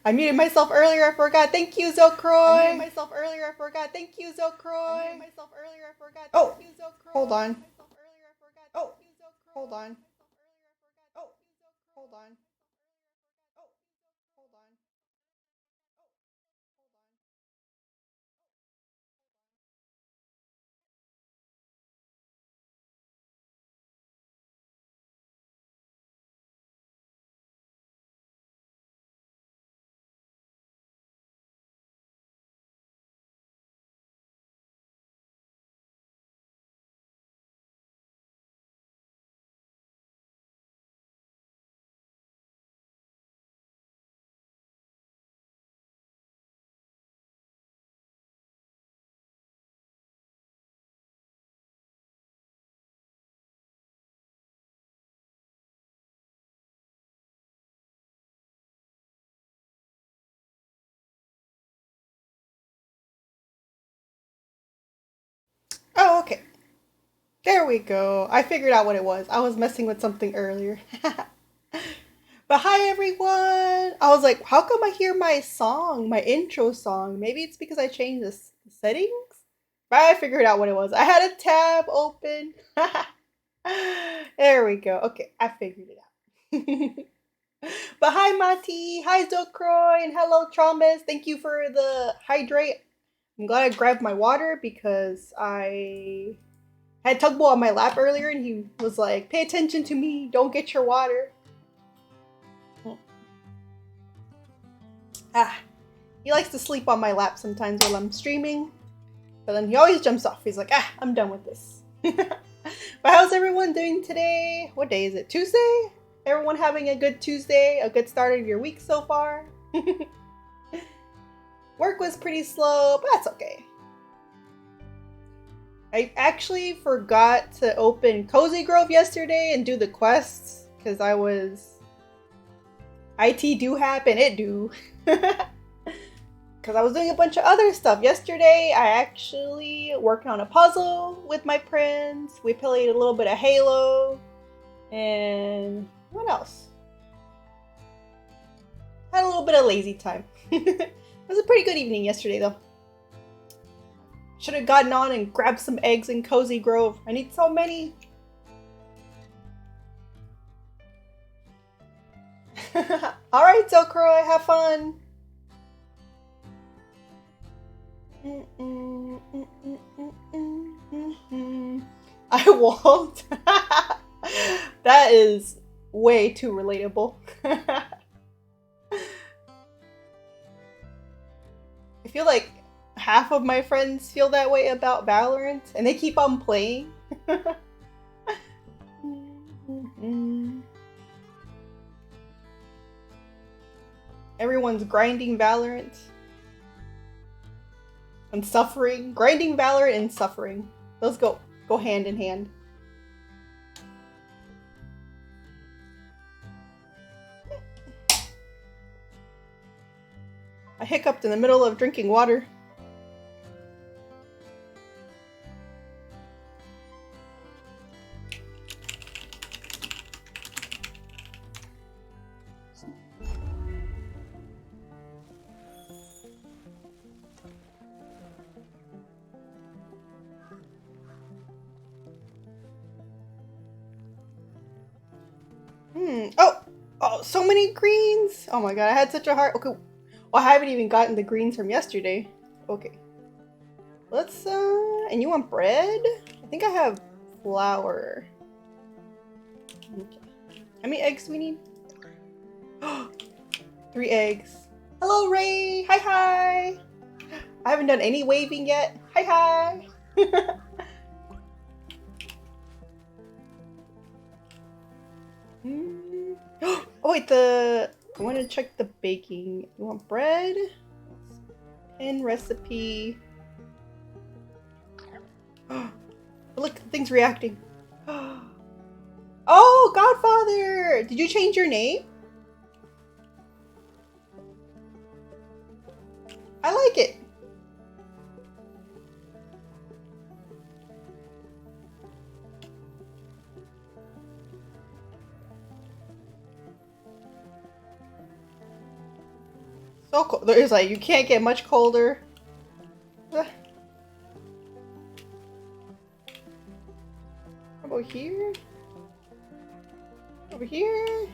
I muted myself earlier, I forgot. Thank you, Zocroy. I muted myself earlier, I forgot. Thank you, Zocroy. I muted myself earlier, I forgot. Oh, hold on. Oh, hold on. Oh, hold on. Oh, hold on. Oh, okay. There we go. I figured out what it was. I was messing with something earlier. But hi everyone! I was like, how come I hear my song, my intro song? Maybe it's because I changed the settings? But I figured out what it was. I had a tab open. There we go. Okay, I figured it out. But hi Mati, hi Zocroy, and hello Trombus. Thank you for the hydrate. I'm glad I grabbed my water because I had Tugboat on my lap earlier and he was like, pay attention to me, don't get your water. Ah, he likes to sleep on my lap sometimes while I'm streaming, but then he always jumps off. He's like, ah, I'm done with this. But how's everyone doing today? What day is it? Tuesday? Everyone having a good Tuesday? A good start of your week so far? Work was pretty slow, but that's okay. I actually forgot to open Cozy Grove yesterday and do the quests because I was IT do happen, it do. Because I was doing a bunch of other stuff. Yesterday, I actually worked on a puzzle with my friends. We played a little bit of Halo. And what else? Had a little bit of lazy time. It was a pretty good evening yesterday, though. Should have gotten on and grabbed some eggs in Cozy Grove. I need so many. Alright, Zocroy, have fun. I won't. That is way too relatable. I feel like half of my friends feel that way about Valorant, and they keep on playing. Everyone's grinding Valorant and suffering. Grinding Valorant and suffering. Those go hand in hand. I hiccuped in the middle of drinking water. Oh, so many greens. Oh my god, I had such a heart. Okay, well, I haven't even gotten the greens from yesterday. Okay. Let's, and you want bread? I think I have flour. Okay. How many eggs do we need? 3 eggs. Hello, Ray. Hi, hi. I haven't done any waving yet. Hi, hi. Oh, wait, I want to check the baking. You want bread? Pin recipe. Look, the thing's reacting. Oh, Godfather! Did you change your name? I like it. So cold. There's like, you can't get much colder. How about here? Over here?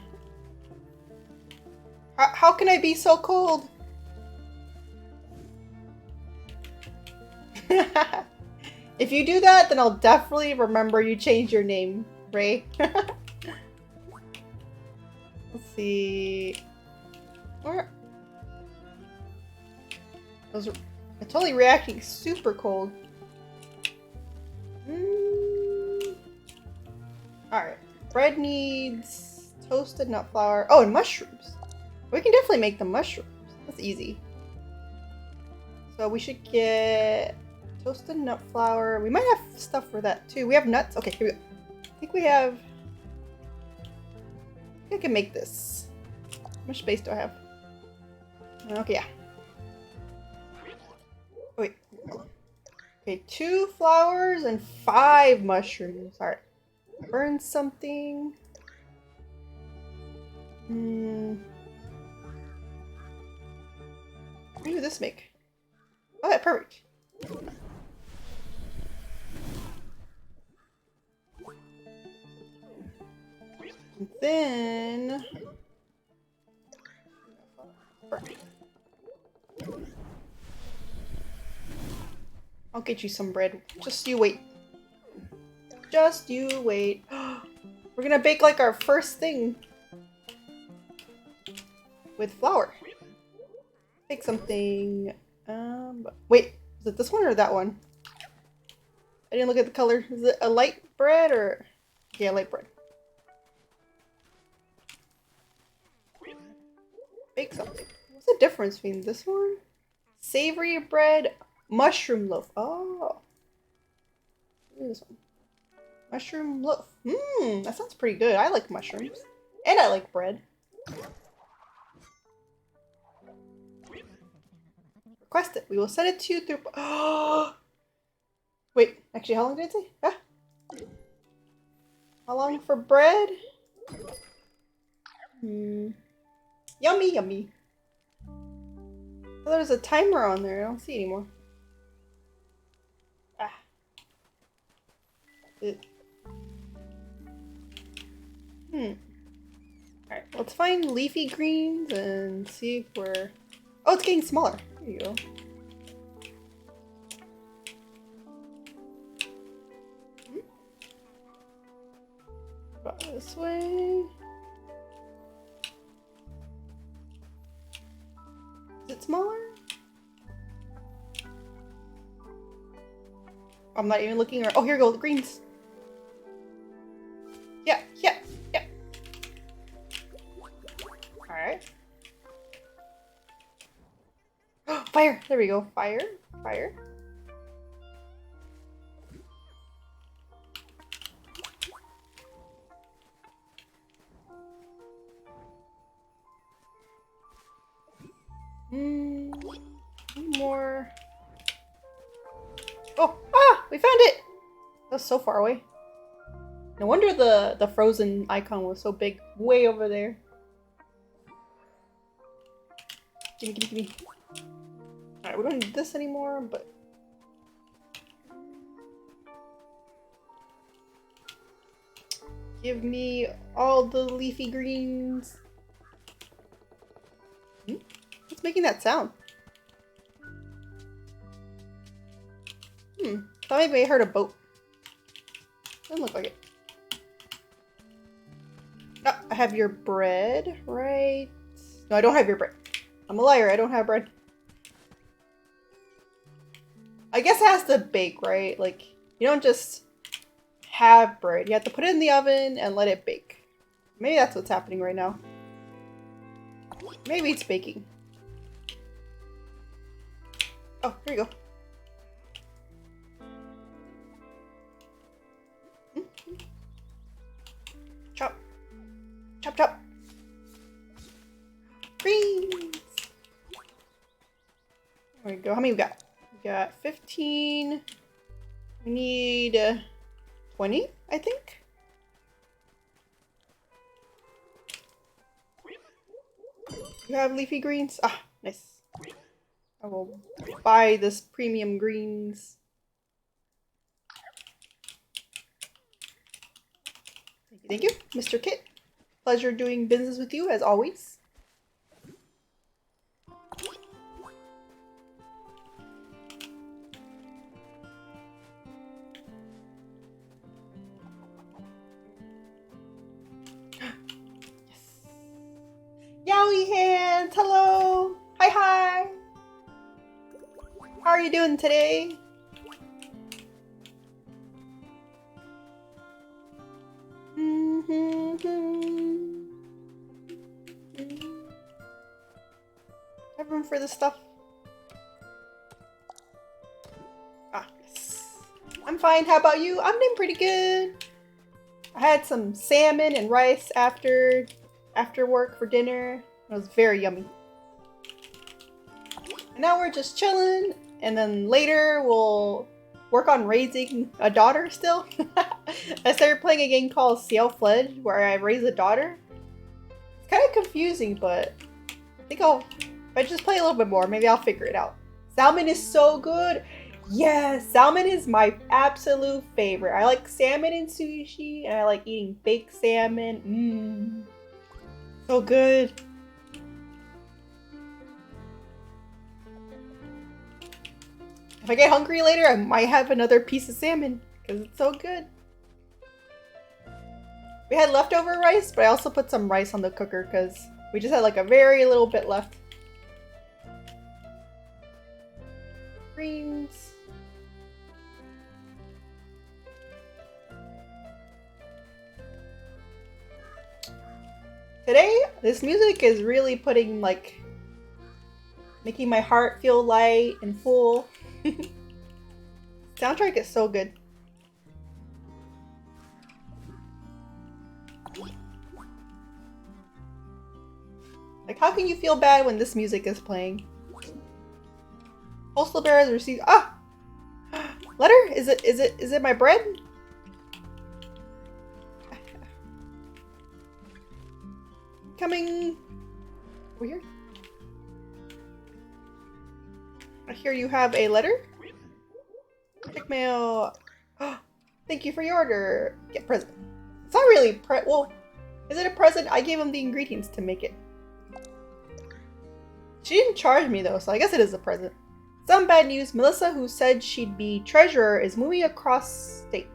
How can I be so cold? If you do that, then I'll definitely remember you changed your name, Ray. Let's see. Where? Those are totally reacting super cold. Alright. Bread needs toasted nut flour. Oh, and mushrooms. We can definitely make the mushrooms. That's easy. So we should get toasted nut flour. We might have stuff for that too. We have nuts. Okay, here we go. I think we have... I think I can make this. How much space do I have? Okay, yeah. Oh, wait. Okay, 2 flowers and 5 mushrooms. Alright. Burn something. What do this make? Oh, yeah, perfect. And then... Perfect. I'll get you some bread. Just you wait. Just you wait. We're gonna bake like our first thing. With flour. Bake something. Wait. Is it this one or that one? I didn't look at the color. Is it a light bread or... Yeah, light bread. Bake something. What's the difference between this one? Savory bread, mushroom loaf. Oh. This one. Mushroom loaf. That sounds pretty good. I like mushrooms. And I like bread. Request it. We will send it to you through... Oh! Wait, actually, how long did it say? Ah. How long for bread? Yummy, yummy. Oh, there's a timer on there. I don't see it anymore. Ah. Alright, let's find leafy greens and see if we're... Oh, it's getting smaller. There you go. About this way. Is it smaller? I'm not even looking. Oh, here we go. The greens. Yeah, yeah, yeah. Alright. Fire! There we go. Fire. Fire. More. Oh! Ah! We found it! That's so far away. No wonder the frozen icon was so big. Way over there. Gimme, gimme, gimme. Alright, we don't need this anymore, but... Give me all the leafy greens. What's making that sound? Thought maybe I heard a boat. Doesn't look like it. Oh, I have your bread, right? No, I don't have your bread. I'm a liar, I don't have bread. I guess it has to bake, right? Like, you don't just have bread. You have to put it in the oven and let it bake. Maybe that's what's happening right now. Maybe it's baking. Oh, here you go. Chop. Chop, chop. Greens. There we go. How many we got? We got 15. We need 20, I think. You have leafy greens? Ah, Nice. I will buy this premium greens. Thank you, Mr. Kit. Pleasure doing business with you as always. Yowie hands, hello! Hi hi! How are you doing today? Have room for this stuff? Ah, yes. I'm fine, how about you? I'm doing pretty good. I had some salmon and rice after work for dinner. It was very yummy. And now we're just chilling, and then later we'll work on raising a daughter still. I started playing a game called Ciel Fledge where I raise a daughter. It's kind of confusing, but I think if I just play a little bit more, maybe I'll figure it out. Salmon is so good. Yes, salmon is my absolute favorite. I like salmon in sushi, and I like eating baked salmon. So good. If I get hungry later, I might have another piece of salmon because it's so good. We had leftover rice, but I also put some rice on the cooker because we just had like a very little bit left. Greens. Today, this music is really putting making my heart feel light and full. Soundtrack is so good. Like, how can you feel bad when this music is playing? Postal bearer has received letter? Is it my bread? Coming over here. I hear you have a letter. Check mail. Thank you for your order. Get present. It's not really well, is it a present? I gave him the ingredients to make it. She didn't charge me though, so I guess it is a present. Some bad news. Melissa, who said she'd be treasurer, is moving across state.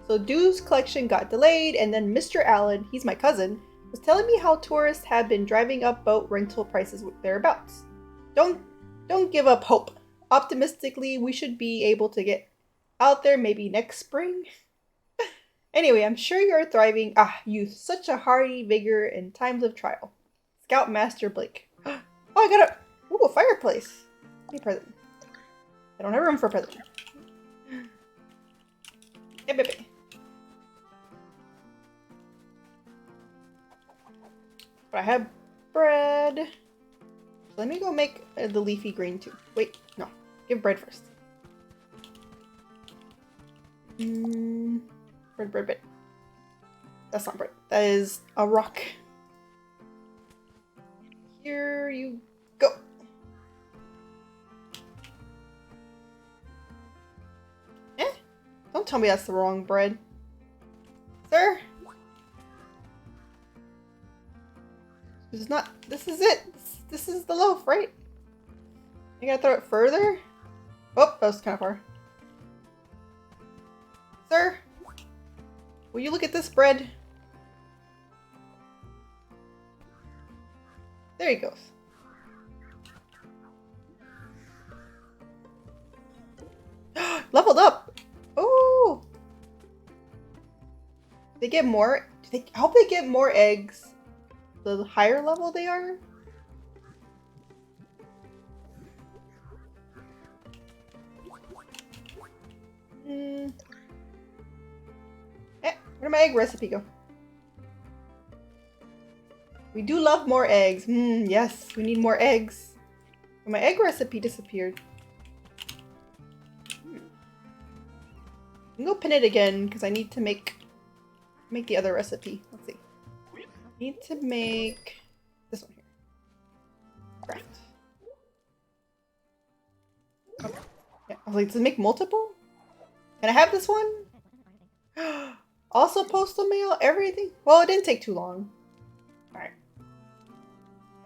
So dues collection got delayed, and then Mr. Allen, he's my cousin, was telling me how tourists have been driving up boat rental prices thereabouts. Don't give up hope. Optimistically, we should be able to get out there maybe next spring. Anyway, I'm sure you're thriving. Youth, such a hearty vigor in times of trial. Scoutmaster Blake. Oh, I got a fireplace. Give me a present. I don't have room for a present. Hey, baby. But I have bread. Let me go make the leafy green too. Wait, no. Give bread first. Bread. That's not bread. That is a rock. Here you go. Don't tell me that's the wrong bread. Sir? This is not, this is it. This is the loaf, right? You gotta throw it further? Oh, that was kind of far. Sir? Will you look at this bread? There he goes. Leveled up! Oh! They get more? I hope they get more eggs the higher level they are. Where'd my egg recipe go? We do love more eggs. Yes, we need more eggs. But my egg recipe disappeared. I'm gonna pin it again because I need to make the other recipe. Let's see. I need to make this one here. Craft. Okay. Yeah, I was like, does it make multiple? Can I have this one? Also postal mail, everything? Well, it didn't take too long. Alright.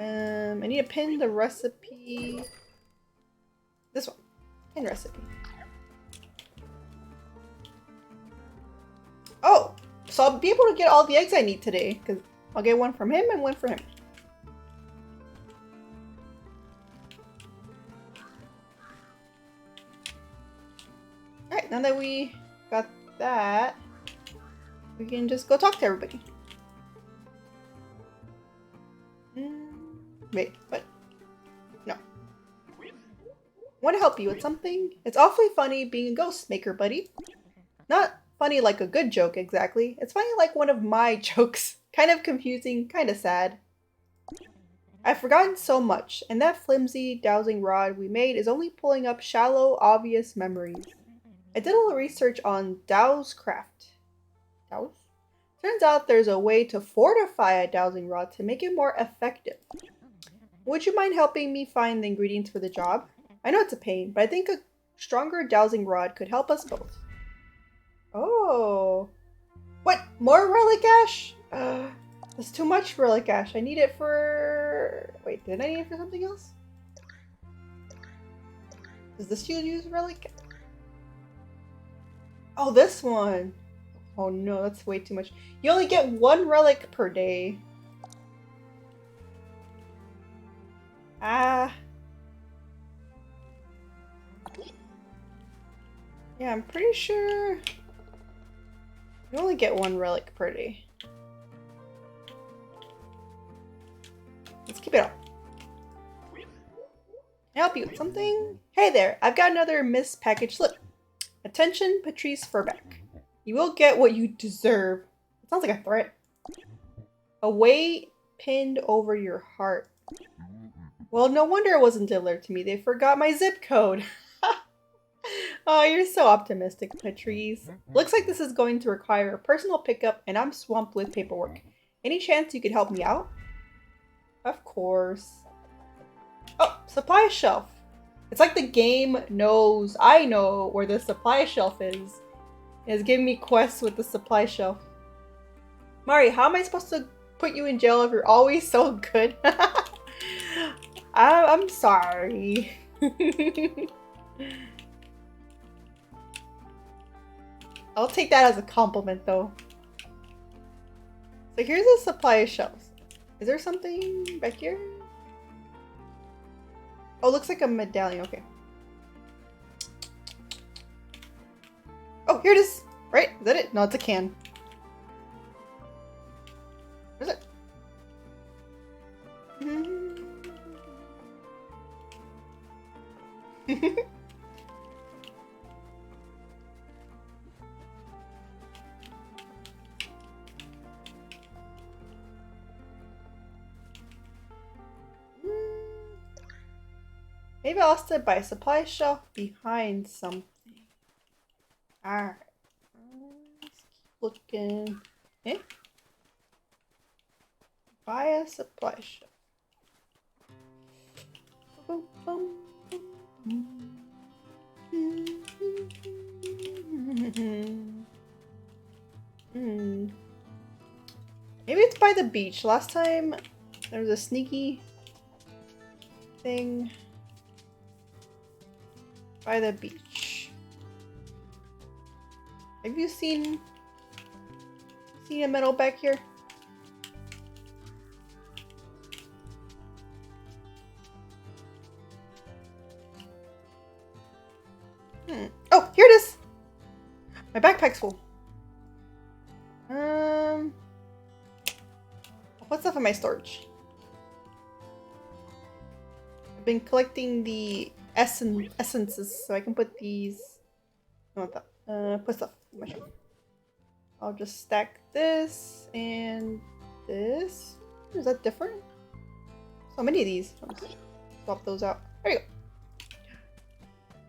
I need to pin the recipe. This one. Pin recipe. Oh! So I'll be able to get all the eggs I need today, because I'll get one from him and one for him. Alright, now that we got that, we can just go talk to everybody. Wait, what? No. Want to help you with something? It's awfully funny being a ghost maker, buddy. Not funny like a good joke, exactly. It's funny like one of my jokes. Kind of confusing, kind of sad. I've forgotten so much, and that flimsy dowsing rod we made is only pulling up shallow, obvious memories. I did a little research on dow's craft. Dow's? Turns out there's a way to fortify a dowsing rod to make it more effective. Would you mind helping me find the ingredients for the job? I know it's a pain, but I think a stronger dowsing rod could help us both. Oh. What? More relic ash? That's too much relic ash. I need it for... Wait, did I need it for something else? Does this shield use relic? Oh, this one. Oh no, that's way too much. You only get one relic per day. Ah. Yeah, I'm pretty sure you only get one relic per day. Let's keep it up. Can I help you with something? Hey there, I've got another missed package slip. Attention, Patrice Furbeck. You will get what you deserve. It sounds like a threat. A weight pinned over your heart. Well, no wonder it wasn't delivered to me. They forgot my zip code. Oh, you're so optimistic, Patrice. Looks like this is going to require a personal pickup and I'm swamped with paperwork. Any chance you could help me out? Of course. Oh, supply shelf. It's like the game knows I know where the supply shelf is. It's giving me quests with the supply shelf. Mari, how am I supposed to put you in jail if you're always so good? I'm sorry. I'll take that as a compliment, though. So here's a supply shelf. Is there something back here? Oh, looks like a medallion. Okay. Oh, here it is. Right? Is that it? No, it's a can. Where's it? Maybe I'll sit by a supply shelf behind something. Alright. Let's keep looking. Eh? By a supply shelf. Boom, boom, boom, boom. Maybe it's by the beach. Last time there was a sneaky thing by the beach. Have you seen a metal back here? Oh, here it is. My backpack's full. I'll put stuff in my storage. I've been collecting the essences, so I can put these. I want that. Put stuff in my shelf. I'll just stack this and this. Is that different? So many of these. I'll just swap those out. There you go.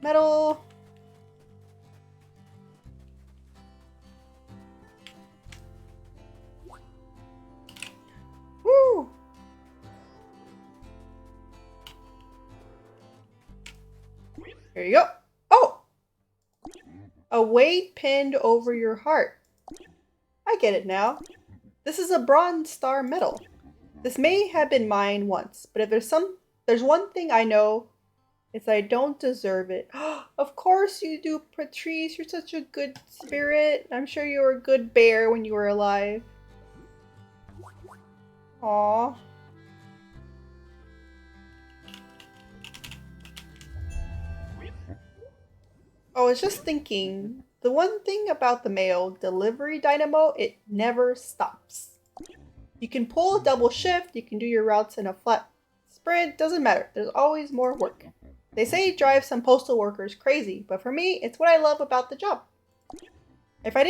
Metal. Woo! Here you go. Oh! A weight pinned over your heart. I get it now. This is a bronze star medal. This may have been mine once, but if there's one thing I know, it's I don't deserve it. Of course you do, Patrice. You're such a good spirit. I'm sure you were a good bear when you were alive. Aww. I was just thinking, the one thing about the mail delivery dynamo, it never stops. You can pull a double shift, you can do your routes in a flat sprint, doesn't matter. There's always more work. They say it drives some postal workers crazy, but for me, it's what I love about the job. If it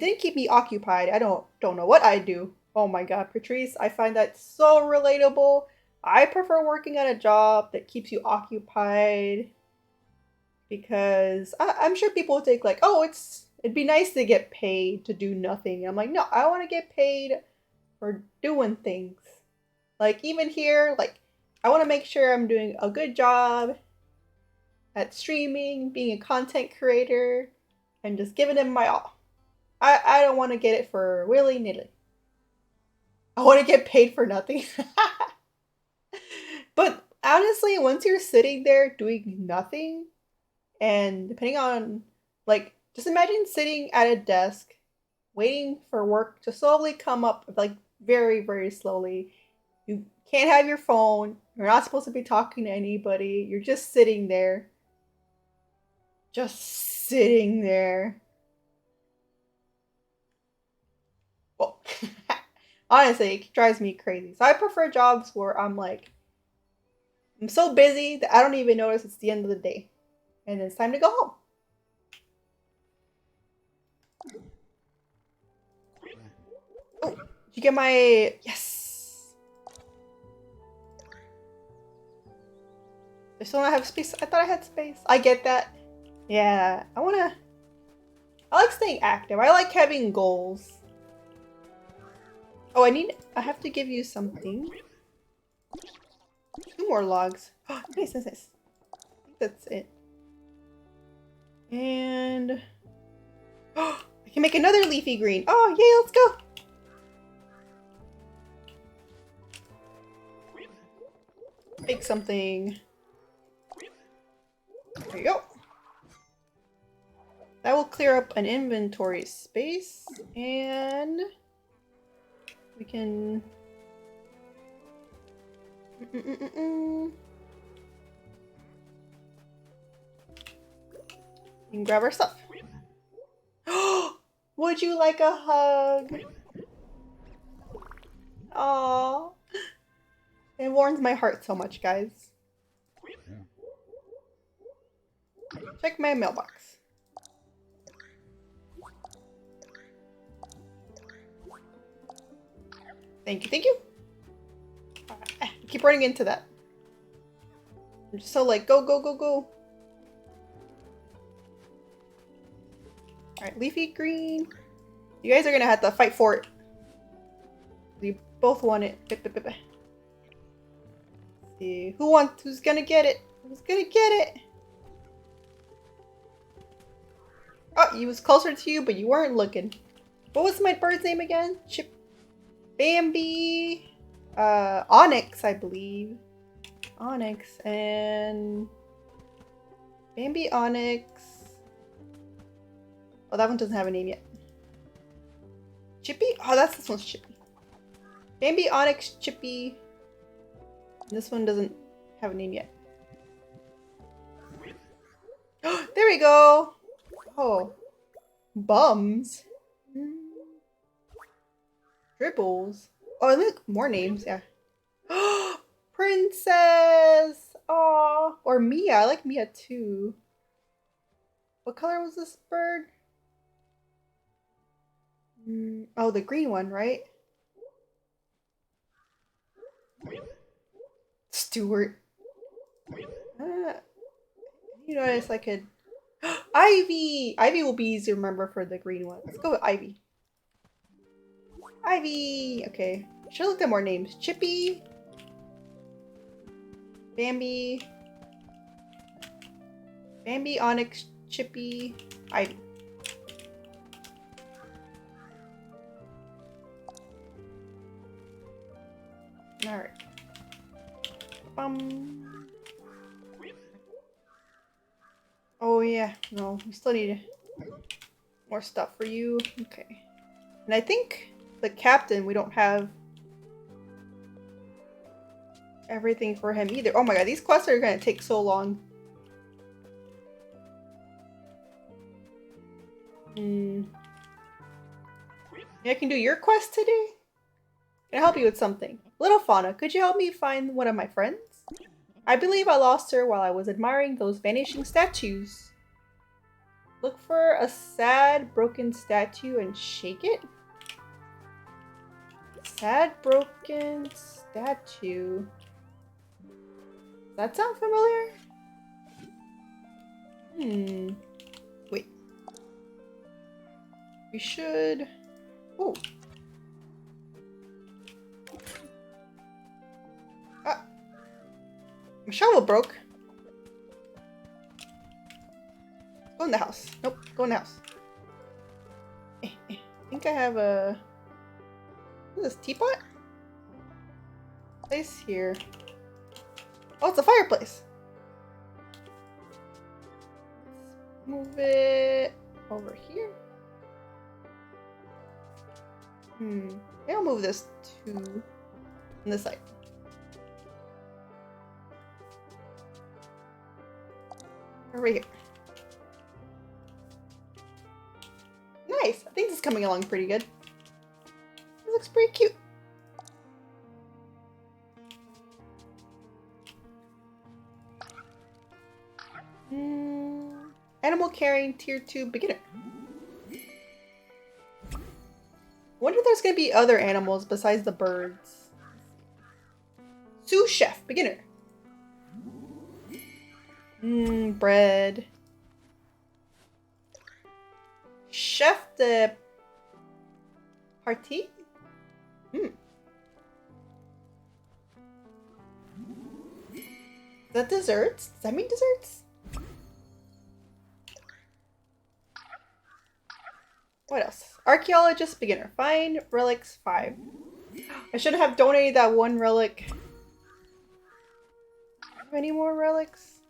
didn't keep me occupied, I don't know what I'd do. Oh my god, Patrice, I find that so relatable. I prefer working at a job that keeps you occupied because I'm sure people think like, oh, it'd be nice to get paid to do nothing. And I'm like, no, I want to get paid for doing things. Like even here, like I want to make sure I'm doing a good job at streaming, being a content creator, and just giving them my all. I don't want to get it for willy-nilly. I want to get paid for nothing. But honestly, once you're sitting there doing nothing, and depending on, like, just imagine sitting at a desk, waiting for work to slowly come up, like, very, very slowly. You can't have your phone. You're not supposed to be talking to anybody. You're just sitting there. Just sitting there. Well, honestly, it drives me crazy. So I prefer jobs where I'm like, I'm so busy that I don't even notice it's the end of the day. And it's time to go home. Oh, did you get my... Yes! I still don't have space. I thought I had space. I get that. Yeah, I like staying active. I like having goals. Oh, I have to give you something. 2 more logs. Oh, nice. I think that's it. And... Oh, I can make another leafy green. Oh, yay, let's go! Make something. There you go. That will clear up an inventory space, and we can... We can grab our stuff. Would you like a hug? Aww. It warms my heart so much, guys. Check my mailbox. Thank you, thank you. I keep running into that. I'm just so like, go, go, go, go. Alright, leafy green. You guys are gonna have to fight for it. You both want it. Let's see. Who's gonna get it? Who's gonna get it? Oh, he was closer to you, but you weren't looking. What was my bird's name again? Bambi. Onyx, I believe. Onyx and... Bambi, Onyx. Oh, that one doesn't have a name yet. Chippy? Oh, this one's Chippy. Bambi, Onyx, Chippy. This one doesn't have a name yet. There we go! Oh. Bums. Dribbles. Oh, look, more names, yeah. Princess! Aw. Or Mia. I like Mia too. What color was this bird? Oh, the green one, right? Stuart. You notice I could... Ivy! Ivy will be easy to remember for the green one. Let's go with Ivy. Ivy! Okay. Should have looked at more names. Chippy. Bambi. Bambi, Onyx, Chippy, Ivy. Alright. Oh yeah, no, we still need more stuff for you. Okay. And I think the captain, we don't have everything for him either. Oh my god, these quests are gonna take so long. Maybe I can do your quest today? Can I help you with something? Little Fauna, could you help me find one of my friends? I believe I lost her while I was admiring those vanishing statues. Look for a sad, broken statue and shake it? Sad, broken statue. Does that sound familiar? Wait. We should... Ooh. Ah. My shovel broke. Go in the house. Nope, go in the house. I think I have a... What is this, teapot? Place here. Oh, it's a fireplace. Move it over here. Maybe I'll move this to on this side. Over here. Nice. I think this is coming along pretty good. This looks pretty cute. Animal carrying tier 2 beginner. Wonder if there's gonna be other animals besides the birds. Sous chef beginner. Bread. Chef de partie? Is that desserts? Does that mean desserts? What else? Archaeologist beginner. Find relics 5. I should have donated that one relic. Have any more relics?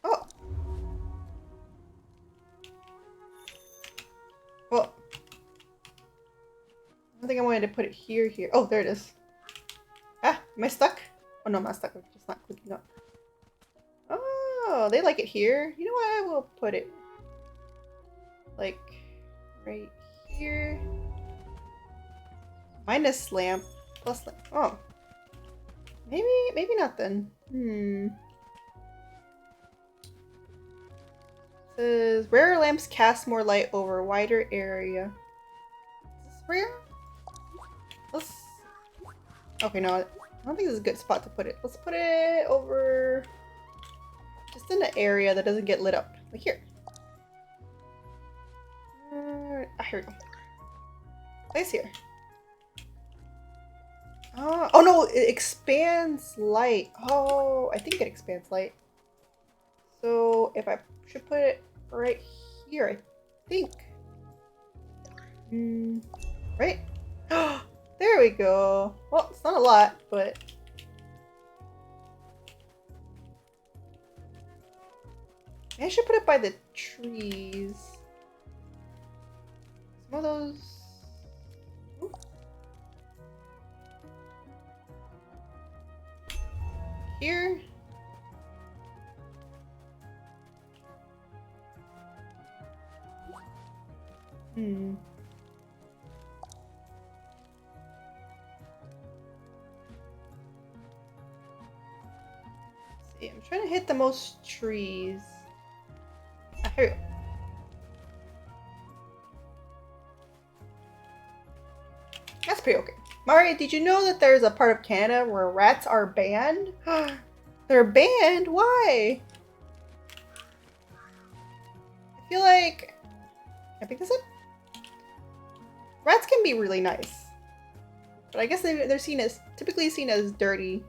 Oh. Well. I think I wanted to put it here. Oh, there it is. Ah, am I stuck? Oh no, I'm not stuck. I'm just not clicking up. Oh, they like it here. You know what? I will put it like right here. Minus lamp, plus lamp. Oh, maybe not then. Says rare lamps cast more light over a wider area. Is this rare? Let's. Okay, no, I don't think this is a good spot to put it. Let's put it over. Just in an area that doesn't get lit up. Like here. Here we go. Place here. Oh no, it expands light. Oh, I think it expands light. So if I should put it right here, I think. Right? There we go. Well, it's not a lot, but... I should put it by the trees. Some of those... Ooh. Here. Let's see, I'm trying to hit the most trees. Ah, here we go. That's pretty okay. Mario, did you know that there's a part of Canada where rats are banned? They're banned? Why? I feel like... Can I pick this up? Rats can be really nice. But I guess they're typically seen as dirty.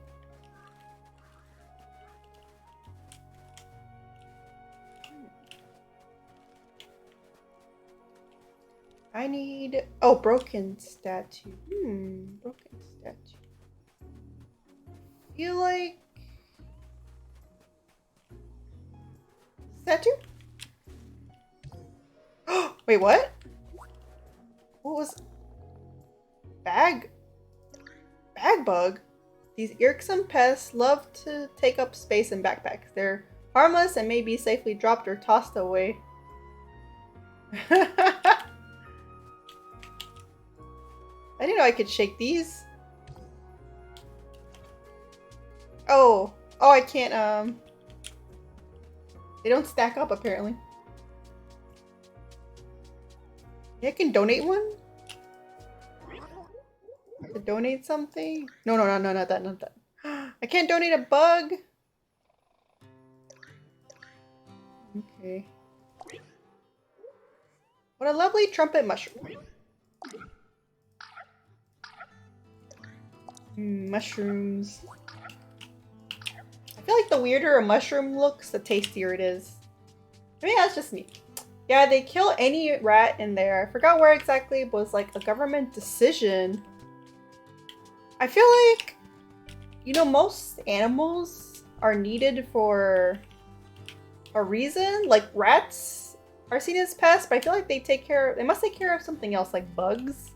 need... Oh, broken statue. Broken statue. Feel like... Statue? Wait, what? What was... Bag bug? These irksome pests love to take up space in backpacks. They're harmless and may be safely dropped or tossed away. I didn't know I could shake these. Oh, I can't, they don't stack up apparently. Yeah, I can donate one? To donate something? No, not that. I can't donate a bug. Okay. What a lovely trumpet mushroom. Mushrooms. I feel like the weirder a mushroom looks, the tastier it is. Maybe that's just me. Yeah, they kill any rat in there. I forgot where exactly, but it was like a government decision. I feel like, you know, most animals are needed for a reason. Like rats are seen as pests, but I feel like they must take care of something else, like bugs.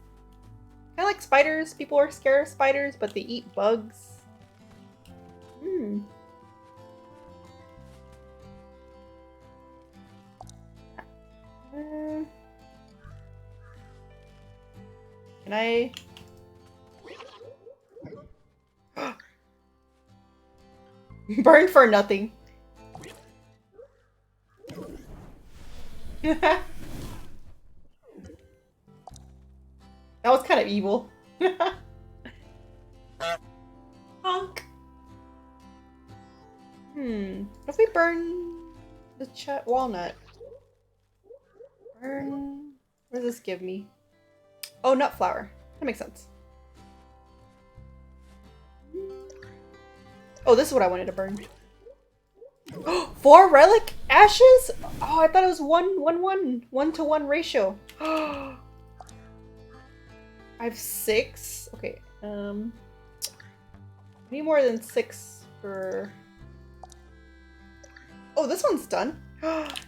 Kind of like spiders. People are scared of spiders, but they eat bugs. Can I... Burn for nothing. That was kind of evil. Honk. If we burn the walnut? Burn... What does this give me? Oh, nut flower. That makes sense. Oh, this is what I wanted to burn. 4 relic ashes? Oh, I thought it was 1-to-1 ratio. I have 6. Okay. I need more than 6 for... Oh, this one's done.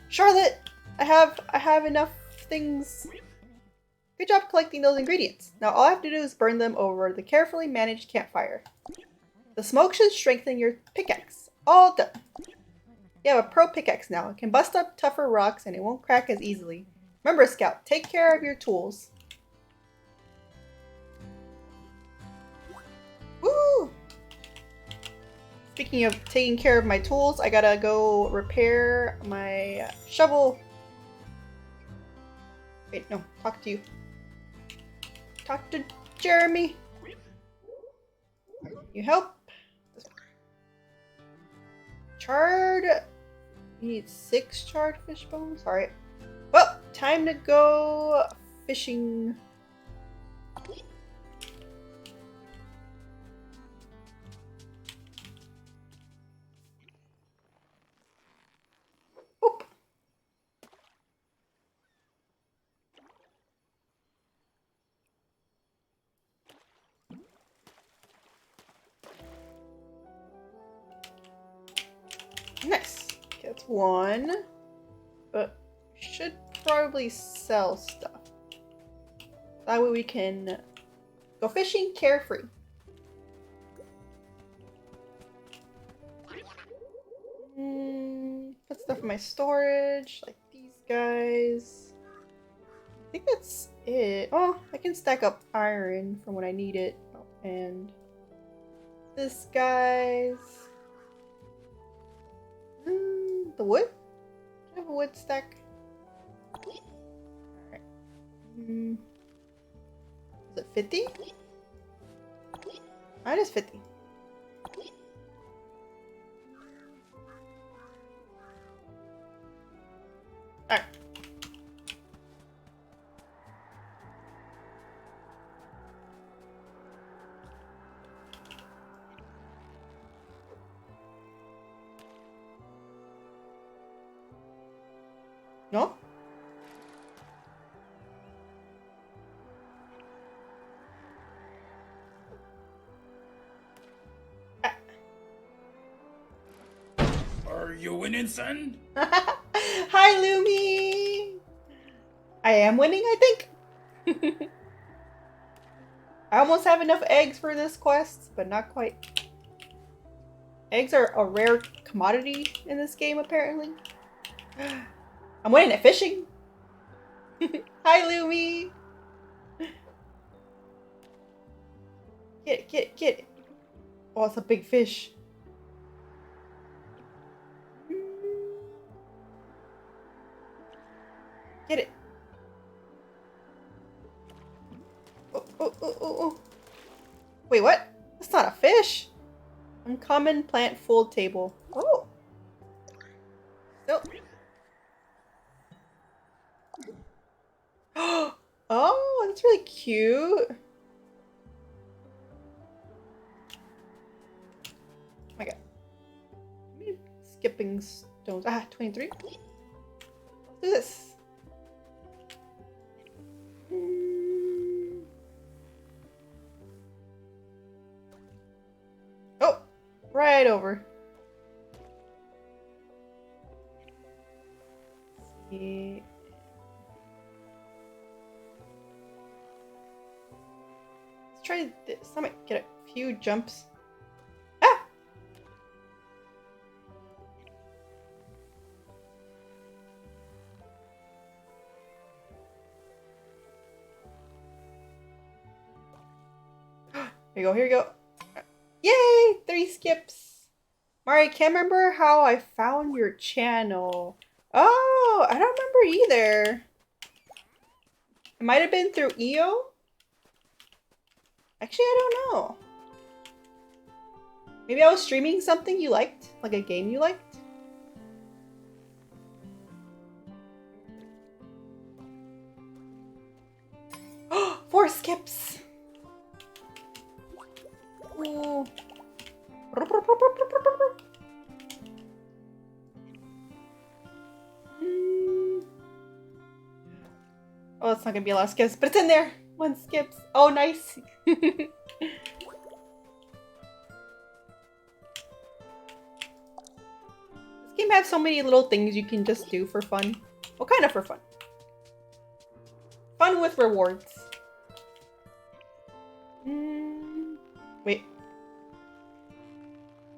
Charlotte, I have enough things. Good job collecting those ingredients. Now all I have to do is burn them over the carefully managed campfire. The smoke should strengthen your pickaxe. All done. You have a pro pickaxe now. It can bust up tougher rocks and it won't crack as easily. Remember, Scout, take care of your tools. Woo! Speaking of taking care of my tools, I gotta go repair my shovel. Wait, no, talk to you. Talk to Jeremy. You help? Charred. You need 6 charred fish bones? Alright. Well, time to go fishing. Oop. Nice. Okay, that's 1. But should probably sell stuff. That way we can go fishing carefree. Put stuff in my storage, like these guys. I think that's it. Oh, I can stack up iron from when I need it. Oh, and this guy's. The wood? I have a wood stack. Alright. Is it 50? Mine is 50. Alright. No? Are you winning, son? Hi, Lumi! I am winning, I think. I almost have enough eggs for this quest, but not quite. Eggs are a rare commodity in this game, apparently. I'm winning at fishing. Hi, Lumi! Get it, get it, get it. Oh, it's a big fish. Get it. Oh, oh, oh, oh, oh. Wait, what? That's not a fish. Uncommon plant fold table. Oh. No. Oh, that's really cute. Oh my god. Skipping stones. Ah, 23. Let's do this. Oh, right over. Yeah. Let's try this. I might get a few jumps. Ah! Here you go, here you go. Yay! 3 skips. Mari, can't remember how I found your channel. Oh, I don't remember either. It might have been through EO? Actually, I don't know. Maybe I was streaming something you liked? Like a game you liked? Oh, 4 skips! Ooh. Oh, it's not gonna be a lot of skips, but it's in there! 1 skips. Oh, nice! This game has so many little things you can just do for fun. Well, kind of for fun. Fun with rewards. Wait.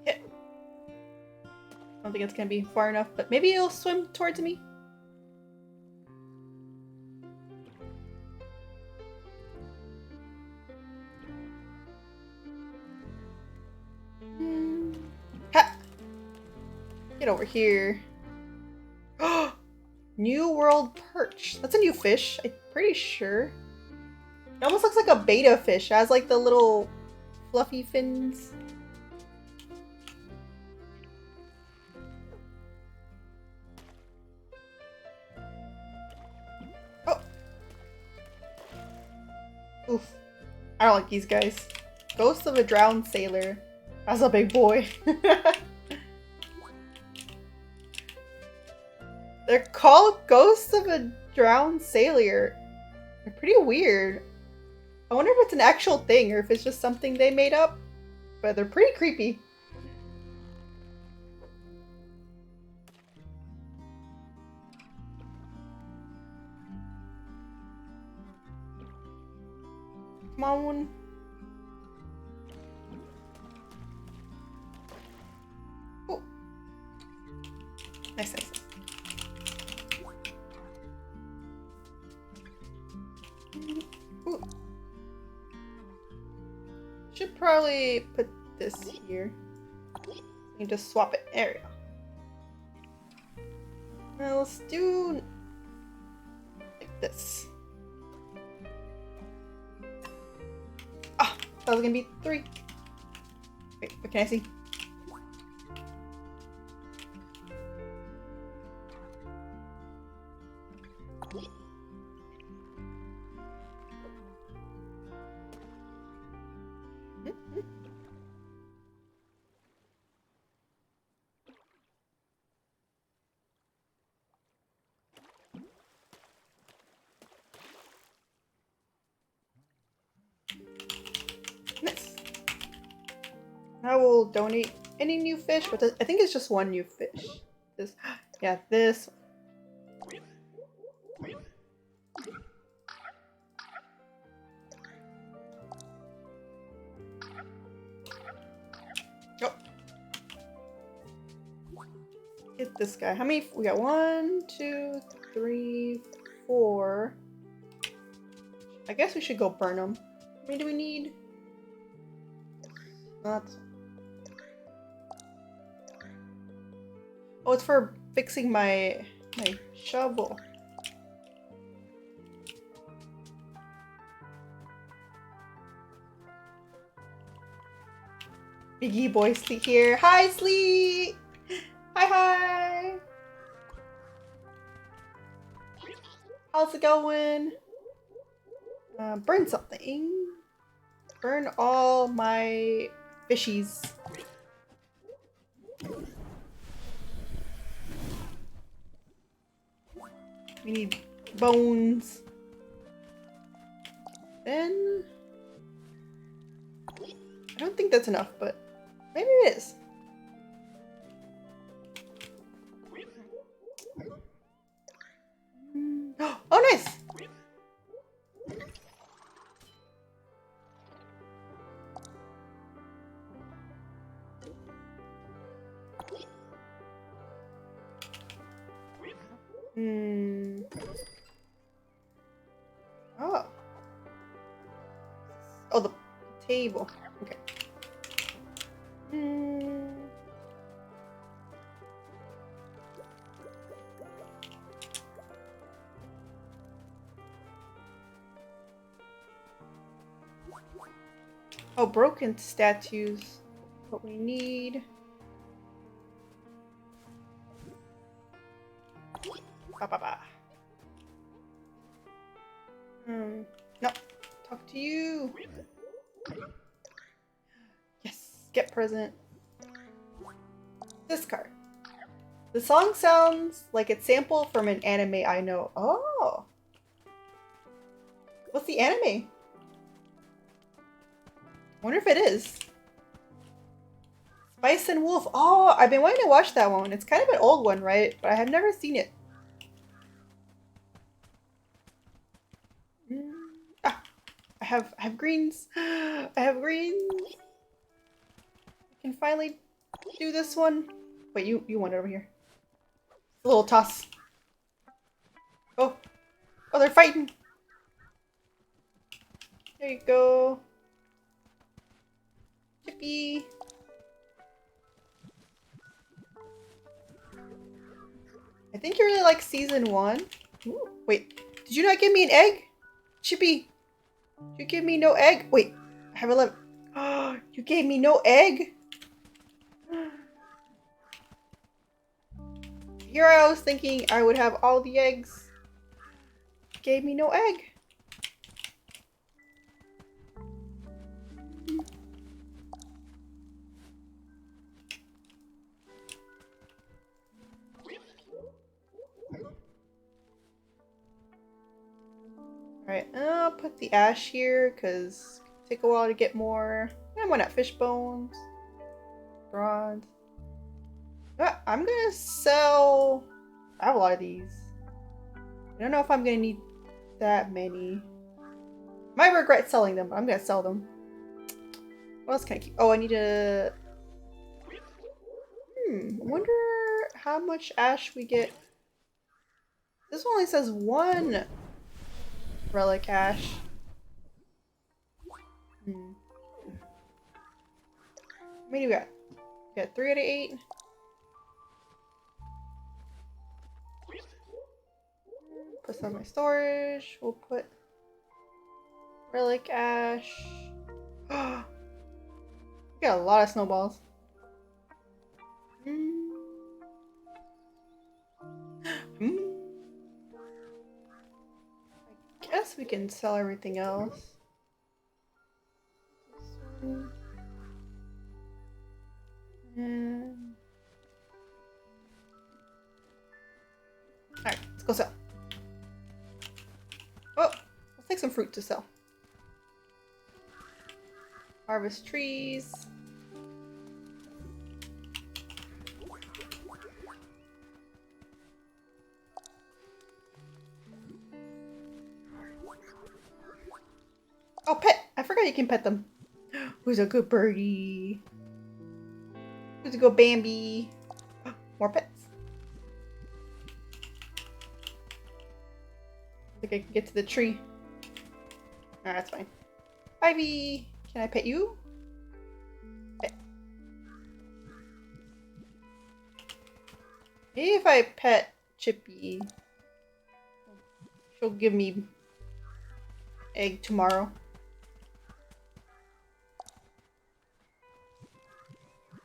Yeah. I don't think it's gonna be far enough, but maybe it'll swim towards me. Ha! Get over here. New World Perch. That's a new fish, I'm pretty sure. It almost looks like a beta fish. It has like the little fluffy fins. Oh! Oof. I don't like these guys. Ghost of a drowned sailor. That's a big boy. They're called Ghosts of a Drowned Sailor. They're pretty weird. I wonder if it's an actual thing or if it's just something they made up. But they're pretty creepy. Come on. Oh. Nice, nice. Ooh. Should probably put this here. You just swap it. There we go. Now let's do like this. Ah, that was gonna be 3. Wait, what can I see? Nice. I will donate any new fish, but I think it's just one new fish. This, yeah, this. Oh. Get this guy. How many? We got 1, 2, 3, 4. I guess we should go burn them. How many do we need? That's... Oh, it's for fixing my shovel. Biggie boy Sleet here. Hi, Sleet! Hi, hi! How's it going? Burn something. Burn all my fishies. We need bones. Then... I don't think that's enough, but maybe it is. Oh, nice! Oh. Oh, the table. Okay. Oh, broken statues. What we need. Ba ba ba. No. Talk to you. Yes. Get present. This card. The song sounds like it's sampled from an anime I know. Oh. What's the anime? Wonder if it is. Spice and Wolf. Oh, I've been wanting to watch that one. It's kind of an old one, right? But I have never seen it. Ah, I have greens. I have greens. I can finally do this one. Wait, you want it over here. A little toss. Oh. Oh, they're fighting. There you go. Chippy. I think you really like season 1. Ooh, wait, did you not give me an egg? Chippy, you give me no egg? Wait, I have 11. Oh, you gave me no egg? Here I was thinking I would have all the eggs. You gave me no egg. Alright, I'll put the ash here because it'll take a while to get more. And why not fish bones? Bronze. I'm gonna sell... I have a lot of these. I don't know if I'm gonna need that many. Might regret selling them, but I'm gonna sell them. What else can I keep? Oh, I need to... I wonder how much ash we get. This one only says 1 relic ash. How many do we got? We got 3 out of 8. Put some in my storage. We'll put relic ash. We got a lot of snowballs. I guess we can sell everything else. Alright, let's go sell. Oh, let's take some fruit to sell. Harvest trees. Oh, pet! I forgot you can pet them. Who's a good birdie? Who's a good Bambi? More pets. I think I can get to the tree. Nah, that's fine. Ivy! Can I pet you? Pet. Maybe if I pet Chippy, she'll give me egg tomorrow.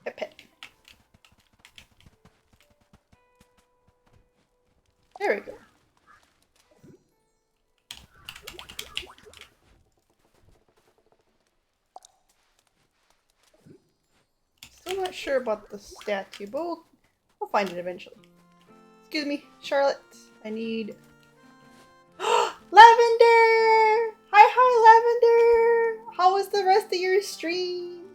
Pet pet. There we go. Still not sure about the statue, but we'll find it eventually. Excuse me, Charlotte. I need... Lavender! Hi, Lavender! How was the rest of your stream?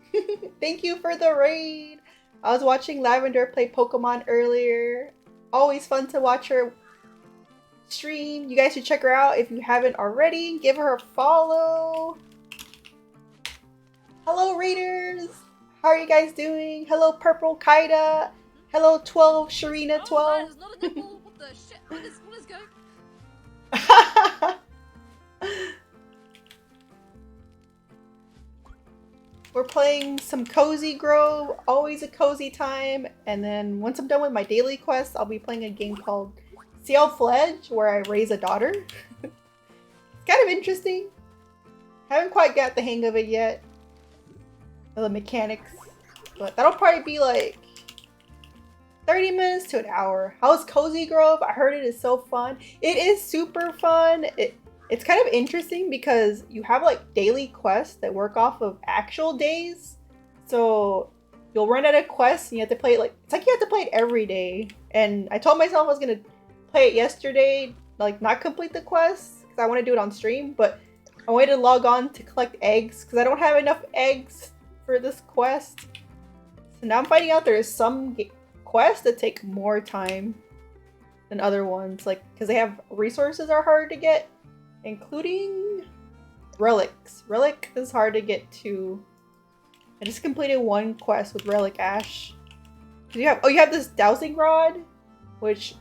Thank you for the raid. I was watching Lavender play Pokemon earlier. Always fun to watch her stream. You guys should check her out if you haven't already. Give her a follow. Hello, raiders! How are you guys doing? Hello, Purple Kaida. Hello, 12 Sharina 12. It's not a nipple. What the shit? What is going? We're playing some Cozy Grove, always a cozy time, and then once I'm done with my daily quests, I'll be playing a game called Ciel Fledge, where I raise a daughter. It's kind of interesting. Haven't quite got the hang of it yet. The mechanics, but that'll probably be like 30 minutes to an hour. How's Cozy Grove? I heard it is so fun. It is super fun. It's kind of interesting because you have like daily quests that work off of actual days. So you'll run out of quests and you have to play it like, it's like you have to play it every day. And I told myself I was gonna play it yesterday, like not complete the quests because I want to do it on stream, but I wanted to log on to collect eggs because I don't have enough eggs for this quest. So now I'm finding out there's some quests that take more time than other ones, like because they have resources are hard to get, including relics. Relic is hard to get to. I just completed one quest with Relic Ash. You have this dowsing rod, which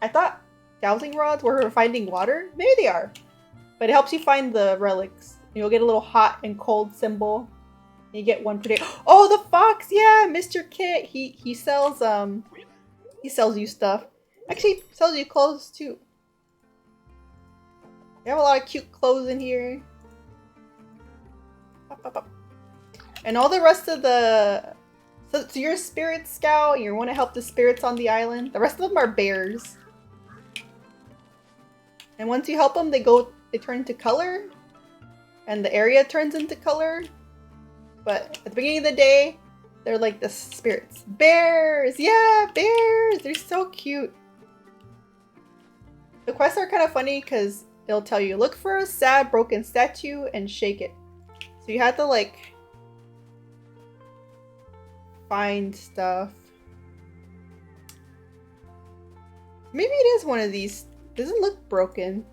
I thought dowsing rods were for finding water. Maybe they are, but it helps you find the relics. You'll get a little hot and cold symbol. You get one per day. Oh, the fox! Yeah, Mr. Kit. He sells you stuff. Actually, sells you clothes too. You have a lot of cute clothes in here. And all the rest of the... So you're a spirit scout, you want to help the spirits on the island. The rest of them are bears. And once you help them, they turn into color. And the area turns into color. But at the beginning of the day, they're like the spirits. Bears! Yeah, bears! They're so cute. The quests are kind of funny because it'll tell you, look for a sad broken statue and shake it. So you have to like find stuff. Maybe it is one of these. Doesn't look broken.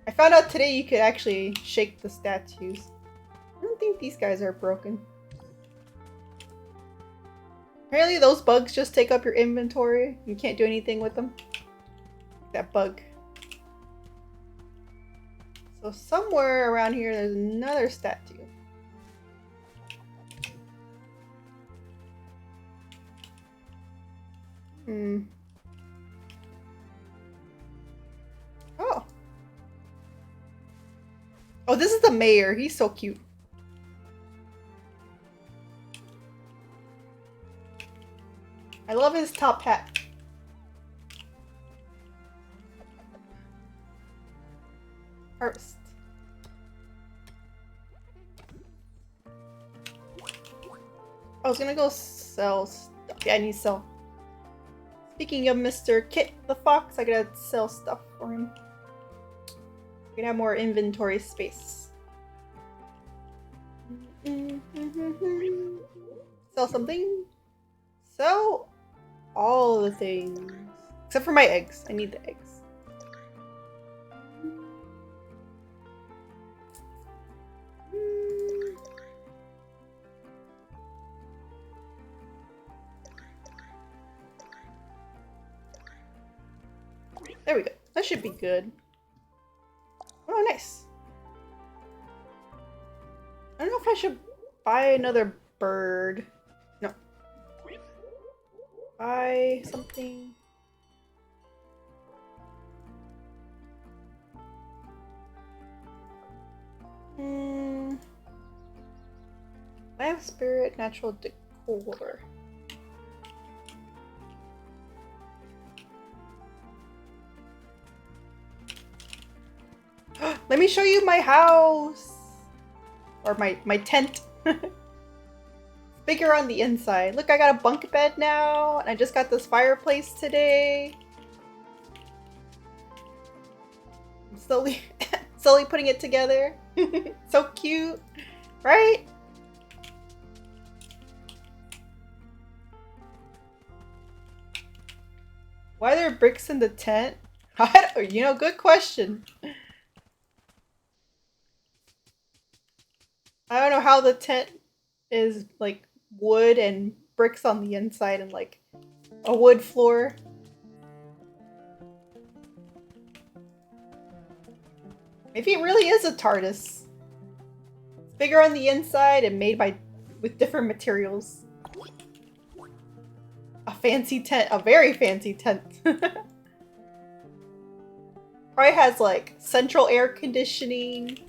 I found out today you could actually shake the statues. I don't think these guys are broken. Apparently those bugs just take up your inventory. You can't do anything with them. That bug. So somewhere around here there's another statue. Oh. Oh, this is the mayor. He's so cute. I love his top hat. Harvest. I was gonna go sell stuff. Yeah, I need to sell. Speaking of Mr. Kit the Fox, I gotta sell stuff for him. We can have more inventory space. Sell something. Sell all the things. Except for my eggs. I need the eggs. That should be good. Oh, nice. I don't know if I should buy another bird. No. Buy something. Lamp spirit, natural decor. Let me show you my house! Or my tent. Bigger on the inside. Look, I got a bunk bed now, and I just got this fireplace today. I'm slowly, slowly putting it together. So cute, right? Why are there bricks in the tent? You know, good question. I don't know how the tent is like wood and bricks on the inside and like a wood floor. Maybe it really is a TARDIS. It's bigger on the inside and made with different materials. A fancy tent, a very fancy tent. Probably has like central air conditioning.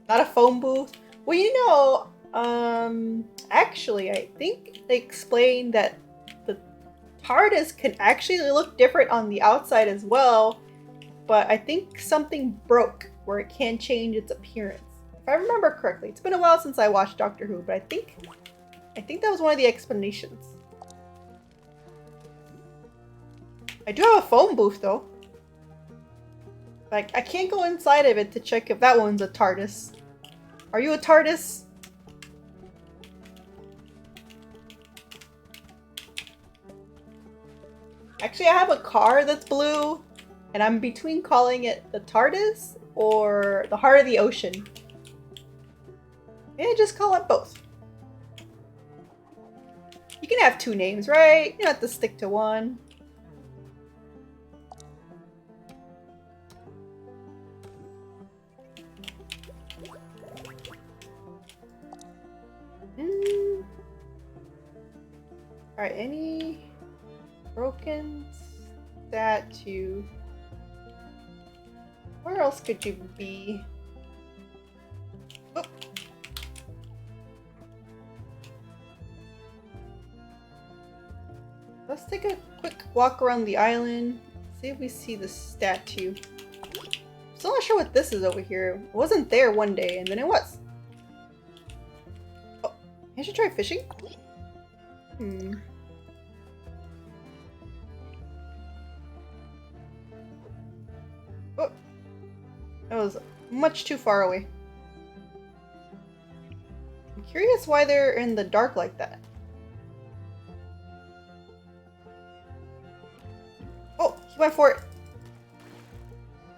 Not a phone booth. Well, you know, actually, I think they explained that the TARDIS can actually look different on the outside as well, but I think something broke where it can't change its appearance. If I remember correctly. It's been a while since I watched Doctor Who, but I think that was one of the explanations. I do have a phone booth though. Like, I can't go inside of it to check if that one's a TARDIS. Are you a TARDIS? Actually, I have a car that's blue, and I'm between calling it the TARDIS or the Heart of the Ocean. Maybe just call it both. You can have two names, right? You don't have to stick to one. Alright, any broken statue? Where else could you be? Oh. Let's take a quick walk around the island. See if we see the statue. Still not sure what this is over here. It wasn't there one day, and then it was. Oh, I should try fishing? Oh, that was much too far away. I'm curious why they're in the dark like that. Oh, he went for it.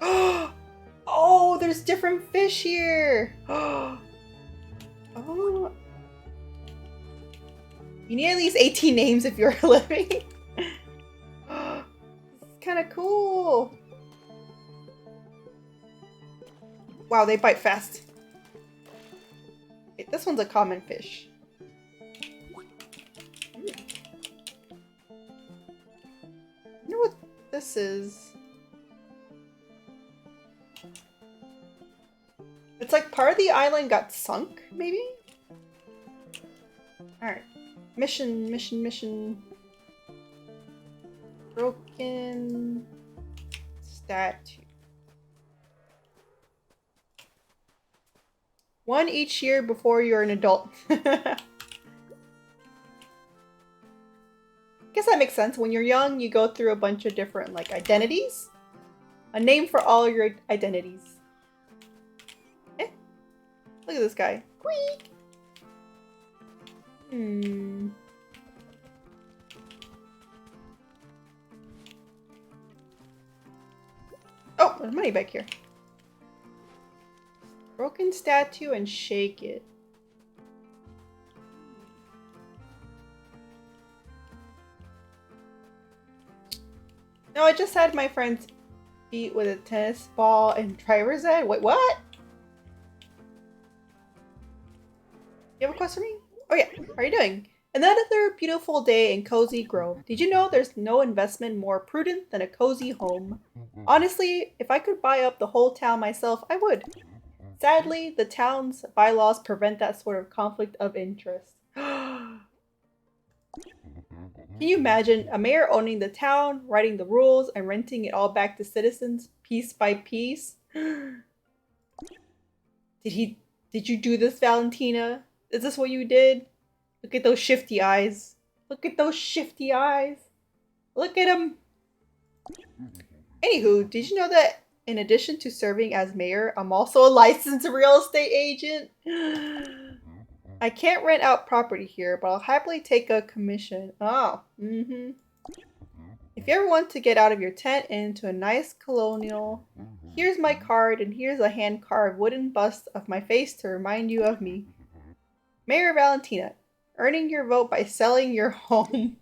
Oh, there's different fish here. Oh. You need at least 18 names if you're living. This is kind of cool. Wow, they bite fast. Okay, this one's a common fish. I wonder what this is. It's like part of the island got sunk, maybe? Alright. Mission, mission, mission. Broken statue. One each year before you're an adult. Guess that makes sense. When you're young, you go through a bunch of different, like, identities. A name for all your identities. Eh? Look at this guy. Squeak! Oh, there's money back here. Broken statue and shake it. No, I just had my friends beat with a tennis ball and driver's ed. Wait, what? You have a question for me? Oh yeah, how are you doing? Another beautiful day in Cozy Grove. Did you know there's no investment more prudent than a cozy home? Honestly, if I could buy up the whole town myself, I would. Sadly, the town's bylaws prevent that sort of conflict of interest. Can you imagine a mayor owning the town, writing the rules, and renting it all back to citizens piece by piece? Did he did you do this, Valentina? Is this what you did? Look at those shifty eyes. Look at those shifty eyes. Look at them. Anywho, did you know that in addition to serving as mayor, I'm also a licensed real estate agent? I can't rent out property here, but I'll happily take a commission. Oh, If you ever want to get out of your tent and into a nice colonial, here's my card and here's a hand-carved wooden bust of my face to remind you of me. Mayor Valentina, earning your vote by selling your home.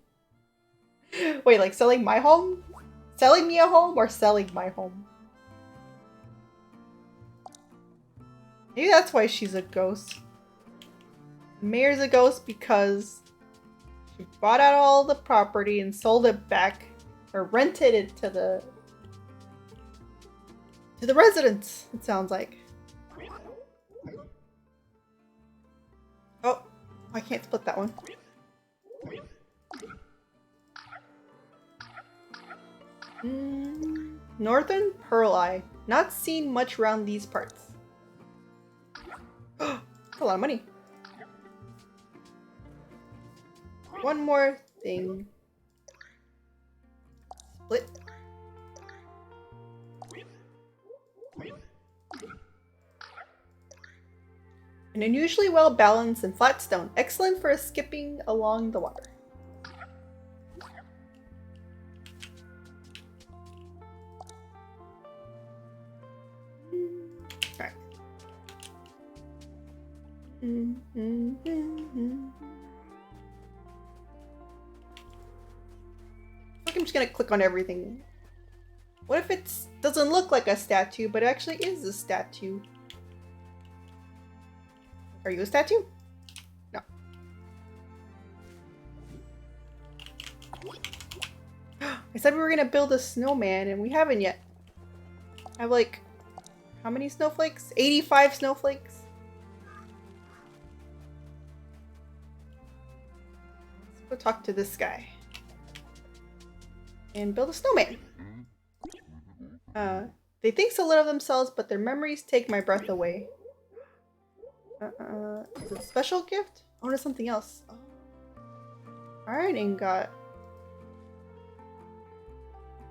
Wait, like selling my home? Selling me a home or selling my home? Maybe that's why she's a ghost. The mayor's a ghost because she bought out all the property and sold it back or rented it to the residents, it sounds like. Oh, I can't split that one. Northern Pearl Eye. Not seen much around these parts. That's a lot of money. One more thing. Split. An unusually well balanced and flat stone. Excellent for skipping along the water. Alright. I'm just gonna click on everything. What if it doesn't look like a statue, but it actually is a statue? Are you a statue? No. I said we were gonna build a snowman, and we haven't yet. I have like, how many snowflakes? 85 snowflakes? Let's go talk to this guy. And build a snowman. They think so little of themselves, but their memories take my breath away. Is it a special gift? Oh, there's something else. Oh. Iron ingot.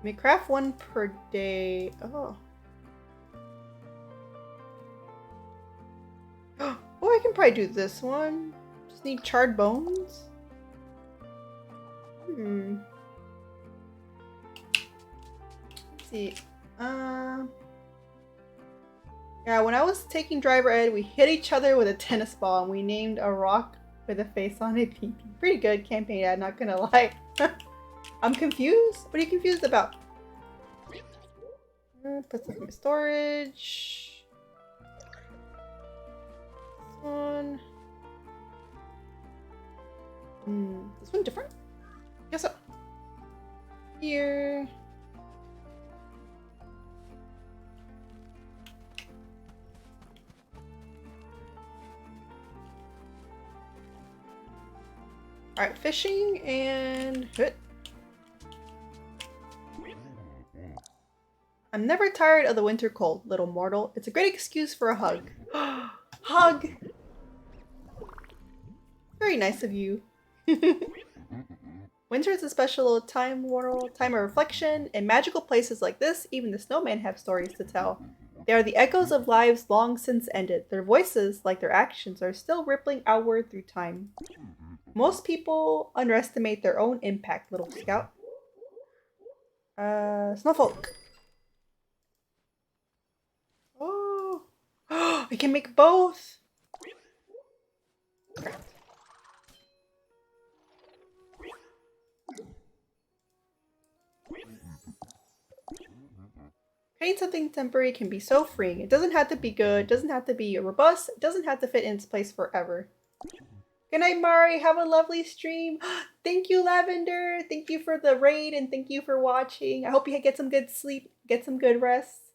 May craft one per day. Oh. Oh, I can probably do this one. Just need charred bones. Let's see. Yeah, when I was taking driver ed, we hit each other with a tennis ball and we named a rock with a face on it. Pretty good campaign ad, not gonna lie. I'm confused? What are you confused about? Put this in my storage. This one. This one different? Guess so. Here. Alright, fishing and hit. I'm never tired of the winter cold, little mortal. It's a great excuse for a hug. Hug! Very nice of you. Winter is a special time of reflection. In magical places like this, even the snowmen have stories to tell. They are the echoes of lives long since ended. Their voices, like their actions, are still rippling outward through time. Most people underestimate their own impact, little scout. Snowfolk. Oh, I can make both. Crap. Painting something temporary can be so freeing. It doesn't have to be good, it doesn't have to be robust, it doesn't have to fit in its place forever. Good night, Mari. Have a lovely stream. Thank you, Lavender. Thank you for the raid and thank you for watching. I hope you get some good sleep, get some good rest.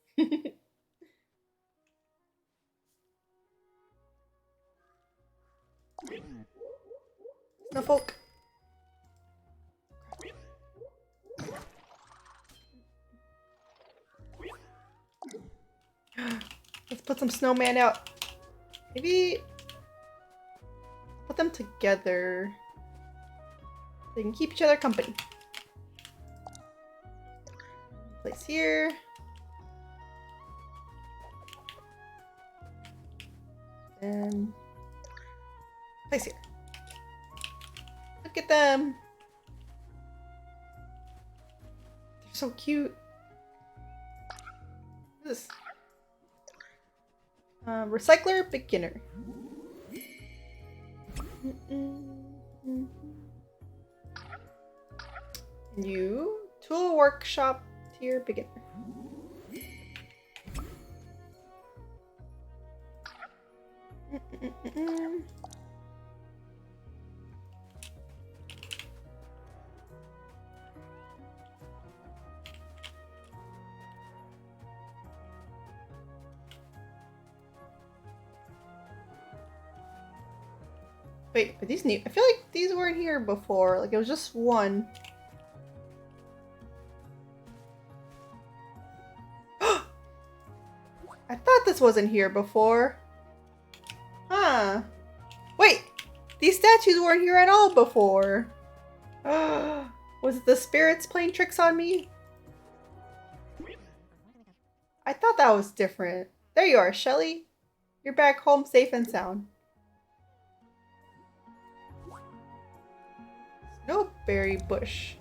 Snowfolk. Let's put some snowman out. Maybe put them together. They can keep each other company. Place here. And place here. Look at them. They're so cute. What is this? Recycler beginner. You tool workshop tier beginner. Wait, are these new? I feel like these weren't here before. Like it was just one. I thought this wasn't here before. Huh. Wait! These statues weren't here at all before. Was it the spirits playing tricks on me? I thought that was different. There you are, Shelly. You're back home safe and sound. Snowberry bush.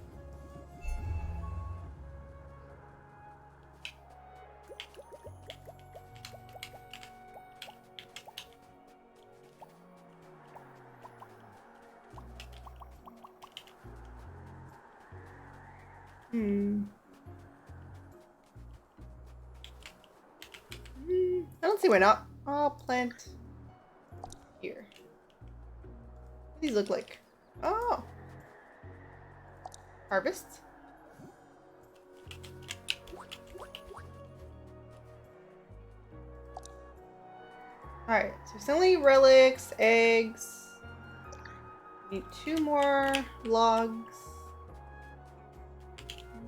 I don't see why not. I'll plant here. What do these look like? Oh. Harvest. Alright, so suddenly relics, eggs. Need 2 more logs.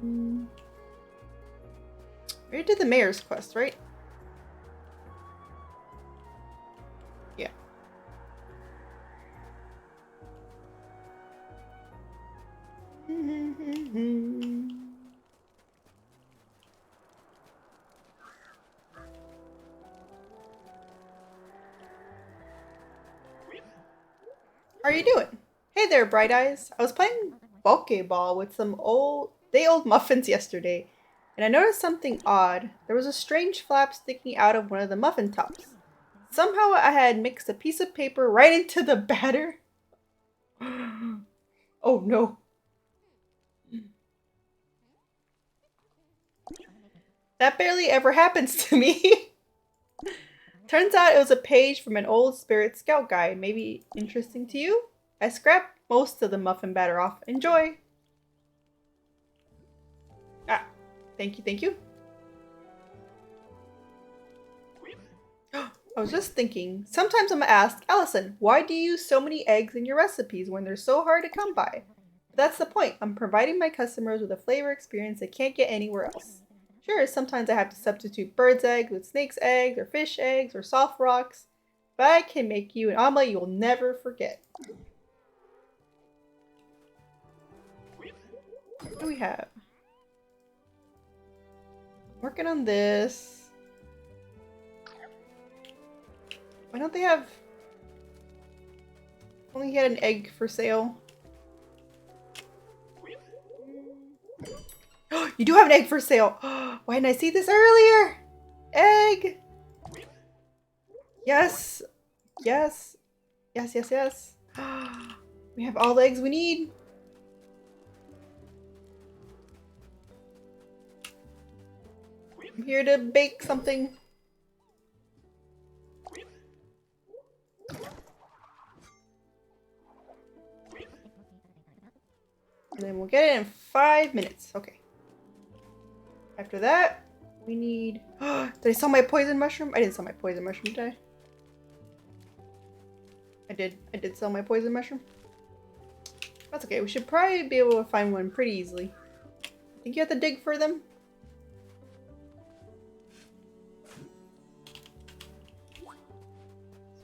We already did the mayor's quest, right? Yeah. How are you doing? Hey there, Bright Eyes. I was playing Pokeball with some old muffins yesterday, and I noticed something odd. There was a strange flap sticking out of one of the muffin tops. Somehow I had mixed a piece of paper right into the batter. Oh no. That barely ever happens to me. Turns out it was a page from an old Spirit Scout guide. Maybe interesting to you? I scrapped most of the muffin batter off. Enjoy! Ah, thank you, thank you. I was just thinking, sometimes I'm gonna ask, Allison, why do you use so many eggs in your recipes when they're so hard to come by? But that's the point. I'm providing my customers with a flavor experience they can't get anywhere else. Sure, sometimes I have to substitute bird's eggs with snake's eggs or fish eggs or soft rocks, but I can make you an omelet you'll never forget. What do we have? Working on this. Why don't they have... Only had an egg for sale. You do have an egg for sale! Why didn't I see this earlier? Egg! Yes! Yes! Yes, yes, yes. We have all the eggs we need. I'm here to bake something. And then we'll get it in 5 minutes. Okay. After that, we need... Did I sell my poison mushroom? I didn't sell my poison mushroom, did I? I did. I did sell my poison mushroom. That's okay. We should probably be able to find one pretty easily. I think you have to dig for them.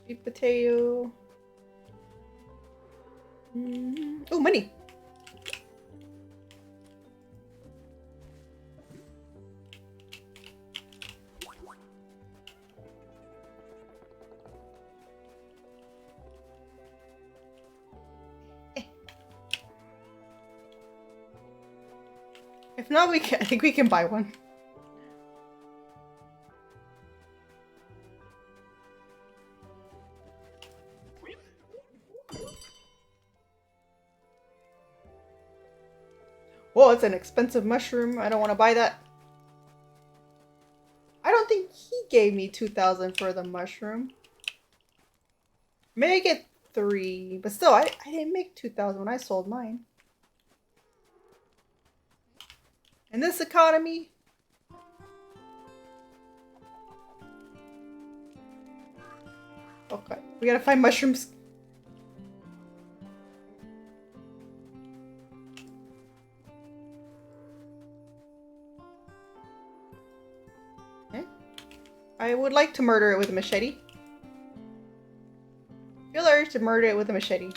Sweet potato. Oh, money. If not, we can. I think we can buy one. Whoa, it's an expensive mushroom. I don't want to buy that. I don't think he gave me 2,000 for the mushroom. Maybe I get 3, but still, I didn't make 2,000 when I sold mine. In this economy, okay, we gotta find mushrooms. Okay. I would like to murder it with a machete. I feel the urge to murder it with a machete.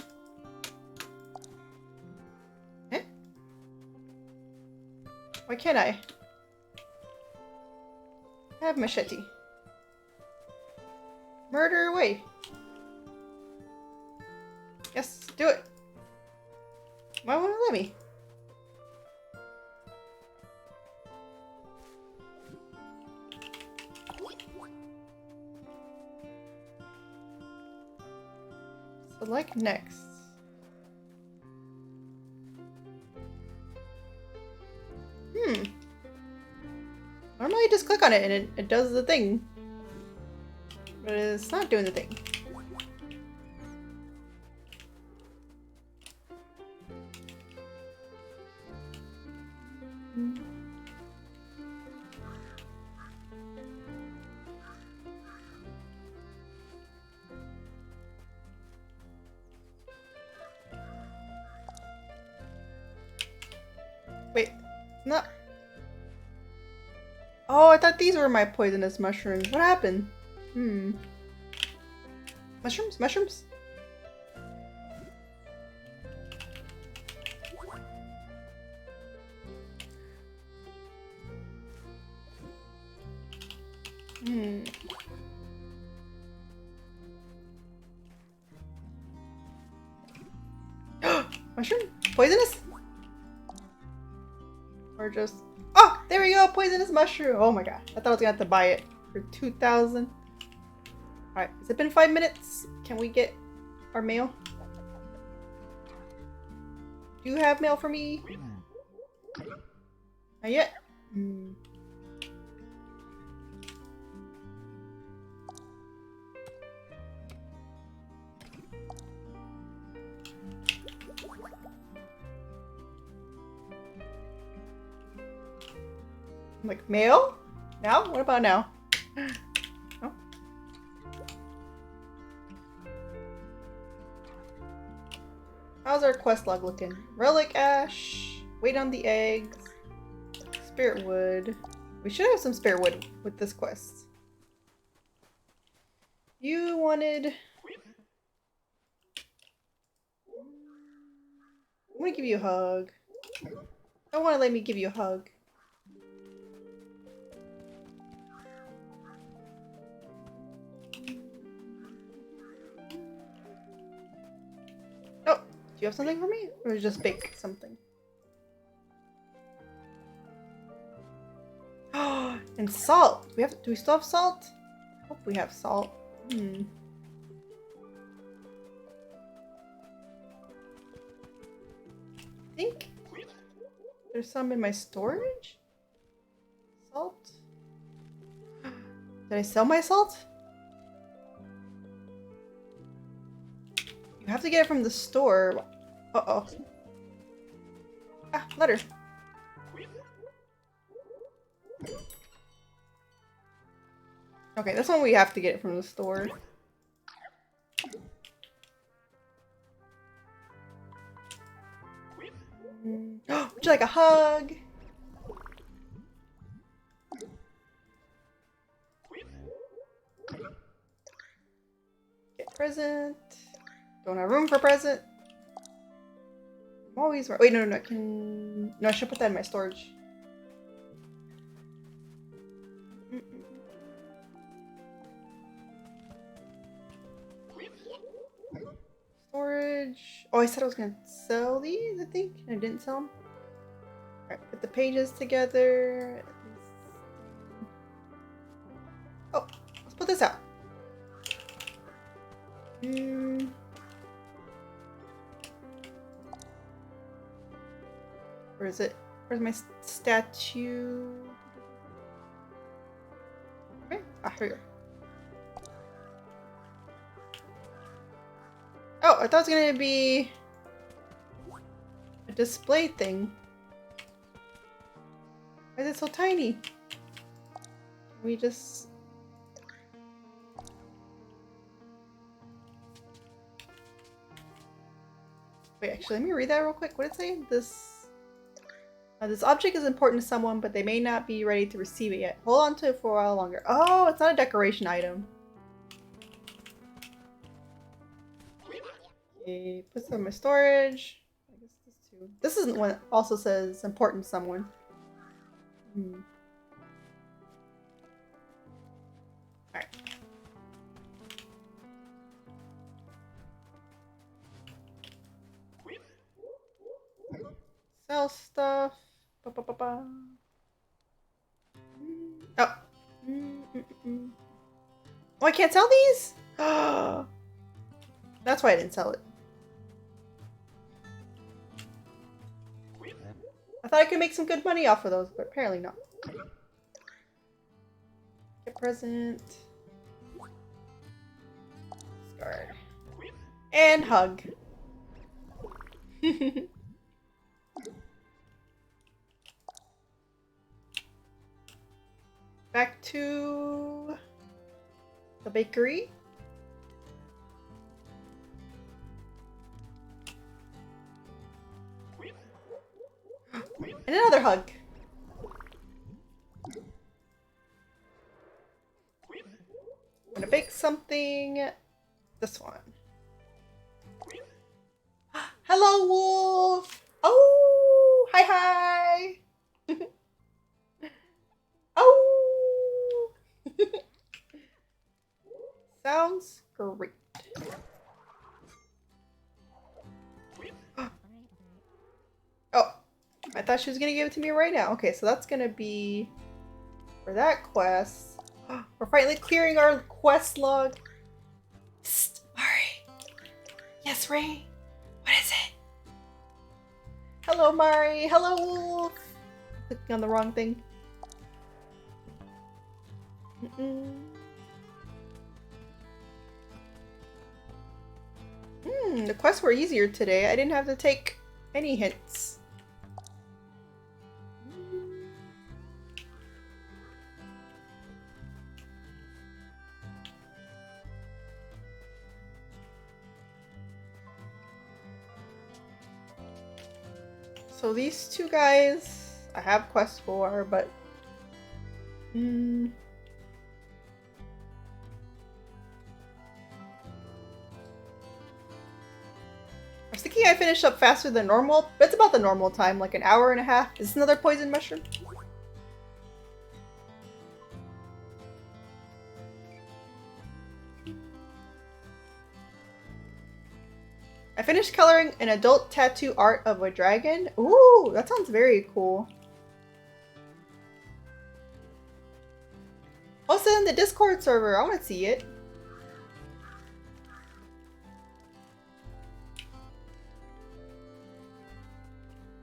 Why can't I? I have machete. Murder away. Yes, do it. Why won't it let me? Select next. Normally I just click on it and it does the thing. But it's not doing the thing. Wait, no. Oh, I thought these were my poisonous mushrooms. What happened? Mushrooms? Mushrooms? Mushroom? Poisonous? Or just... Oh! There we go! Poisonous mushroom! Oh my god. I thought I was gonna have to buy it for 2,000. Alright, has it been 5 minutes? Can we get our mail? Do you have mail for me? Not yet? I'm like, mail? Now? What about now? Oh. How's our quest log looking? Relic ash, wait on the eggs, spirit wood. We should have some spirit wood with this quest. You wanted... I want to give you a hug. Don't want to let me give you a hug. Oh, do you have something for me? Or just bake something? Oh, and salt. Do we still have salt? I hope we have salt. I think there's some in my storage. Salt. Did I sell my salt? You have to get it from the store. Uh-oh. Ah, letter. Okay, this one we have to get it from the store. Would you like a hug? Get present. Don't have room for present. I'm always wait, no, no, I should put that in my storage. Storage. Oh, I said I was gonna sell these, I think. I didn't sell them. Alright, put the pages together. Oh, let's put this out. Where is it? Where's my statue? Okay. Ah, here we go. Oh, I thought it was gonna be a display thing. Why is it so tiny? Can we just... Wait, actually, let me read that real quick. What did it say? This object is important to someone, but they may not be ready to receive it yet. Hold on to it for a while longer. Oh, it's not a decoration item. Okay, put some in my storage. I guess this too. This isn't one that also says important to someone. Alright. Sell stuff. Ba-ba-ba-ba. Oh. Oh, I can't sell these? That's why I didn't sell it. I thought I could make some good money off of those, but apparently not. Get present. Discard. And hug. Back to the bakery. And another hug. I'm gonna bake something. This one. Hello, Wolf! Oh! Hi, hi! Oh! Sounds great. Oh, I thought she was gonna give it to me right now. Okay, so that's gonna be for that quest. We're finally clearing our quest log. Psst, Mari. Yes, Ray. What is it? Hello, Mari. Hello, Wolf. Clicking on the wrong thing. The quests were easier today. I didn't have to take any hints. So these two guys I have quests for, but I was thinking I finished up faster than normal, but it's about the normal time, like an hour and a half. Is this another poison mushroom? I finished coloring an adult tattoo art of a dragon. Ooh, that sounds very cool. Post it in the Discord server. I want to see it.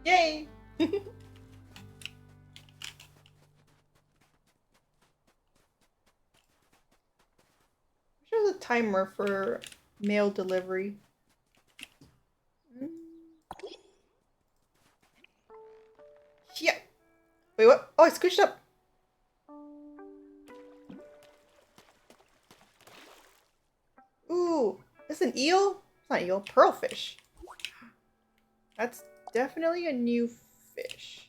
Yay! timer for mail delivery. Yeah. Wait, what? Oh, I squished up. Ooh, it's an eel? It's not eel, pearlfish. That's definitely a new fish.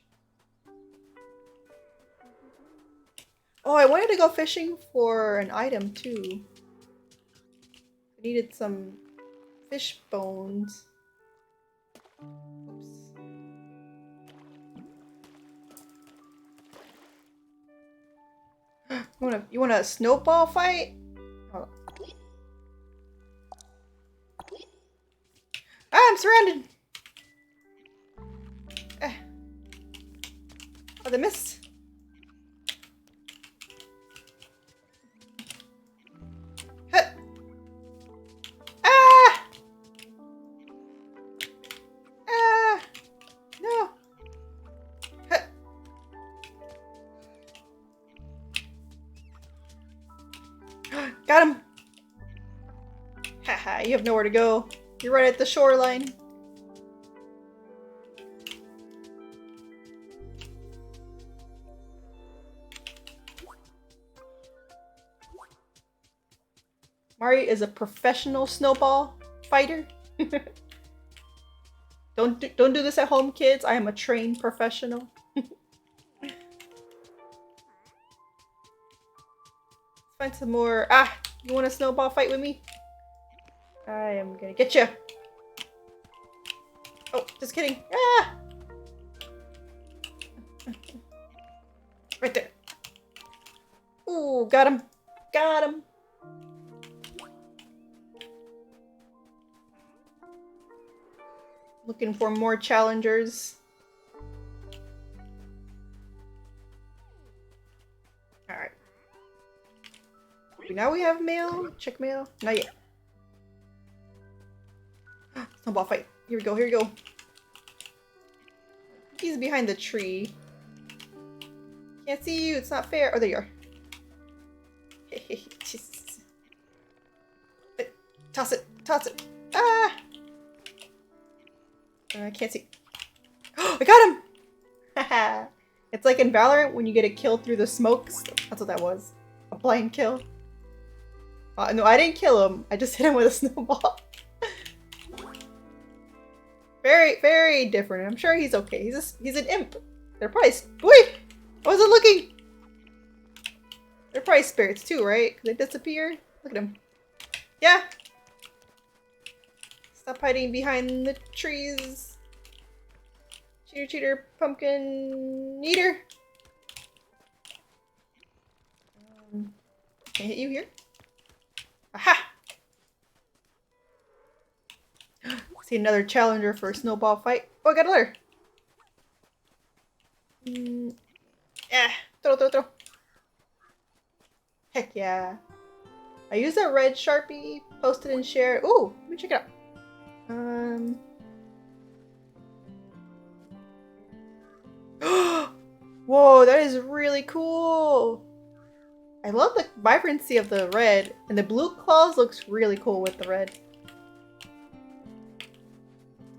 Oh, I wanted to go fishing for an item too. I needed some fish bones. Oops. You want a snowball fight? Hold on. Ah, I'm surrounded! Oh, they missed. Huh. Ah! Ah! No! Huh. Got him! Haha, you have nowhere to go. You're right at the shoreline. Mari is a professional snowball fighter. Don't do this at home, kids. I am a trained professional. Let's find some more. Ah, you want a snowball fight with me? I am gonna get you. Oh, just kidding. Ah! Right there. Ooh, got him. Got him. Looking for more challengers. Alright. Now we have mail. Check mail. Not yet. Snowball fight. Here we go. Here we go. He's behind the tree. Can't see you. It's not fair. Oh, there you are. Toss it. Toss it. Ah! I can't see. I got him! Haha. It's like in Valorant when you get a kill through the smokes. That's what that was. A blind kill. No, I didn't kill him. I just hit him with a snowball. Very, very different. I'm sure he's okay. He's an imp. They're probably... Wait! I wasn't looking! They're probably spirits too, right? They disappear. Look at him. Yeah! Stop hiding behind the trees. Cheater, cheater, pumpkin eater. Can I hit you here? Aha! See another challenger for a snowball fight. Oh, I got a letter. Yeah, throw, throw, throw. Heck yeah. I used a red Sharpie, posted and shared. Ooh, let me check it out. Whoa, that is really cool. I love the vibrancy of the red, and the blue claws looks really cool with the red.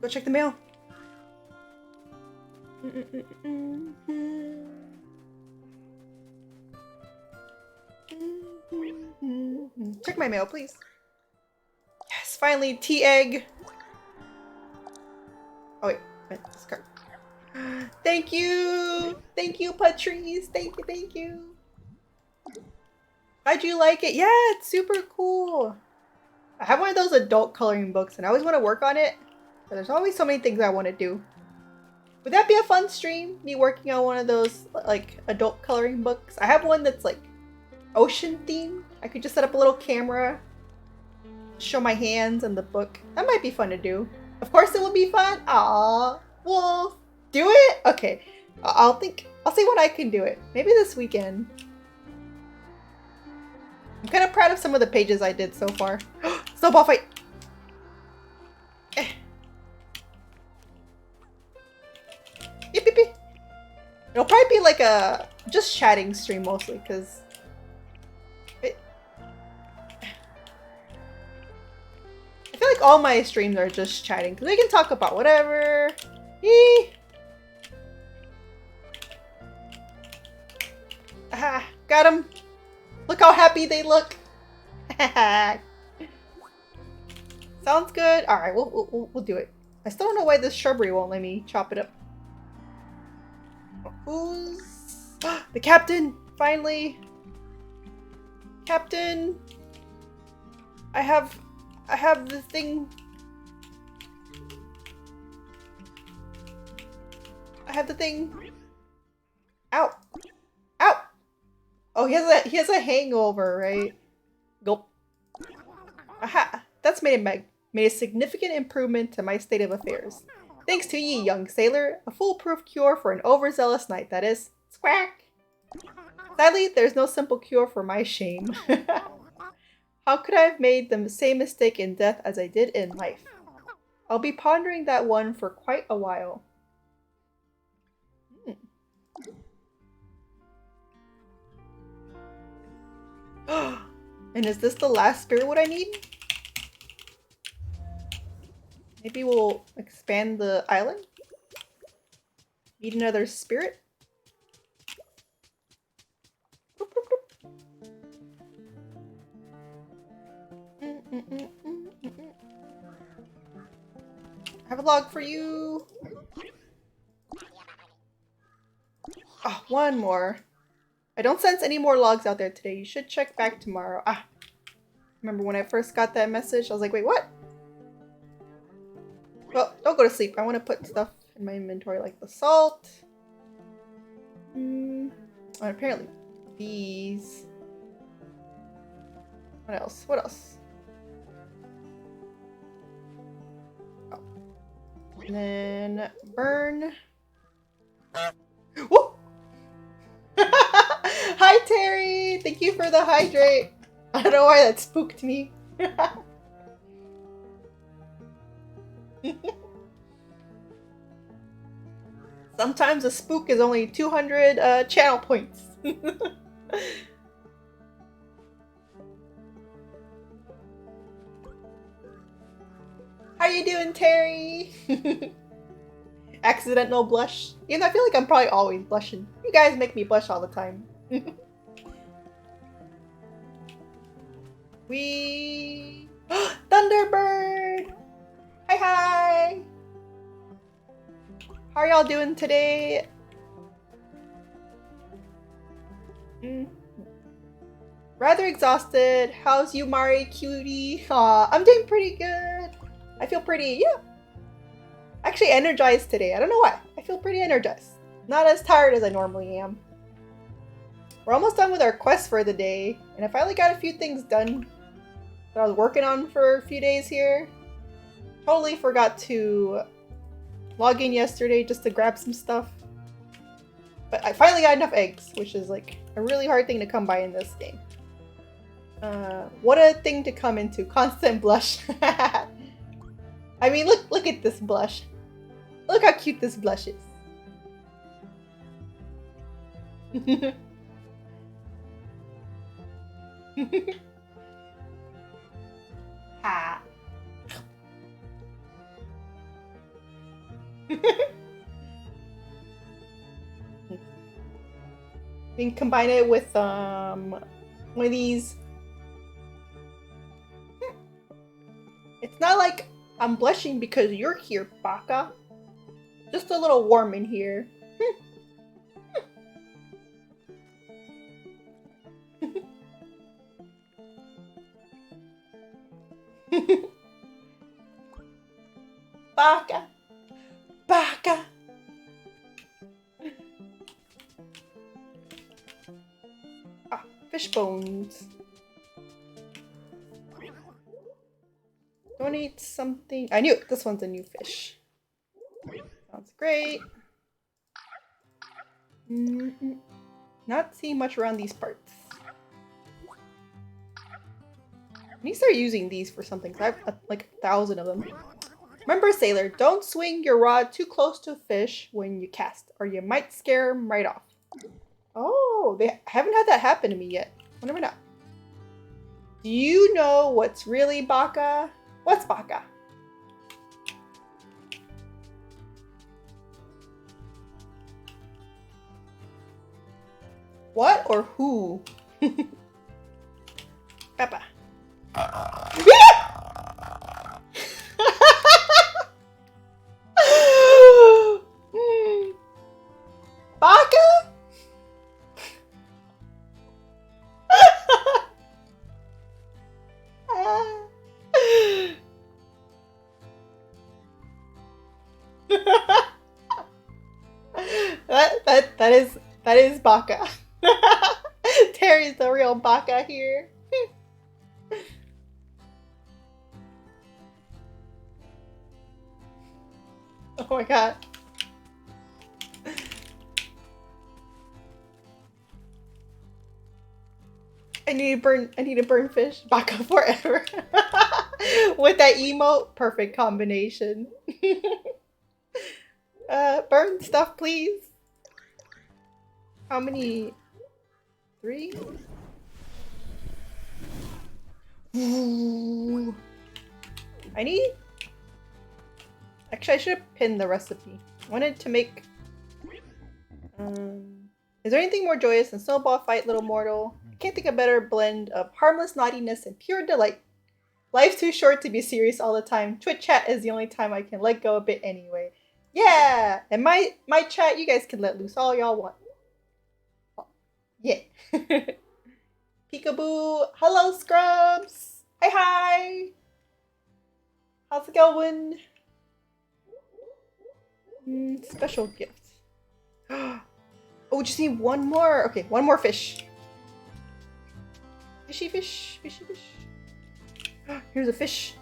Go check the mail. Check my mail, please. Yes, finally, tea egg. Oh wait, this card. Thank you, Patrice. Thank you. How'd you like it? Yeah, it's super cool. I have one of those adult coloring books, and I always want to work on it. But there's always so many things I want to do. Would that be a fun stream? Me working on one of those like adult coloring books? I have one that's like ocean themed. I could just set up a little camera, show my hands and the book. That might be fun to do. Of course it would be fun. Aww. Wolf. Do it? Okay. I'll see when I can do it. Maybe this weekend. I'm kind of proud of some of the pages I did so far. Snowball fight! Yip, yip, yip. It'll probably be like a just chatting stream mostly, because like all my streams are just chatting because we can talk about whatever. Eee. Ah, got him. Look how happy they look. Sounds good. All right, we'll do it. I still don't know why this shrubbery won't let me chop it up. Who's the captain? Finally, Captain. I have the thing. I have the thing. Ow! Ow! Oh, he has a hangover, right? Gulp. Aha! That's made a significant improvement to my state of affairs. Thanks to ye, young sailor, a foolproof cure for an overzealous knight, that is. Squawk! Sadly, there's no simple cure for my shame. How could I have made the same mistake in death as I did in life? I'll be pondering that one for quite a while. And is this the last spirit wood I need? Maybe we'll expand the island? Need another spirit? Boop, boop, boop. I have a log for you. Oh, one more. I don't sense any more logs out there today. You should check back tomorrow. Ah, remember when I first got that message? I was like, wait, what? Well, don't go to sleep. I want to put stuff in my inventory like the salt. And apparently these. What else? What else? Oh. And then burn. Whoa! Hi, Terry! Thank you for the hydrate. I don't know why that spooked me. Sometimes a spook is only 200 channel points. How you doing, Terry? Accidental blush. Even though I feel like I'm probably always blushing. You guys make me blush all the time. We... Thunderbird! Hi, hi! How are y'all doing today? Rather exhausted. How's you, Mari, cutie? Aw, I'm doing pretty good. I feel pretty, yeah. Actually energized today. I don't know why. I feel pretty energized. Not as tired as I normally am. We're almost done with our quest for the day. And I finally got a few things done that I was working on for a few days here. Totally forgot to log in yesterday just to grab some stuff. But I finally got enough eggs, which is like a really hard thing to come by in this game. What a thing to come into. Constant blush. I mean, look at this blush. Look how cute this blush is. Ha. We can combine it with one of these. It's not like I'm blushing because you're here, Baka. Just a little warm in here. Baka. Baka. Ah, fish bones. Donate something. I knew it. This one's a new fish. Sounds great. Not seeing much around these parts. I need to start using these for something. I have like 1,000 of them. Remember, sailor, don't swing your rod too close to a fish when you cast, or you might scare them right off. Oh, they haven't had that happen to me yet. Wonder why not. Do you know what's really Baka? What's baka? What or who? Peppa. Baka? that is baka. Terry's the real baka here. Oh my god. I need to burn fish. Baka forever. With that emote, perfect combination. Burn stuff, please. How many? 3? Ooh. I need... Actually, I should have pinned the recipe. I wanted to make... Is there anything more joyous than snowball fight, little mortal? I can't think of a better blend of harmless naughtiness and pure delight. Life's too short to be serious all the time. Twitch chat is the only time I can let go a bit anyway. Yeah! And my chat, you guys can let loose all y'all want. Yeah. Peekaboo. Hello, Scrubs. Hi. How's it going? Special gift. Oh, just need one more. Okay, one more fish. Fishy fish. Fishy fish. Here's a fish.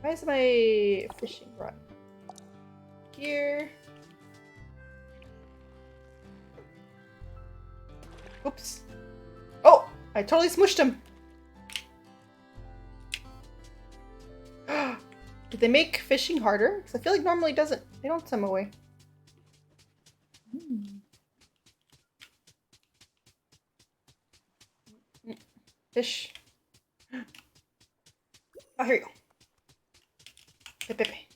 Why is my fishing rod here? Oops. Oh, I totally smushed him. Did they make fishing harder? Because I feel like normally they don't swim away. Fish. Oh, here you go. Pepe.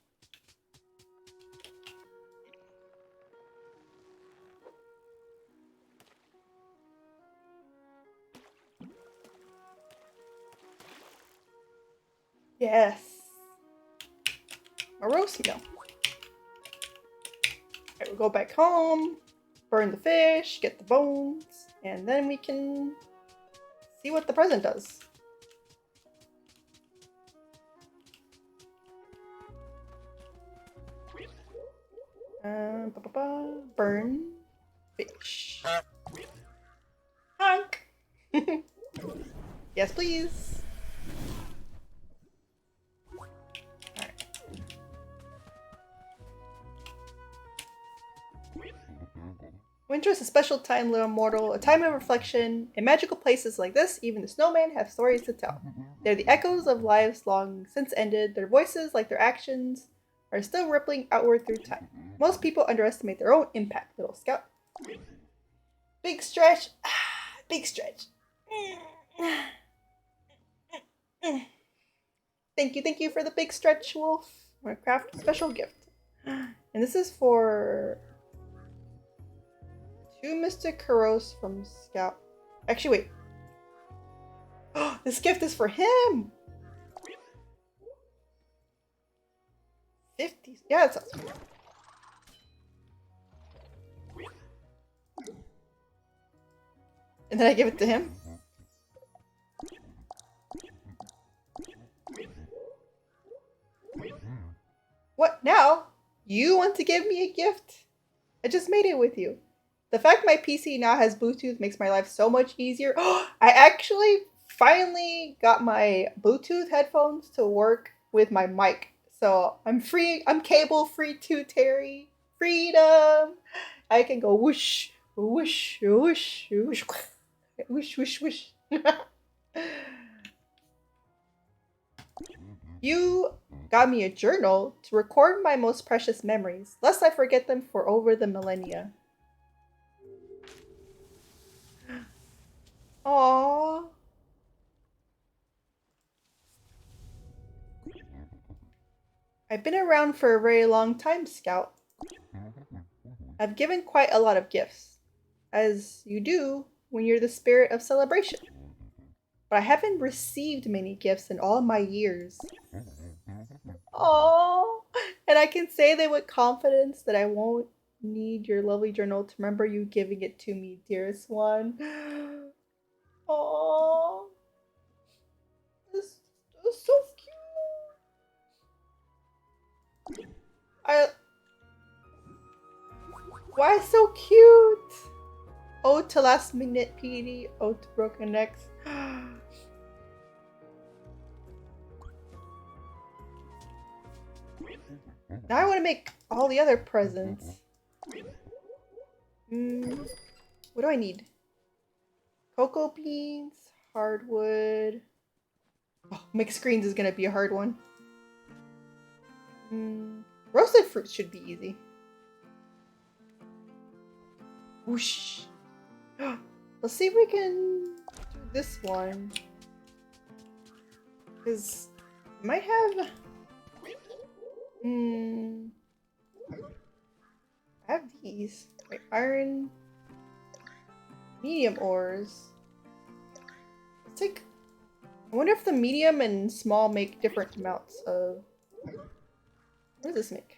Yes. A roast meal. Alright, we'll go back home, burn the fish, get the bones, and then we can see what the present does. Burn fish. Honk! Yes, please. Alright. Winter is a special time, little mortal, a time of reflection. In magical places like this, even the snowmen have stories to tell. They're the echoes of lives long since ended. Their voices, like their actions, are still rippling outward through time. Most people underestimate their own impact, little scout. Big stretch. Big stretch. Thank you for the big stretch, Wolf. I'm gonna craft a special gift. And this is for... to Mr. Kuros from Scout. Actually, wait. This gift is for him! 50. Yeah, it sounds good. And then I give it to him. What now? You want to give me a gift? I just made it with you. The fact my PC now has Bluetooth makes my life so much easier. I actually finally got my Bluetooth headphones to work with my mic. So I'm free. I'm cable free too, Terry. Freedom. I can go whoosh, whoosh, whoosh, whoosh, whoosh, whoosh, whoosh. You got me a journal to record my most precious memories, lest I forget them for over the millennia. Aww. I've been around for a very long time, Scout. I've given quite a lot of gifts, as you do when you're the spirit of celebration. But I haven't received many gifts in all my years. Oh, and I can say that with confidence that I won't need your lovely journal to remember you giving it to me, dearest one. Oh, this is so cute. I Why so cute? Ode to last minute PD, ode to broken necks. Now I want to make all the other presents. What do I need? Cocoa beans, hardwood. Oh, mixed greens is gonna be a hard one. Roasted fruits should be easy. Whoosh. Let's see if we can do this one. Because I might have... I have these. Wait, iron... Medium ores. Let's take... I wonder if the medium and small make different amounts of... What does this make?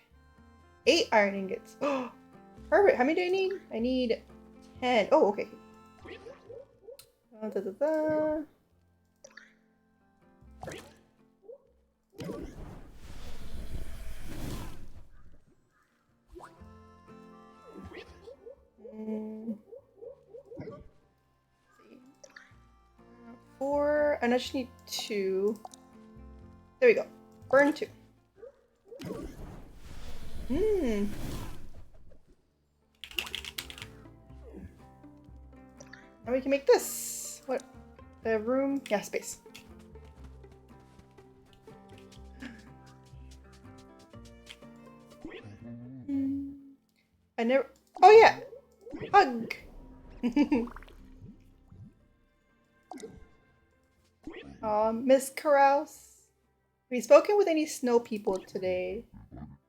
8 iron ingots. Oh, perfect. How many do I need? I need 10. Oh, okay. Da, da, da, da. See. 4, and I just need 2. There we go. Burn 2. Now we can make this. What? The room? Yeah, space. I never. Oh yeah, hug. Miss Carouse. Have you spoken with any snow people today?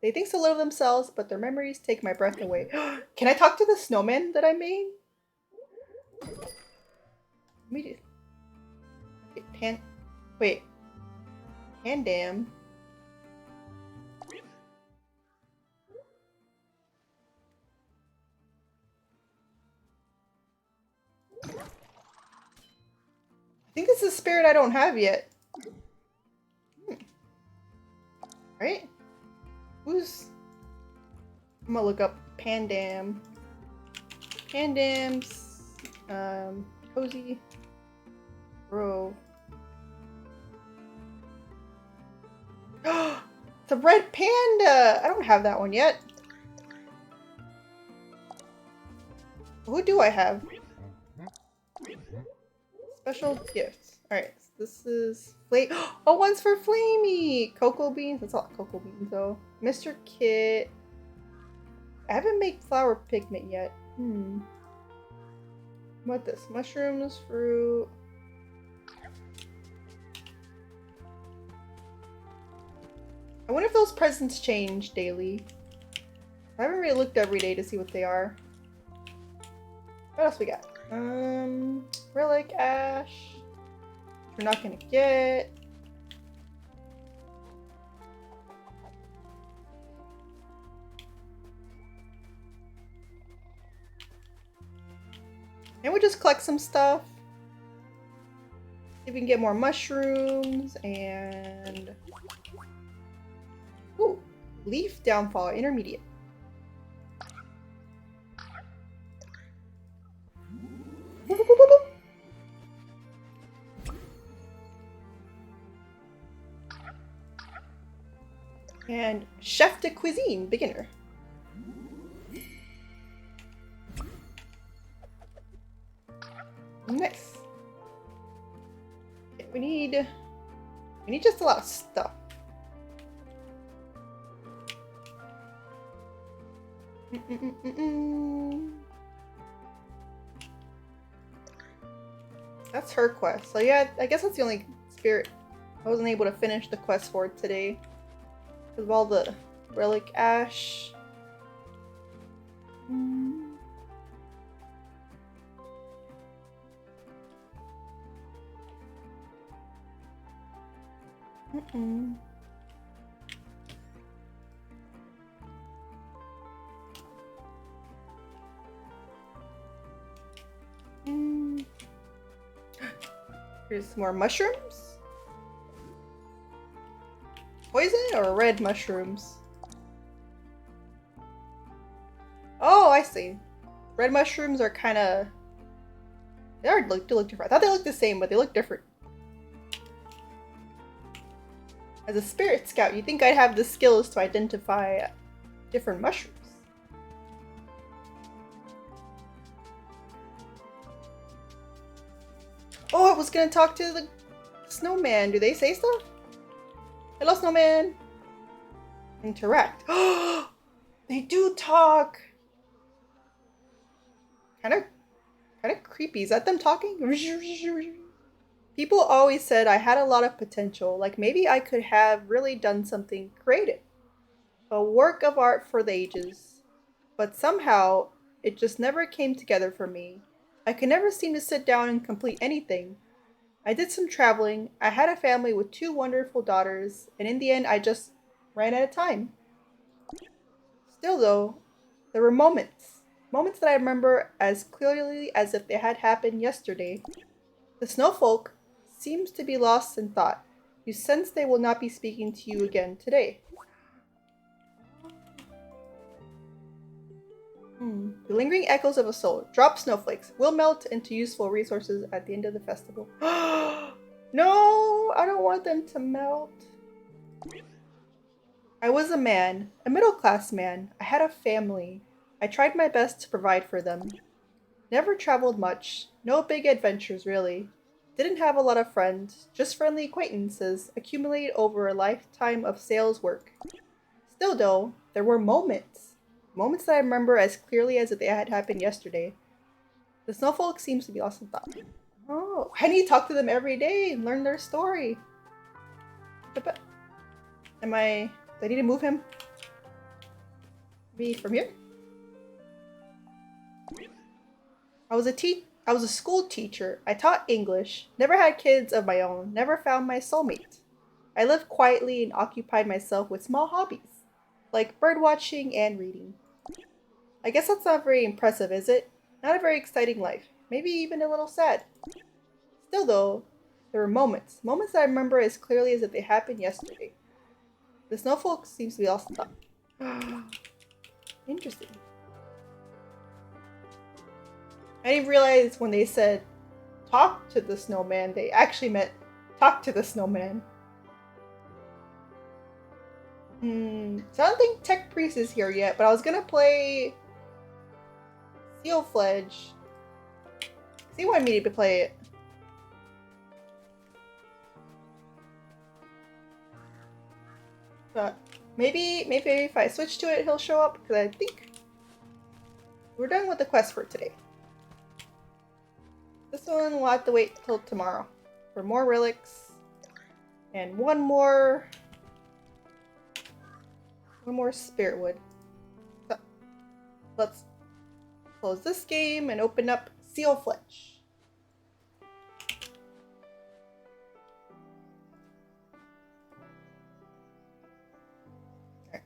They think so little of themselves, but their memories take my breath away. Can I talk to the snowman that I made? Let me do. Wait. Pandam. I think this is a spirit I don't have yet. Right? Who's... I'm gonna look up Pandam. Pandam's... Cozy Grove. It's a red panda! I don't have that one yet. Who do I have? Special gifts. Alright, so this is... Oh, one's for Flamey! Cocoa beans? That's a lot of cocoa beans, though. Mr. Kit. I haven't made flower pigment yet. What this? Mushrooms, fruit... I wonder if those presents change daily. I haven't really looked every day to see what they are. What else we got? Relic ash. We're not gonna get. And we just collect some stuff. See if we can get more mushrooms and... Ooh, leaf downfall, intermediate. Boop, boop, boop, boop. And chef de cuisine, beginner. Nice. Okay, we need just a lot of stuff. That's her quest. So yeah, I guess that's the only spirit I wasn't able to finish the quest for today. Because of all the relic ash. Mm-mm. Here's some more mushrooms. Poison or red mushrooms? Oh, I see. Red mushrooms are kind of... They do look different. I thought they looked the same, but they look different. As a spirit scout, you think I'd have the skills to identify different mushrooms. Oh, I was gonna talk to the snowman. Do they say stuff? Hello, snowman. Interact. Oh, they do talk. Kind of creepy. Is that them talking? People always said I had a lot of potential. Like maybe I could have really done something creative. A work of art for the ages. But somehow, it just never came together for me. I could never seem to sit down and complete anything. I did some traveling, I had a family with two wonderful daughters, and in the end, I just ran out of time. Still, though, there were moments. Moments that I remember as clearly as if they had happened yesterday. The snowfolk seems to be lost in thought. You sense they will not be speaking to you again today. The lingering echoes of a soul. Drop snowflakes. Will melt into useful resources at the end of the festival. No, I don't want them to melt. I was a man, a middle-class man. I had a family. I tried my best to provide for them. Never traveled much. No big adventures, really. Didn't have a lot of friends, just friendly acquaintances accumulated over a lifetime of sales work. Still, though, there were moments. Moments that I remember as clearly as if they had happened yesterday. The snowfolk seems to be lost in thought. Oh, I need to talk to them every day and learn their story. Am I... Do I need to move him? Maybe from here? I was a school teacher. I taught English. Never had kids of my own. Never found my soulmate. I lived quietly and occupied myself with small hobbies, like birdwatching and reading. I guess that's not very impressive, is it? Not a very exciting life. Maybe even a little sad. Still, though, there were moments. Moments that I remember as clearly as if they happened yesterday. The snowfolk seems to be lost in thought. Interesting. I didn't realize when they said talk to the snowman, they actually meant talk to the snowman. So I don't think Tech Priest is here yet, but I was gonna play Ciel Fledge. He wanted me to play it. But maybe if I switch to it, he'll show up, because I think we're done with the quest for today. This one will have to wait till tomorrow for more relics and one more spirit wood. So let's close this game and open up Ciel Fledge. Alright,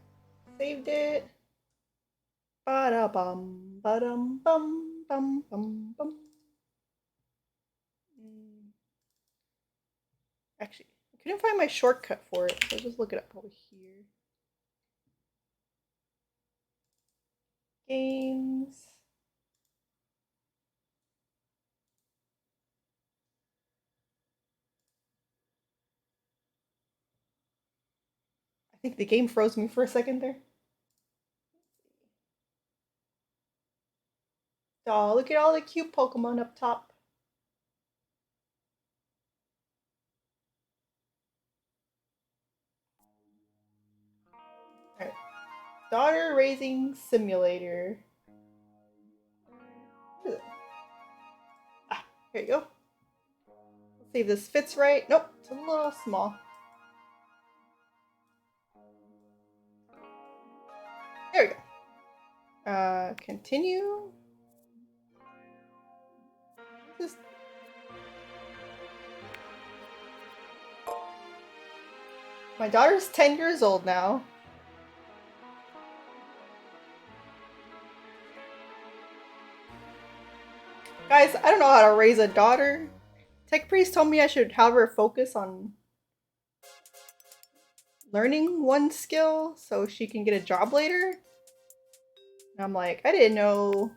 saved it. Ba-da-bum, ba-dum, bum, bum, bum, bum. Actually, I couldn't find my shortcut for it, so I'll just look it up over here. Games. I think the game froze me for a second there. Oh, look at all the cute Pokemon up top. Alright. Daughter Raising Simulator. Ah, here you go. Let's see if this fits right. Nope, it's a little small. There we go. Continue. Just... My daughter's 10 years old now. Guys, I don't know how to raise a daughter. Tech Priest told me I should have her focus on learning one skill so she can get a job later. And I'm like, I didn't know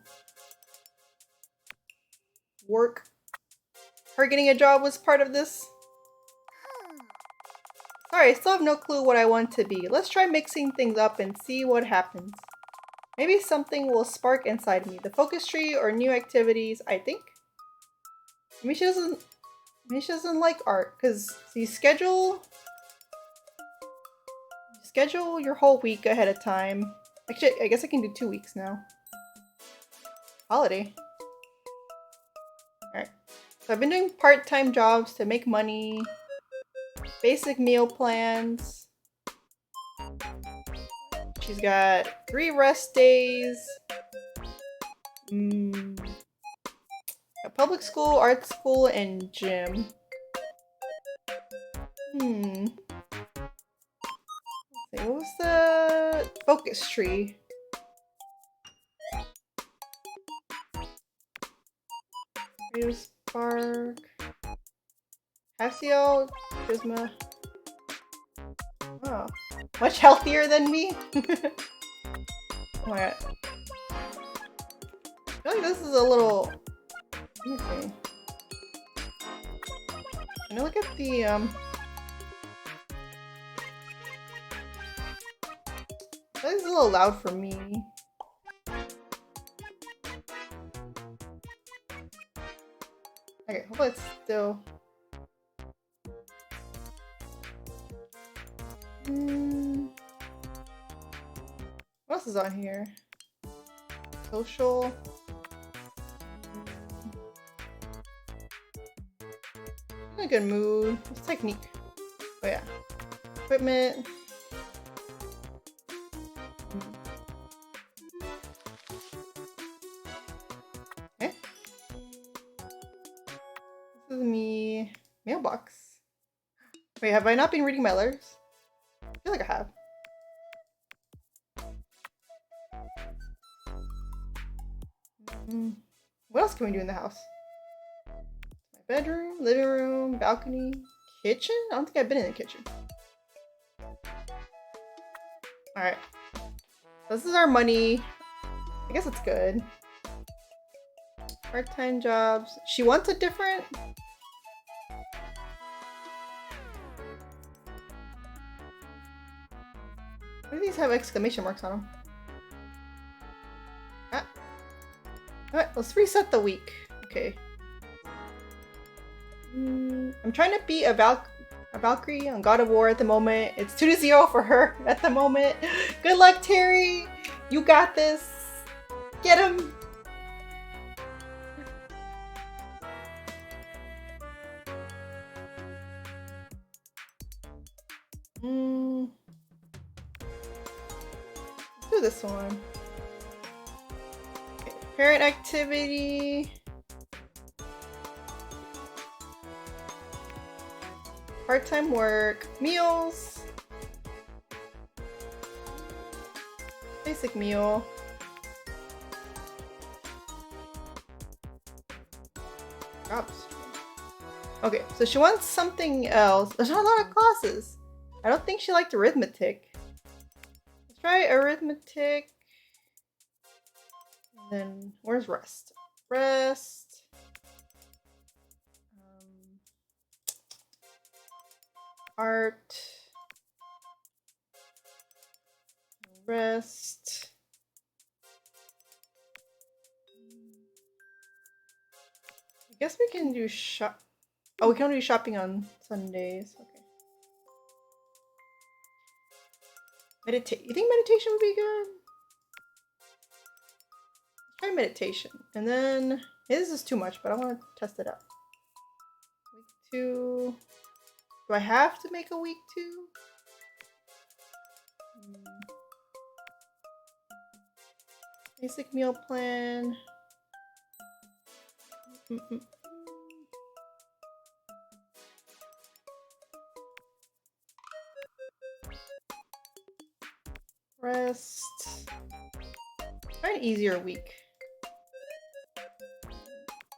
her getting a job was part of this. Sorry, I still have no clue what I want to be. Let's try mixing things up and see what happens. Maybe something will spark inside me. The focus tree or new activities, I think. Maybe she doesn't like art, because you schedule your whole week ahead of time. Actually, I guess I can do 2 weeks now. Holiday. Alright. So I've been doing part-time jobs to make money. Basic meal plans. She's got 3 rest days. A public school, art school, and gym. Let's see, what was the focus tree? Radio Spark. Hasio, Prisma. Oh, much healthier than me. Oh my god. I feel like this is a little. Let me see. Can I look at the This is a little loud for me. Okay, hopefully it's still. What else is on here? Social. I'm in a good mood. What's technique? Oh yeah. Equipment. Okay. This is me. Mailbox. Wait, have I not been reading my letters? I feel like I have. What else can we do in the house? My bedroom, living room, balcony, kitchen? I don't think I've been in the kitchen. Alright. This is our money. I guess it's good. Part-time jobs. She wants a different... Why do these have exclamation marks on them? Ah. Alright, let's reset the week. Okay. I'm trying to beat a Valkyrie on God of War at the moment. It's 2-0 for her at the moment. Good luck, Terry! You got this! Get him! Let's do this one. Okay, parent activity. Part-time work. Meals. Basic meal. Jobs. Okay, so she wants something else. There's not a lot of classes. I don't think she liked arithmetic. Let's try arithmetic. And then, where's rest? Rest. Art. Rest. I guess we can do shop. Oh, we can only do shopping on Sundays. Okay. Meditate. You think meditation would be good? Let's try meditation. And then this is too much, but I want to test it out. Week 2. Do I have to make a week 2? Basic meal plan. Rest. Try an easier week.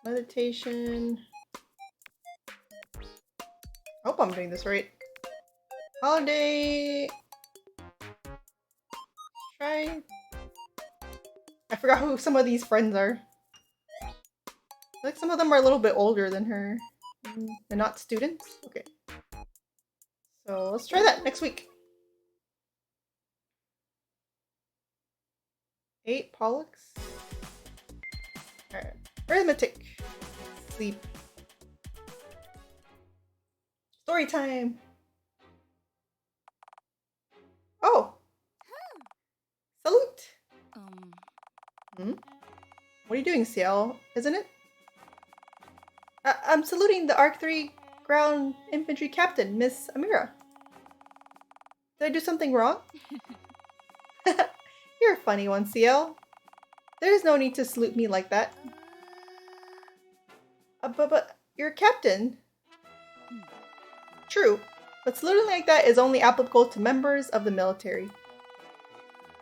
Meditation. I hope I'm doing this right. Holiday. Try. I forgot who some of these friends are. Like some of them are a little bit older than her. They're not students? Okay. So let's try that next week. 8 Pollux. Alright. Arithmetic. Sleep. Story time. Oh. Salute. What are you doing, Ciel? Isn't it? I'm saluting the Arc 3 Ground Infantry Captain, Miss Amira. Did I do something wrong? You're a funny one, Ciel. There's no need to salute me like that. But you're a captain. True, but saluting like that is only applicable to members of the military.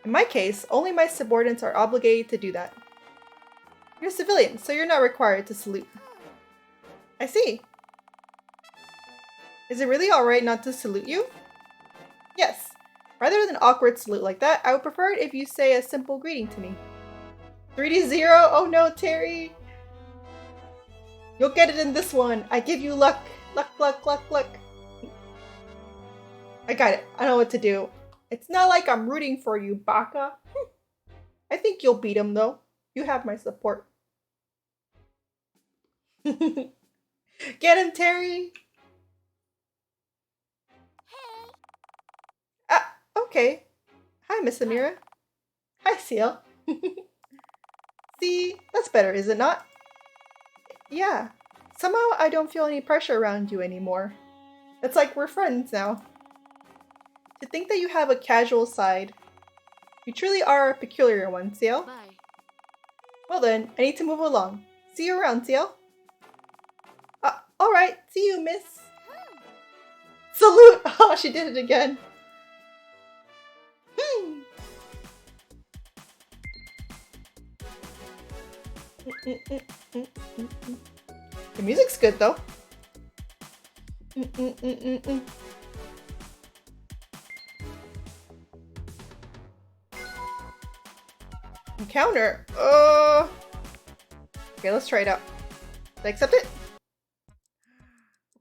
In my case, only my subordinates are obligated to do that. You're a civilian, so you're not required to salute. I see. Is it really alright not to salute you? Yes. Rather than an awkward salute like that, I would prefer it if you say a simple greeting to me. 3D0? Oh no, Terry! You'll get it in this one. I give you luck. Luck, luck, luck, luck. I got it. I know what to do. It's not like I'm rooting for you, Baka. I think you'll beat him, though. You have my support. Get him, Terry! Okay. Hi, Miss Amira. Hi, Ciel. See, that's better, is it not? Yeah. Somehow I don't feel any pressure around you anymore. It's like we're friends now. To think that you have a casual side. You truly are a peculiar one, Ciel. Bye. Well then, I need to move along. See you around, Ciel. Alright. See you, miss. Salute! Oh, she did it again. The music's good though. Encounter. Okay, let's try it out. Did I accept it?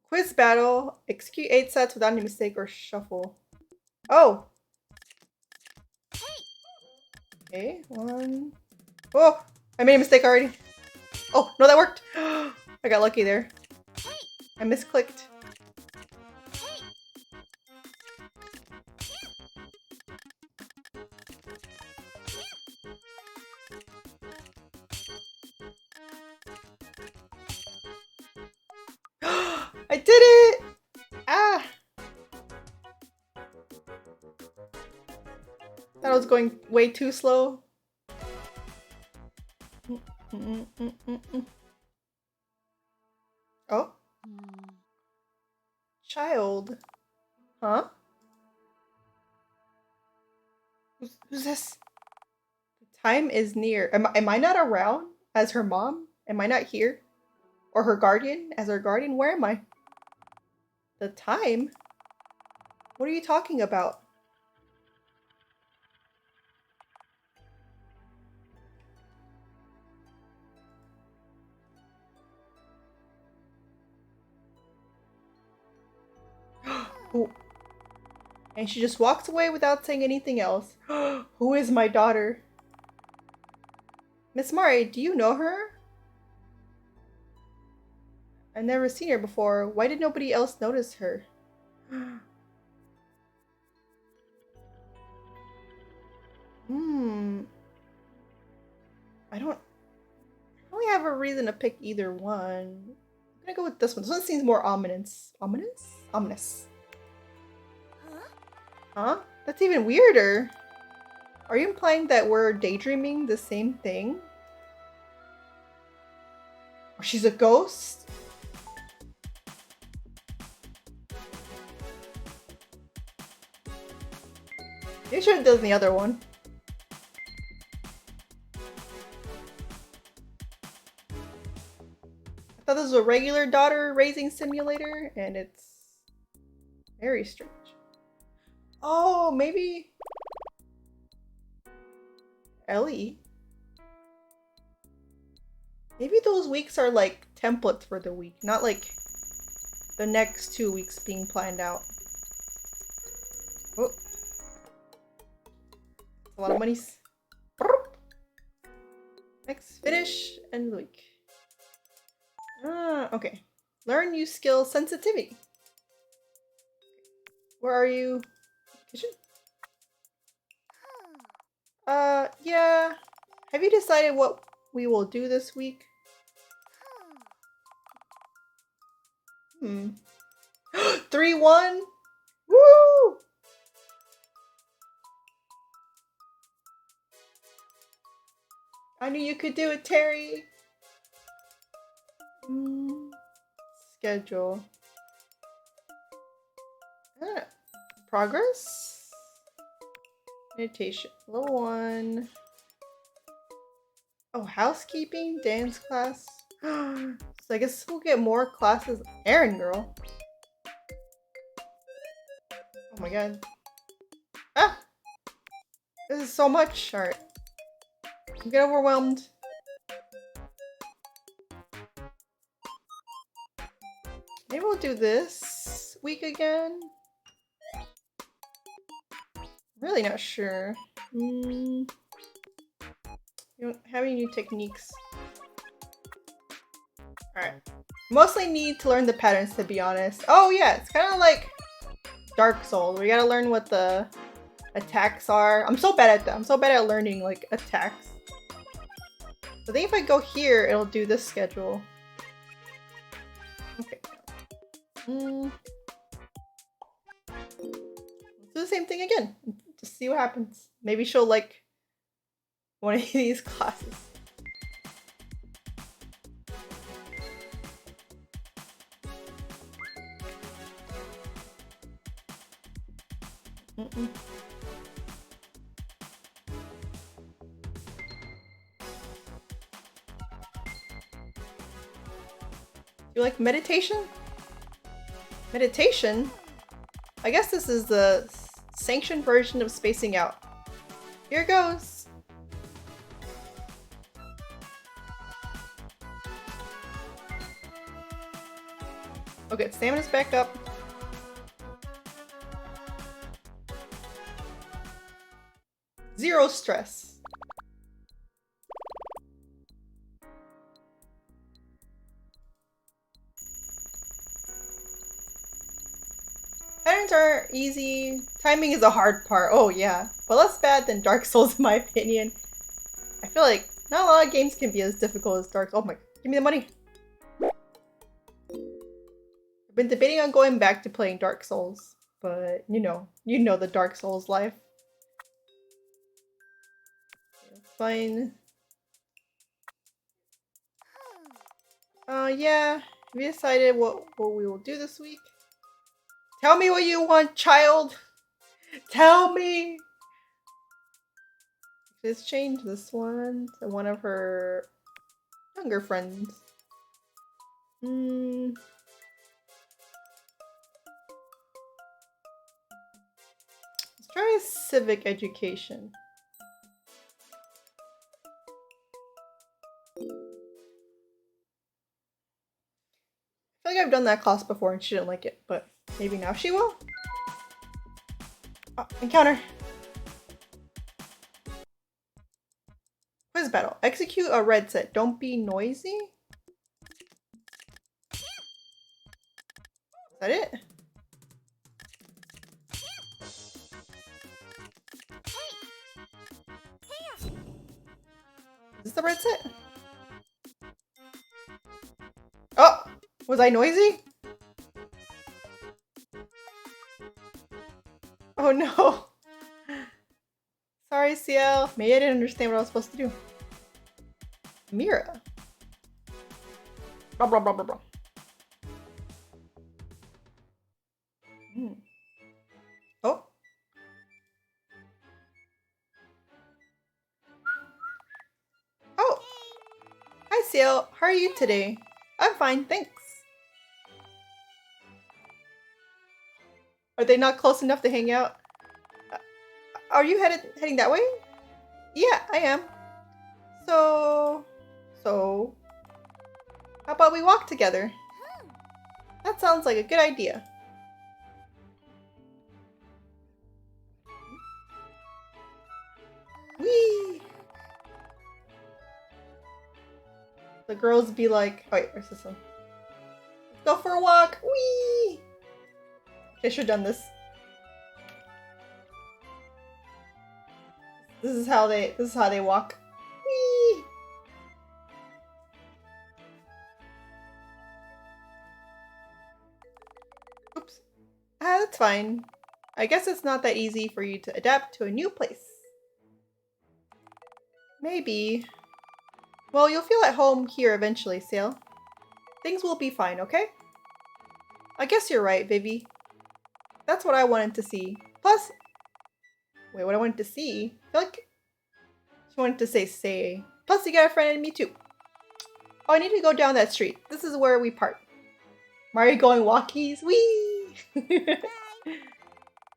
Quiz battle. Execute 8 sets without any mistake or shuffle. Oh. Okay, 1. Oh, I made a mistake already. Oh, no, that worked. I got lucky there. I misclicked. I did it! Ah! That was going way too slow. Oh? Child. Huh? Who's this? The time is near. Am I not around as her mom? Am I not here? Or her guardian? As her guardian? Where am I? The time? What are you talking about? Oh. And she just walks away without saying anything else. Who is my daughter? Miss Mari, do you know her? I've never seen her before. Why did nobody else notice her? I don't really have a reason to pick either one. I'm gonna go with this one. This one seems more ominous. Ominous? Ominous. Huh? That's even weirder. Are you implying that we're daydreaming the same thing? Or she's a ghost? You should have done the other one. I thought this was a regular daughter raising simulator, and it's very strange. Oh, maybe Ellie. Maybe those weeks are like templates for the week, not like the next 2 weeks being planned out. Oh. A lot of monies. Next, finish and week. Okay. Learn new skill sensitivity. Where are you? Kitchen? Yeah. Have you decided what we will do this week? 3-1? Woo! I knew you could do it, Terry. Schedule. Progress? Meditation. Level 1. Oh, housekeeping? Dance class? So I guess we'll get more classes. Errand girl. Oh my god. Ah! This is so much. Alright. I'm getting overwhelmed. Maybe we'll do this week again. Really not sure. You don't have any new techniques. Alright. Mostly need to learn the patterns, to be honest. Oh yeah, it's kind of like Dark Souls. We gotta learn what the attacks are. I'm so bad at that. I'm so bad at learning like attacks. I think if I go here, it'll do this schedule. Okay. Let's do the same thing again. Just see what happens. Maybe she'll like one of these classes. You like meditation? Meditation? I guess this is the sanctioned version of spacing out. Here goes! Okay, stamina's back up. Zero stress. Patterns are easy. Timing is a hard part. Oh yeah. But less bad than Dark Souls in my opinion. I feel like not a lot of games can be as difficult as Dark Souls. Oh my, give me the money. I've been debating on going back to playing Dark Souls. But you know the Dark Souls life. Fine. Yeah. We decided what we will do this week. Tell me what you want, child! Tell me! Let's change this one to one of her younger friends. Let's try civic education. I feel like I've done that class before and she didn't like it, but maybe now she will? Oh, encounter! Quiz battle. Execute a red set. Don't be noisy? Is that it? Is this the red set? Oh! Was I noisy? Oh no! Sorry, Ciel. Maybe I didn't understand what I was supposed to do. Mira. Blah blah blah blah blah. Oh. Oh. Hi, Ciel. How are you today? I'm fine, thanks. Are they not close enough to hang out? Are you heading that way? Yeah, I am. So, how about we walk together? That sounds like a good idea. Whee! The girls be like, oh wait, where's this one? Let's go for a walk. Whee! I should have done this. This is how they walk. Whee! Oops. Ah, that's fine. I guess it's not that easy for you to adapt to a new place. Maybe. Well, you'll feel at home here eventually, Ciel. Things will be fine, okay? I guess you're right, Vivi. That's what I wanted to see. Plus, wait, what I wanted to see? I feel like she wanted to say. Plus, you got a friend in me too. Oh, I need to go down that street. This is where we part. Mario going walkies. Whee!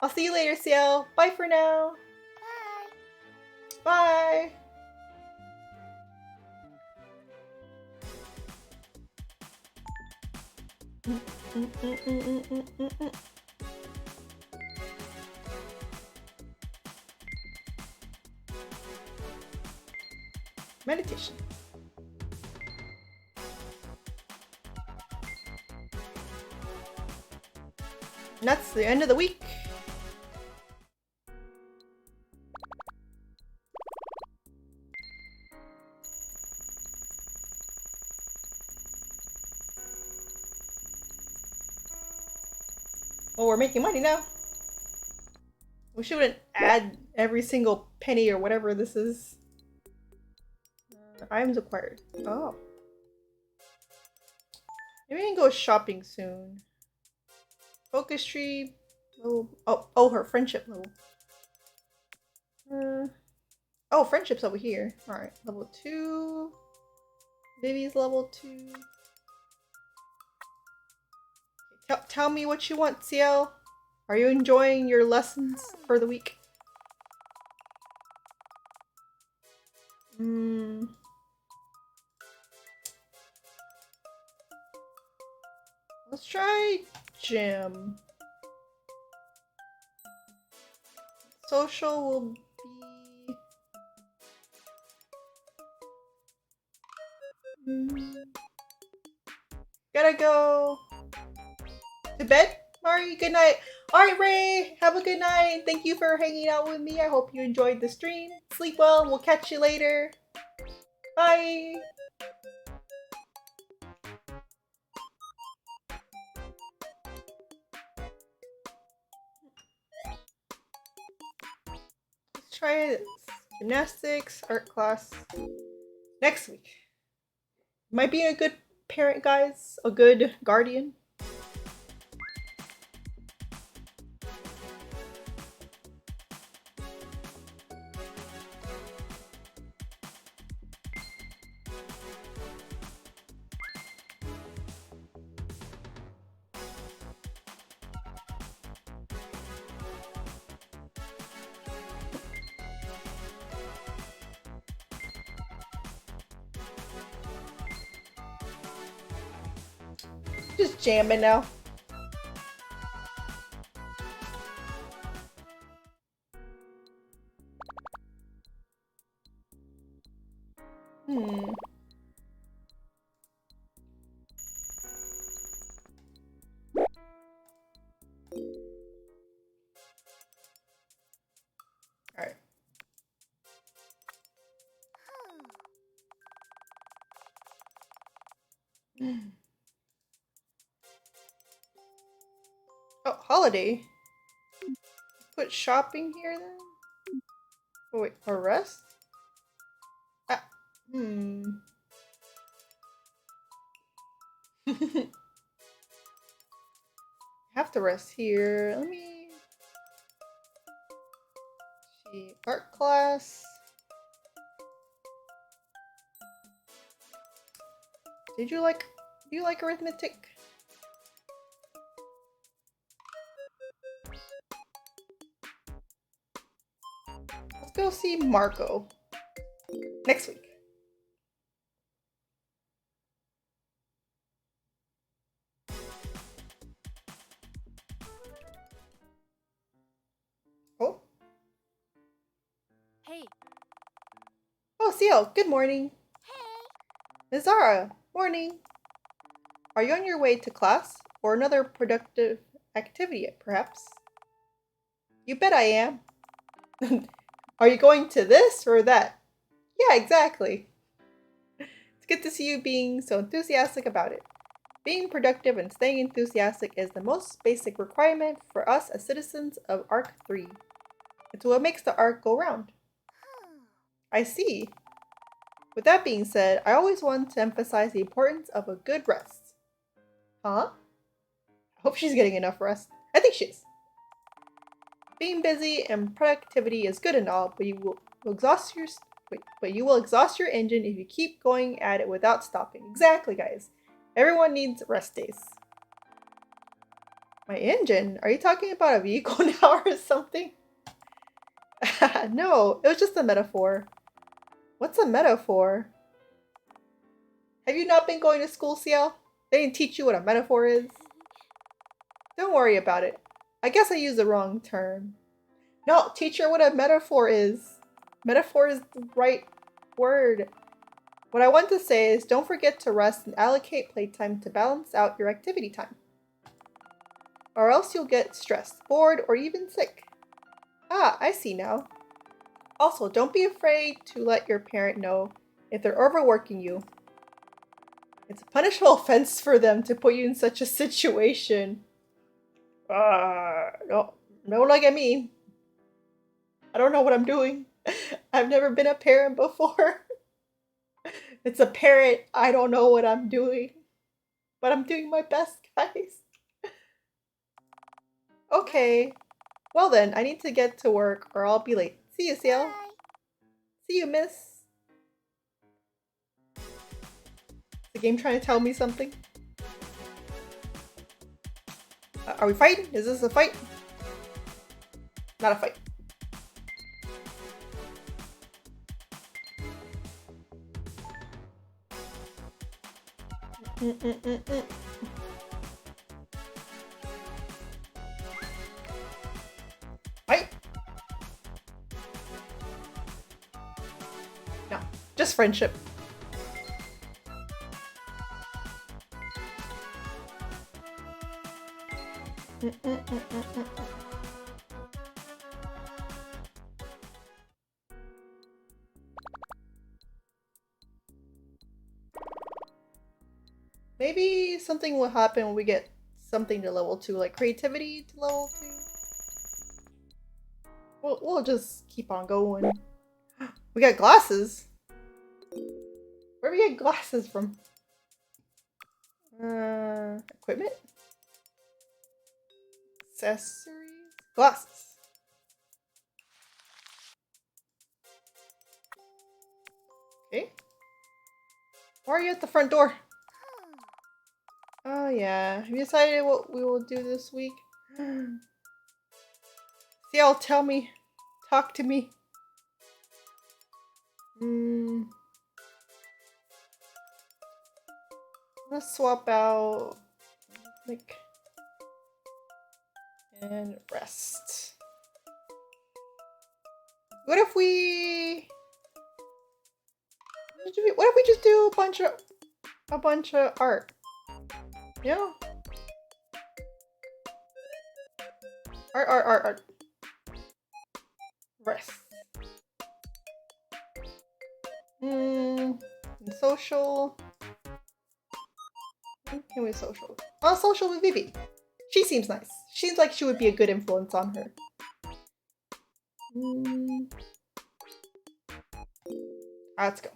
I'll see you later, Ciel. Bye for now. Bye. Meditation. And that's the end of the week. Well, we're making money now. We shouldn't add every single penny or whatever this is. Items acquired. Oh. Maybe we can go shopping soon. Focus tree. Oh, her friendship level. Oh, friendship's over here. Alright, level 2. Vivi's level 2. Tell me what you want, Ciel. Are you enjoying your lessons for the week? Let's try gym. Social will be... Gotta go to bed. Mari, good night. Alright, Ray, have a good night. Thank you for hanging out with me. I hope you enjoyed the stream. Sleep well. We'll catch you later. Bye. Let's try this. Gymnastics, art class. Next week. Might be a good parent, guys. A good guardian. Just jamming now. Alright. Oh, holiday. Put shopping here then? Oh, wait, for rest? Ah, hmm. Have to rest here. Let me see. Art class. Do you like arithmetic? Let's go see Marco next week. Oh. Hey. Oh, Ciel, good morning. Miss Zara, morning. Are you on your way to class or another productive activity, perhaps? You bet I am. Are you going to this or that? Yeah, exactly. It's good to see you being so enthusiastic about it. Being productive and staying enthusiastic is the most basic requirement for us as citizens of Arc 3. It's what makes the arc go round. I see. With that being said, I always want to emphasize the importance of a good rest. Huh? I hope she's getting enough rest. I think she is. Being busy and productivity is good and all, but you will exhaust your engine if you keep going at it without stopping. Exactly, guys. Everyone needs rest days. My engine? Are you talking about a vehicle now or something? No, it was just a metaphor. What's a metaphor? Have you not been going to school, Ciel? They didn't teach you what a metaphor is? Don't worry about it. I guess I used the wrong term. No, teacher, what a metaphor is. Metaphor is the right word. What I want to say is don't forget to rest and allocate playtime to balance out your activity time. Or else you'll get stressed, bored, or even sick. Ah, I see now. Also, don't be afraid to let your parent know if they're overworking you. It's a punishable offense for them to put you in such a situation. No, don't look at me. I don't know what I'm doing. I've never been a parent before. It's a parent. I don't know what I'm doing. But I'm doing my best, guys. Okay. Well then, I need to get to work or I'll be late. See you, Ciel. See you, miss. The game trying to tell me something? Are we fighting? Is this a fight? Not a fight. Fight? No, just friendship. Maybe something will happen when we get something to level 2, like creativity to level 2. We'll just keep on going. We got glasses. Where do we get glasses from? Equipment? Accessories? Glasses. Okay. Why are you at the front door? Oh yeah. Have you decided what we will do this week? Ciel, tell me. Talk to me. Let's swap out like and rest. What if we just do a bunch of art? You know? Art. Rest. Social. Can we social? Oh, social with Vivi. She seems nice. Seems like she would be a good influence on her. Let's go.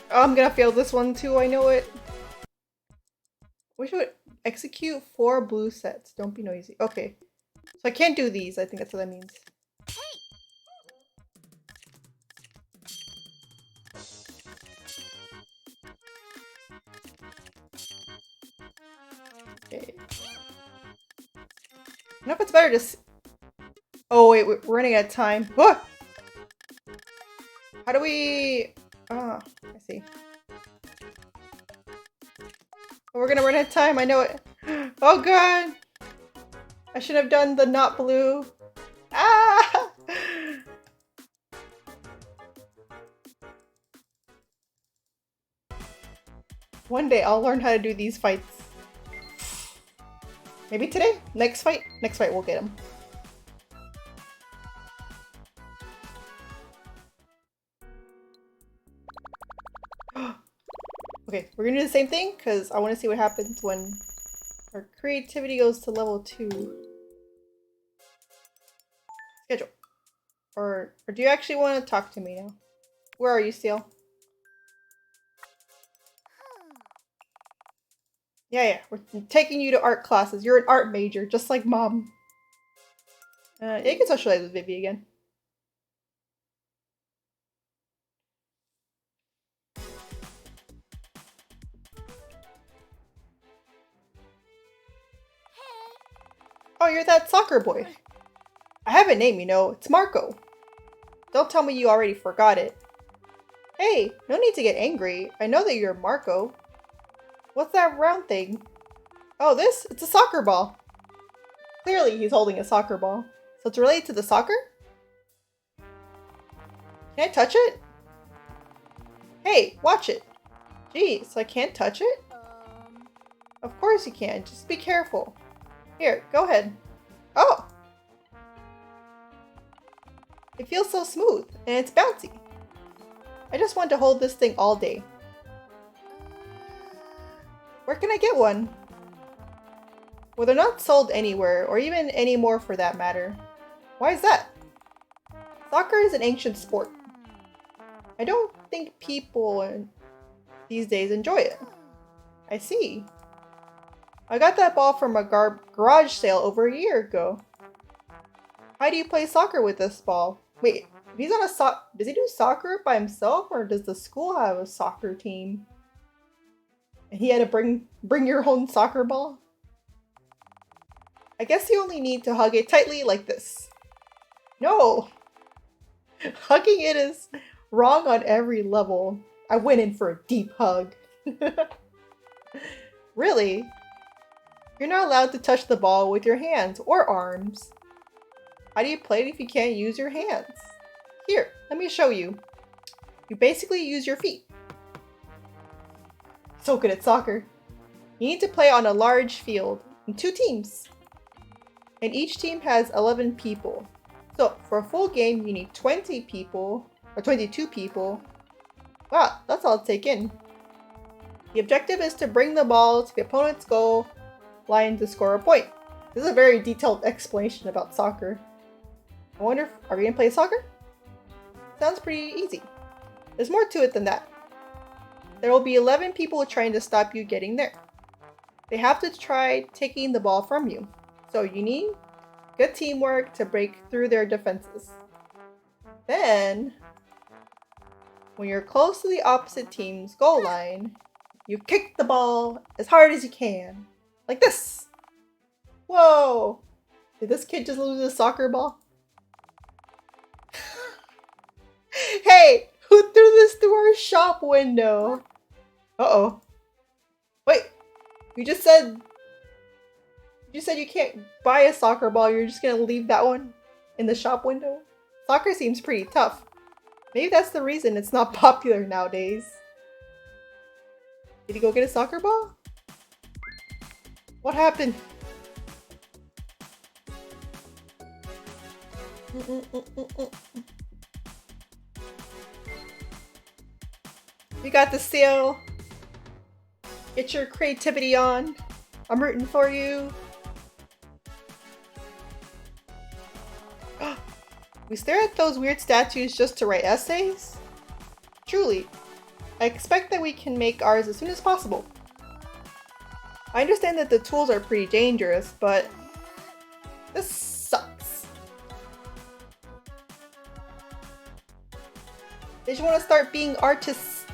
Oh, I'm gonna fail this one too, I know it. Wish I would execute 4 blue sets. Don't be noisy. Okay. So I can't do these, I think that's what that means. Okay. I don't know if it's better to oh wait, we're running out of time. Oh! How do we... Ah, I see. We're gonna run out of time, I know it. Oh god! I should have done the not blue. Ah! One day I'll learn how to do these fights. Maybe today? Next fight? Next fight we'll get him. Okay, we're gonna do the same thing because I want to see what happens when our creativity goes to level 2. Schedule. Or do you actually want to talk to me now? Where are you, Ciel? Yeah, we're taking you to art classes. You're an art major, just like Mom. You can socialize with Vivi again. Oh, you're that soccer boy. I have a name, you know. It's Marco. Don't tell me you already forgot it. Hey, no need to get angry. I know that you're Marco. What's that round thing? Oh, this? It's a soccer ball. Clearly, he's holding a soccer ball. So it's related to the soccer? Can I touch it? Hey, watch it. Geez, I can't touch it? Of course you can. Just be careful. Here, go ahead. Oh! It feels so smooth, and it's bouncy. I just want to hold this thing all day. Where can I get one? Well, they're not sold anywhere, or even anymore for that matter. Why is that? Soccer is an ancient sport. I don't think people these days enjoy it. I see. I got that ball from a garage sale over a year ago. How do you play soccer with this ball? Wait, if he's on a does he do soccer by himself, or does the school have a soccer team? And he had to bring your own soccer ball? I guess you only need to hug it tightly like this. No! Hugging it is wrong on every level. I went in for a deep hug. Really? You're not allowed to touch the ball with your hands or arms. How do you play it if you can't use your hands? Here, let me show you. You basically use your feet. So good at soccer. You need to play on a large field in 2 teams. And each team has 11 people. So for a full game, you need 20 people, or 22 people. Wow, that's all to take in. The objective is to bring the ball to the opponent's goal line to score a point. This is a very detailed explanation about soccer. I wonder, are we gonna play soccer? Sounds pretty easy. There's more to it than that. There will be 11 people trying to stop you getting there. They have to try taking the ball from you. So you need good teamwork to break through their defenses. Then, when you're close to the opposite team's goal line, you kick the ball as hard as you can. Like this! Whoa! Did this kid just lose his soccer ball? Hey! Who threw this through our shop window? Uh-oh. Wait! You said you can't buy a soccer ball, you're just gonna leave that one in the shop window? Soccer seems pretty tough. Maybe that's the reason it's not popular nowadays. Did he go get a soccer ball? What happened? You got the Ciel. Get your creativity on. I'm rooting for you. We stare at those weird statues just to write essays? Truly, I expect that we can make ours as soon as possible. I understand that the tools are pretty dangerous, but this sucks. They just want to start being artists.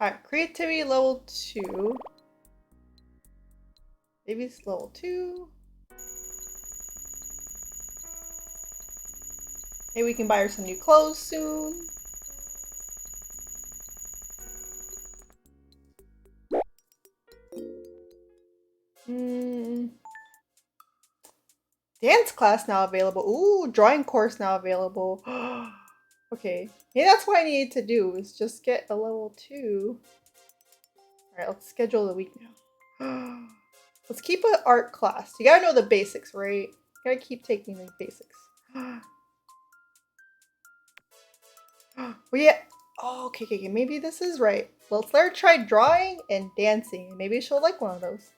Alright, creativity level 2. Maybe it's level 2. Maybe we can buy her some new clothes soon. Dance class now available. Ooh, drawing course now available. Okay. Maybe that's what I needed to do, is just get a level 2. Alright, let's schedule the week now. Let's keep an art class. You gotta know the basics, right? You gotta keep taking the basics. Oh yeah. Oh, okay. Maybe this is right. Let's let her try drawing and dancing. Maybe she'll like one of those.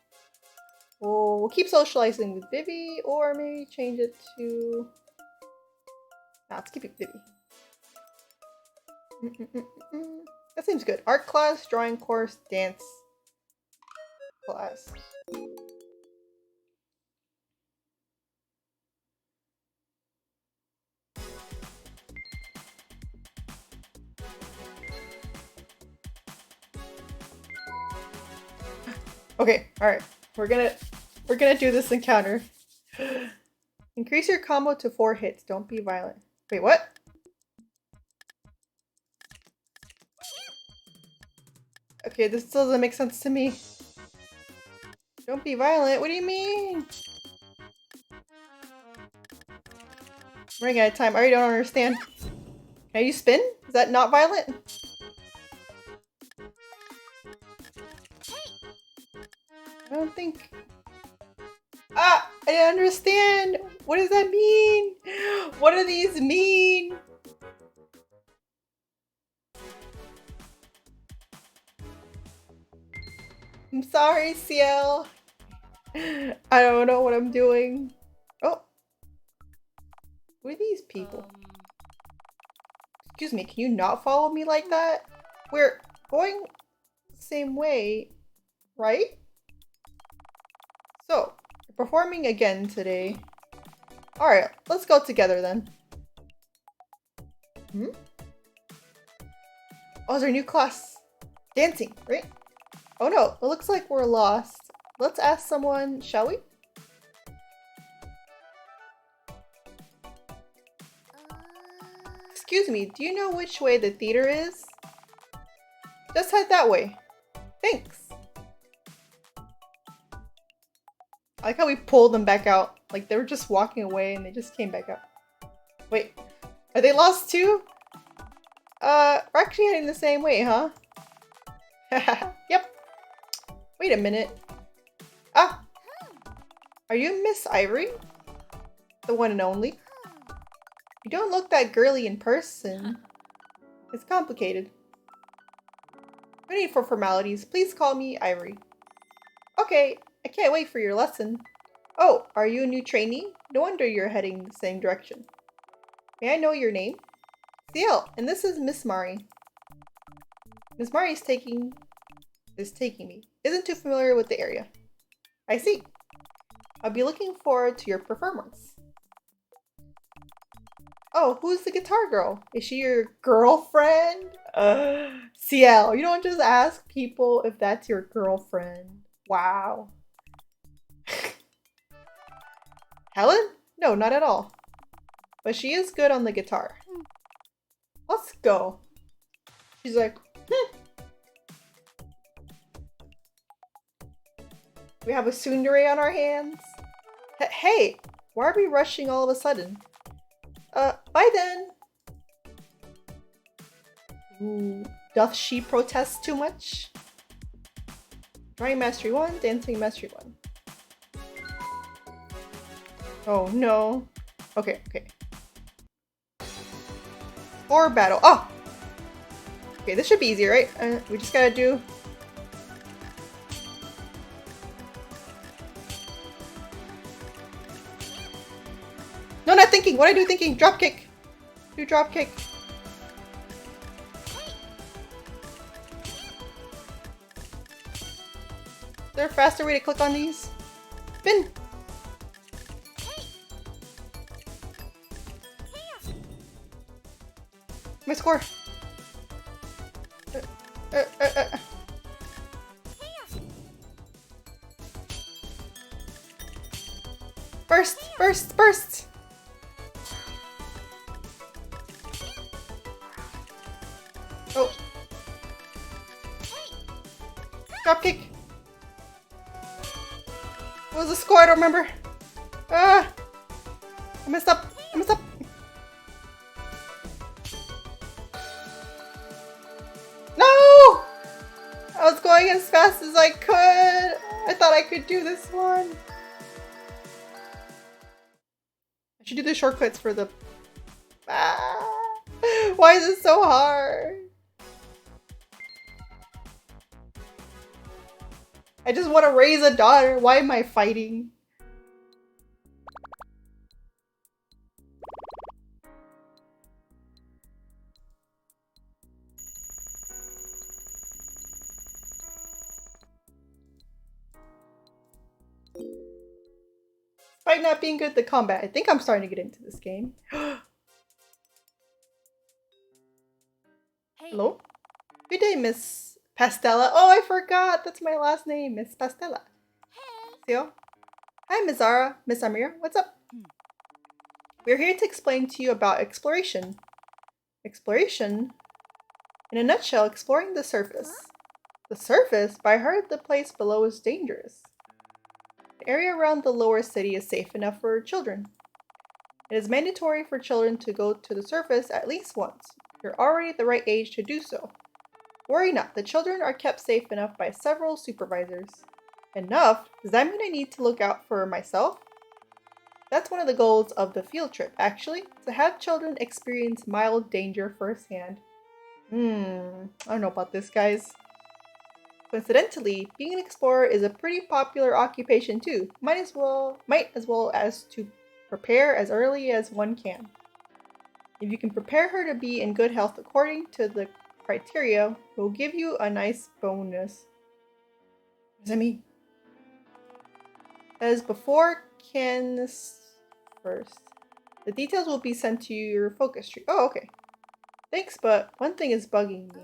We'll keep socializing with Vivi, or maybe change it to... Nah, let's keep it Vivi. That seems good. Art class, drawing course, dance class. Okay, alright. We're gonna do this encounter. Increase your combo to 4 hits. Don't be violent. Wait, what? Okay, this doesn't make sense to me. Don't be violent. What do you mean? I'm running out of time. I already don't understand. Can you spin? Is that not violent? I don't think... Ah! I didn't understand! What does that mean? What do these mean? I'm sorry, Ciel. I don't know what I'm doing. Oh. Who are these people? Excuse me, can you not follow me like that? We're going the same way, right? So, we're performing again today. Alright, let's go together then. Oh, is our new class dancing, right? Oh no, it looks like we're lost. Let's ask someone, shall we? Excuse me, do you know which way the theater is? Just head that way. Thanks. I like how we pulled them back out. Like they were just walking away and they just came back out. Wait, are they lost too? We're actually heading the same way, huh? Yep. Wait a minute. Ah! Are you Miss Ivory? The one and only? You don't look that girly in person. It's complicated. No need for formalities. Please call me Ivory. Okay, I can't wait for your lesson. Oh, are you a new trainee? No wonder you're heading the same direction. May I know your name? Ciel, and this is Miss Mari. Miss Mari is taking me. Isn't too familiar with the area. I see. I'll be looking forward to your performance. Oh, who's the guitar girl? Is she your girlfriend? Ciel, you don't just ask people if that's your girlfriend. Wow. Helen? No, not at all. But she is good on the guitar. Let's go. She's like, We have a tsundere on our hands. Hey, why are we rushing all of a sudden? Bye then. Ooh, doth she protest too much? Drawing Mastery 1, Dancing Mastery 1. Oh no. Okay. Or battle. Oh! Okay, this should be easier, right? We just gotta do... No, not thinking! What I do thinking? Drop kick! Do drop kick. Is there a faster way to click on these? Spin! My score! Burst! Oh. Drop kick! What was the score? I don't remember. I messed up. No! I was going as fast as I could. I thought I could do this one. I should do the shortcuts for the... Why is it so hard? I just want to raise a daughter. Why am I fighting? Despite not being good at the combat, I think I'm starting to get into this game. Hey. Hello? Good day, Miss Pastella. Oh, I forgot. That's my last name, Miss Pastella. Hey. Ciel? Hi, Miss Zara. Miss Amir. What's up? We're here to explain to you about exploration. Exploration? In a nutshell, exploring the surface. The surface? But I heard the place below is dangerous. The area around the lower city is safe enough for children. It is mandatory for children to go to the surface at least once. You're already the right age to do so. Worry not, the children are kept safe enough by several supervisors. Enough? Does that mean I need to look out for myself? That's one of the goals of the field trip, actually, to have children experience mild danger firsthand. I don't know about this, guys. Coincidentally, being an explorer is a pretty popular occupation too. Might as well as to prepare as early as one can. If you can prepare her to be in good health according to the criteria, we'll give you a nice bonus. What does that mean? As before, first. The details will be sent to your focus tree. Oh, okay. Thanks, but one thing is bugging me.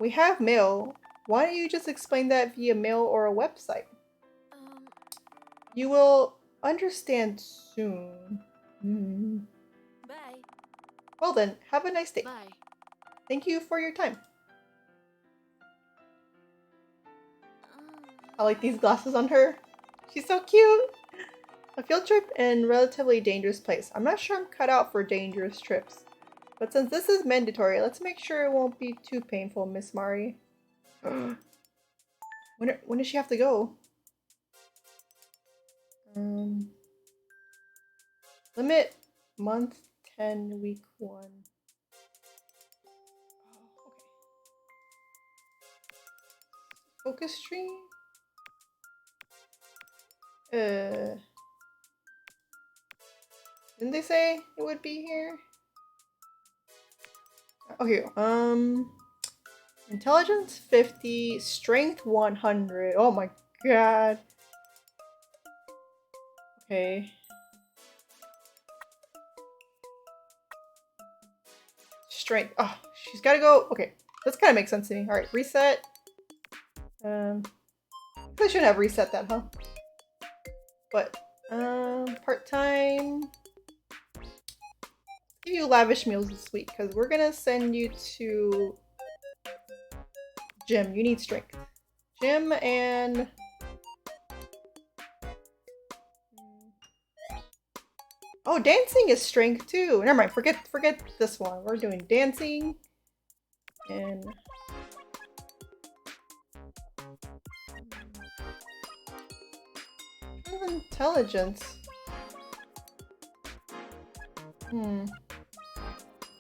We have mail. Why don't you just explain that via mail or a website? You will understand soon. Bye. Well then, have a nice day. Bye. Thank you for your time. I like these glasses on her. She's so cute. A field trip in a relatively dangerous place. I'm not sure I'm cut out for dangerous trips. But since this is mandatory, let's make sure it won't be too painful, Miss Mari. When does she have to go? Limit month 10 week 1. Oh, okay. Focus tree? Didn't they say it would be here? Oh, here. Intelligence 50, strength 100. Oh my god. Okay. Strength. Oh, she's gotta go. Okay. This kind of makes sense to me. Alright, reset. I shouldn't have reset that, huh? But, part-time. Give you lavish meals this week, because we're gonna send you to gym. You need strength. Gym and Oh, dancing is strength too. Never mind. Forget this one. We're doing dancing and intelligence.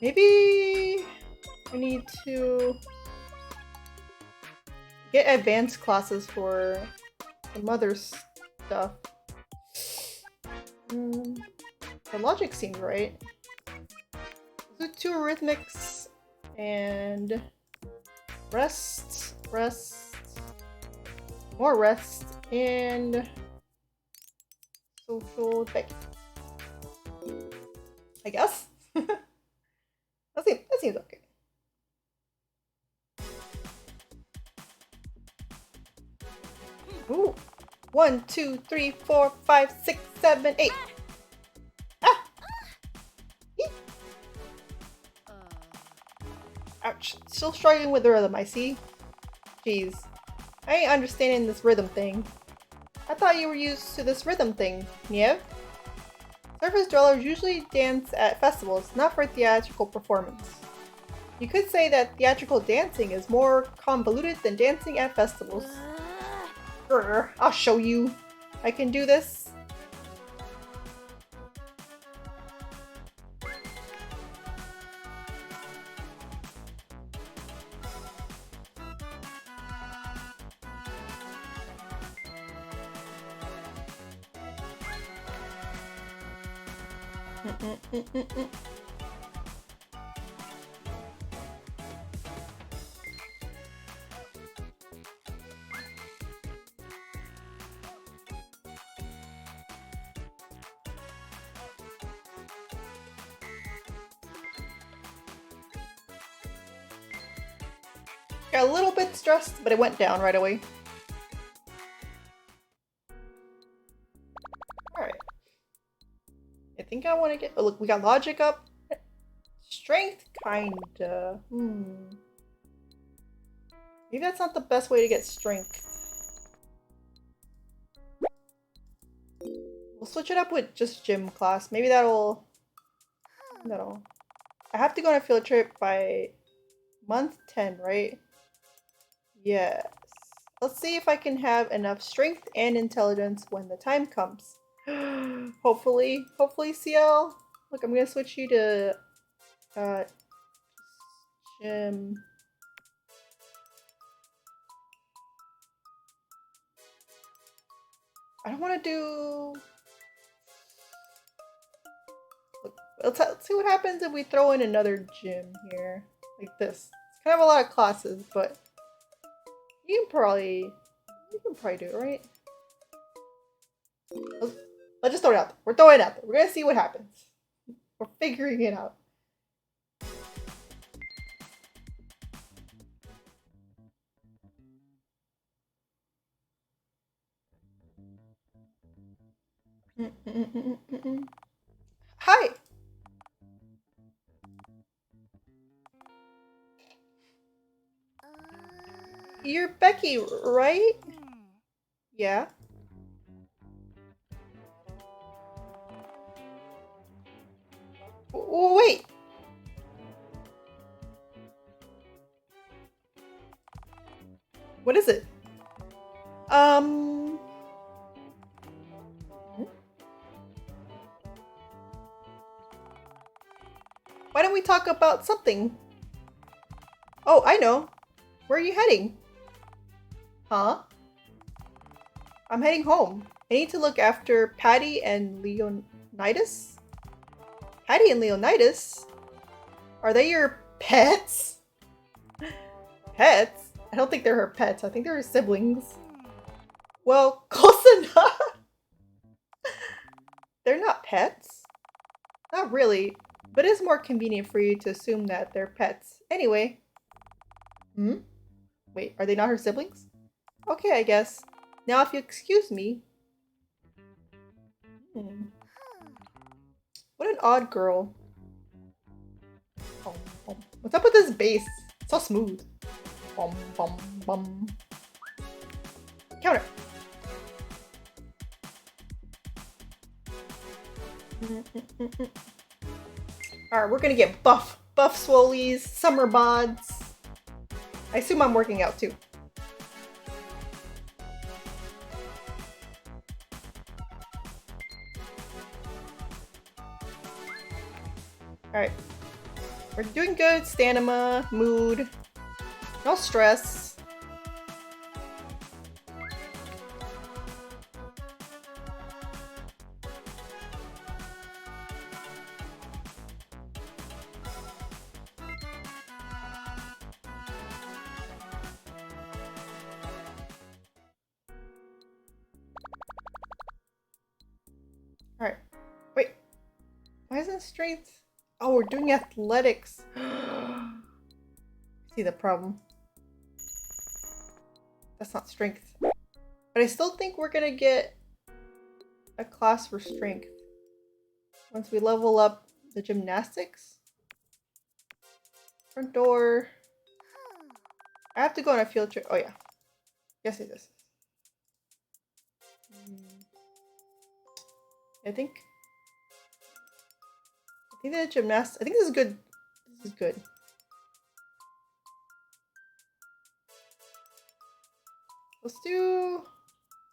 Maybe I need to get advanced classes for some other stuff. The logic seems right. Do 2 rhythmics and rest, more rest, and social Becky. I guess. that seems okay. Ooh. 1, 2, 3, 4, 5, 6, 7, 8. Ah! Eek. Ouch. Still struggling with the rhythm, I see. Jeez. I ain't understanding this rhythm thing. I thought you were used to this rhythm thing, Niev. Surface dwellers usually dance at festivals, not for theatrical performance. You could say that theatrical dancing is more convoluted than dancing at festivals. Grr, I'll show you. I can do this. Got a little bit stressed, but it went down right away. Alright. I think I want to get... Oh, look, we got logic up. Strength, kinda. Maybe that's not the best way to get strength. We'll switch it up with just gym class. Maybe that'll... I have to go on a field trip by month 10, right? Yes. Let's see if I can have enough strength and intelligence when the time comes. Hopefully, Ciel. Look, I'm gonna switch you to gym. I don't want to do... Look, let's see what happens if we throw in another gym here. Like this. It's kind of a lot of classes, but you can probably do it, right? Let's just throw it out there. We're throwing it out there. We're gonna see what happens. We're figuring it out. Hi! You're Becky, right? Yeah. Wait! What is it? Why don't we talk about something? Oh, I know. Where are you heading? Huh? I'm heading home. I need to look after Patty and Leonidas? Patty and Leonidas? Are they your pets? Pets? I don't think they're her pets. I think they're her siblings. Well, close enough. They're not pets. Not really, but it is more convenient for you to assume that they're pets. Anyway. Wait, are they not her siblings? Okay, I guess. Now if you excuse me. What an odd girl. What's up with this bass? It's so smooth. Bum, bum, bum. Counter. Alright, we're gonna get buff swolies, summer bods. I assume I'm working out too. Alright. We're doing good. Stamina, mood, no stress. Alright. Wait. Why isn't strength? Oh, we're doing athletics. See the problem. That's not strength. But I still think we're gonna get a class for strength once we level up the gymnastics. Front door. I have to go on a field trip. Oh yeah. Yes, it is. I think the gymnastics. I think this is good. This is good. Let's do.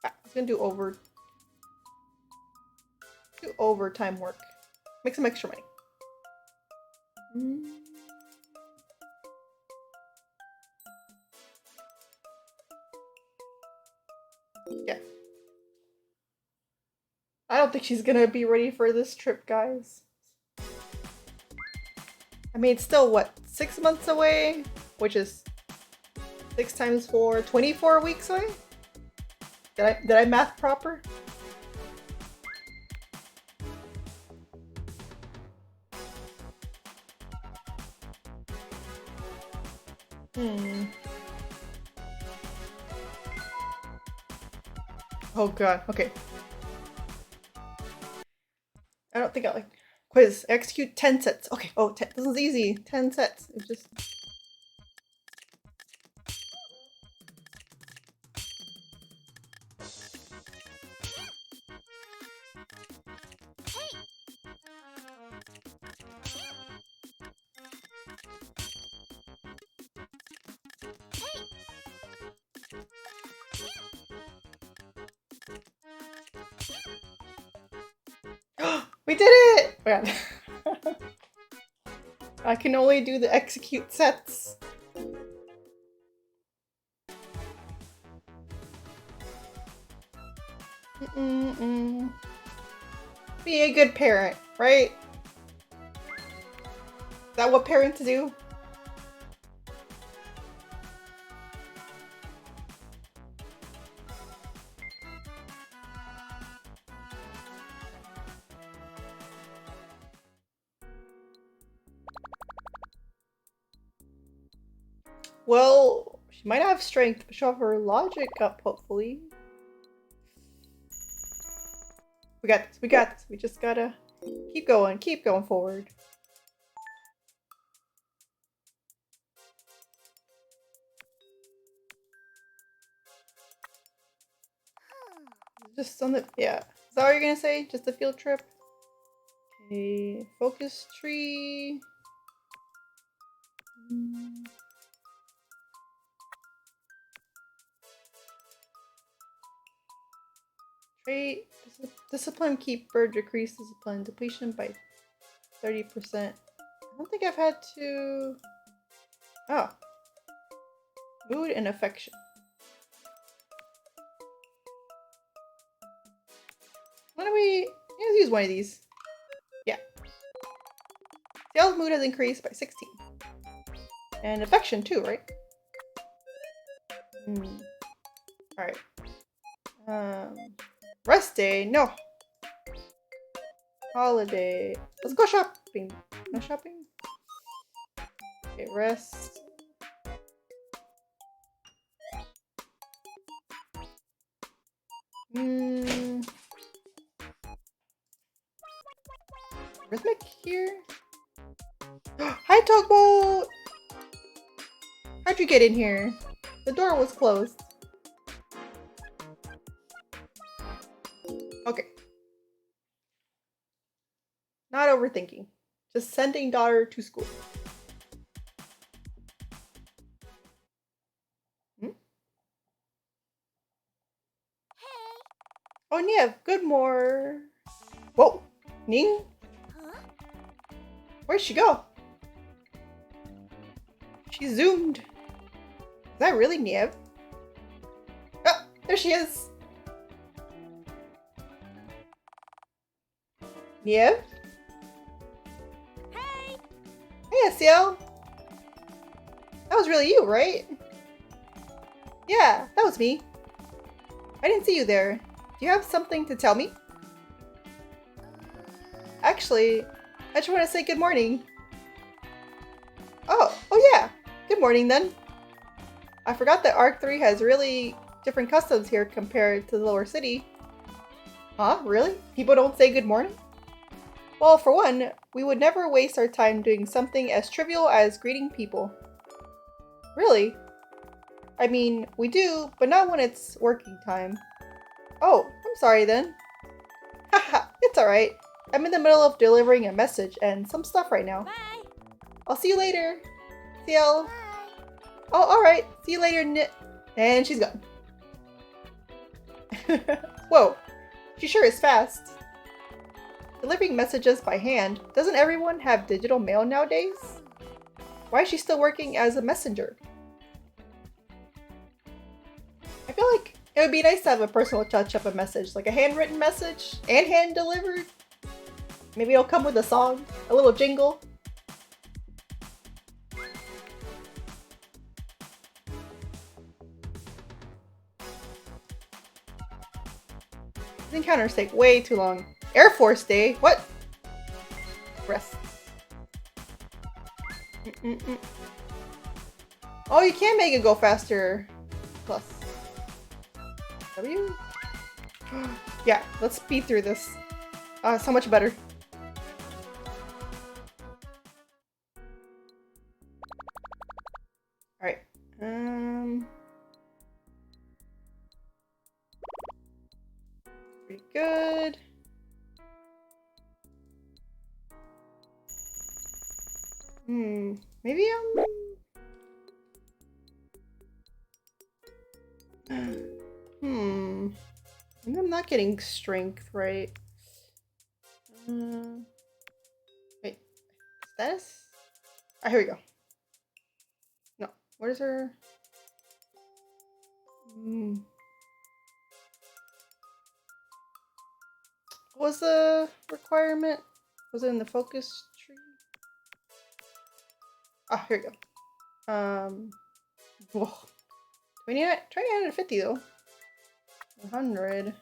I'm gonna do overtime work. Make some extra money. Yeah. I don't think she's gonna be ready for this trip, guys. I mean, it's still, what, 6 months away? Which is 6 times 4, 24 weeks away? Did I math proper? Oh god, okay. I don't think I like quiz. Execute 10 sets. Okay, oh, this is easy. 10 sets. It's just... We did it! Oh, I can only do the execute sets. Be a good parent, right? Is that what parents do? Well, she might have strength, but she'll have her logic up, hopefully. We got this, we got this. We just gotta keep going forward. Just on the, yeah. Is that what you're gonna say? Just a field trip? Okay, focus tree. Trait. Discipline keeper, decrease discipline depletion by 30%. I don't think I've had to... Oh. Mood and affection. Why don't we... Let's use one of these. Yeah. Ciel's mood has increased by 16. And affection too, right? Alright. Rest day? No. Holiday. Let's go shopping. No shopping? Okay, rest. Rhythmic here? Hi, Tugboat! How'd you get in here? The door was closed. Okay. overthinking. Just sending daughter to school. Hmm? Oh, Niev, good morning. Whoa, Ning? Huh? Where'd she go? She zoomed. Is that really Niev? Oh, there she is. Niev? Hey! Hey, Ciel. That was really you, right? Yeah, that was me. I didn't see you there. Do you have something to tell me? Actually, I just want to say good morning. Oh yeah. Good morning then. I forgot that Arc 3 has really different customs here compared to the lower city. Huh? Really? People don't say good morning? Well, for one, we would never waste our time doing something as trivial as greeting people. Really? I mean, we do, but not when it's working time. Oh, I'm sorry then. Haha, it's alright. I'm in the middle of delivering a message and some stuff right now. Bye! I'll see you later. Ciel. Bye! Oh, alright. See you later, And she's gone. Whoa. She sure is fast. Delivering messages by hand. Doesn't everyone have digital mail nowadays? Why is she still working as a messenger? I feel like it would be nice to have a personal touch of a message, like a handwritten message and hand delivered. Maybe it'll come with a song, a little jingle. These encounters take way too long. Air Force Day? What? Rest. Oh, you can make it go faster. Plus. W? Yeah, let's speed through this. So much better. Alright. Pretty good. Maybe maybe I'm not getting strength right. Wait, status? Ah, here we go. No, what is her? What was the requirement? Was it in the focus tree? Ah, here we go. Whoa. 29, 250 though. 100.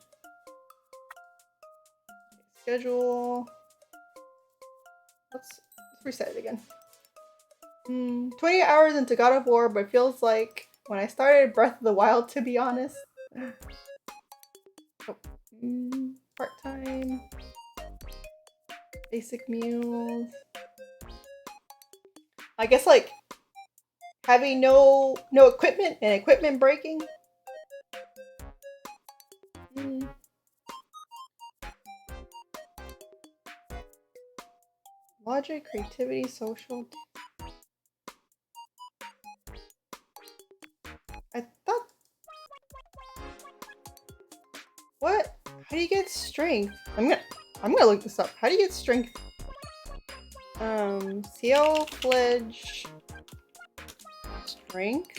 Schedule. Let's reset it again. 28 hours into God of War, but feels like when I started Breath of the Wild, to be honest. Oh. Part-time. Basic meals. I guess like having no equipment and equipment breaking. Logic, creativity, social. I thought. What? How do you get strength? I'm gonna look this up. How do you get strength? Ciel Fledge. Strength.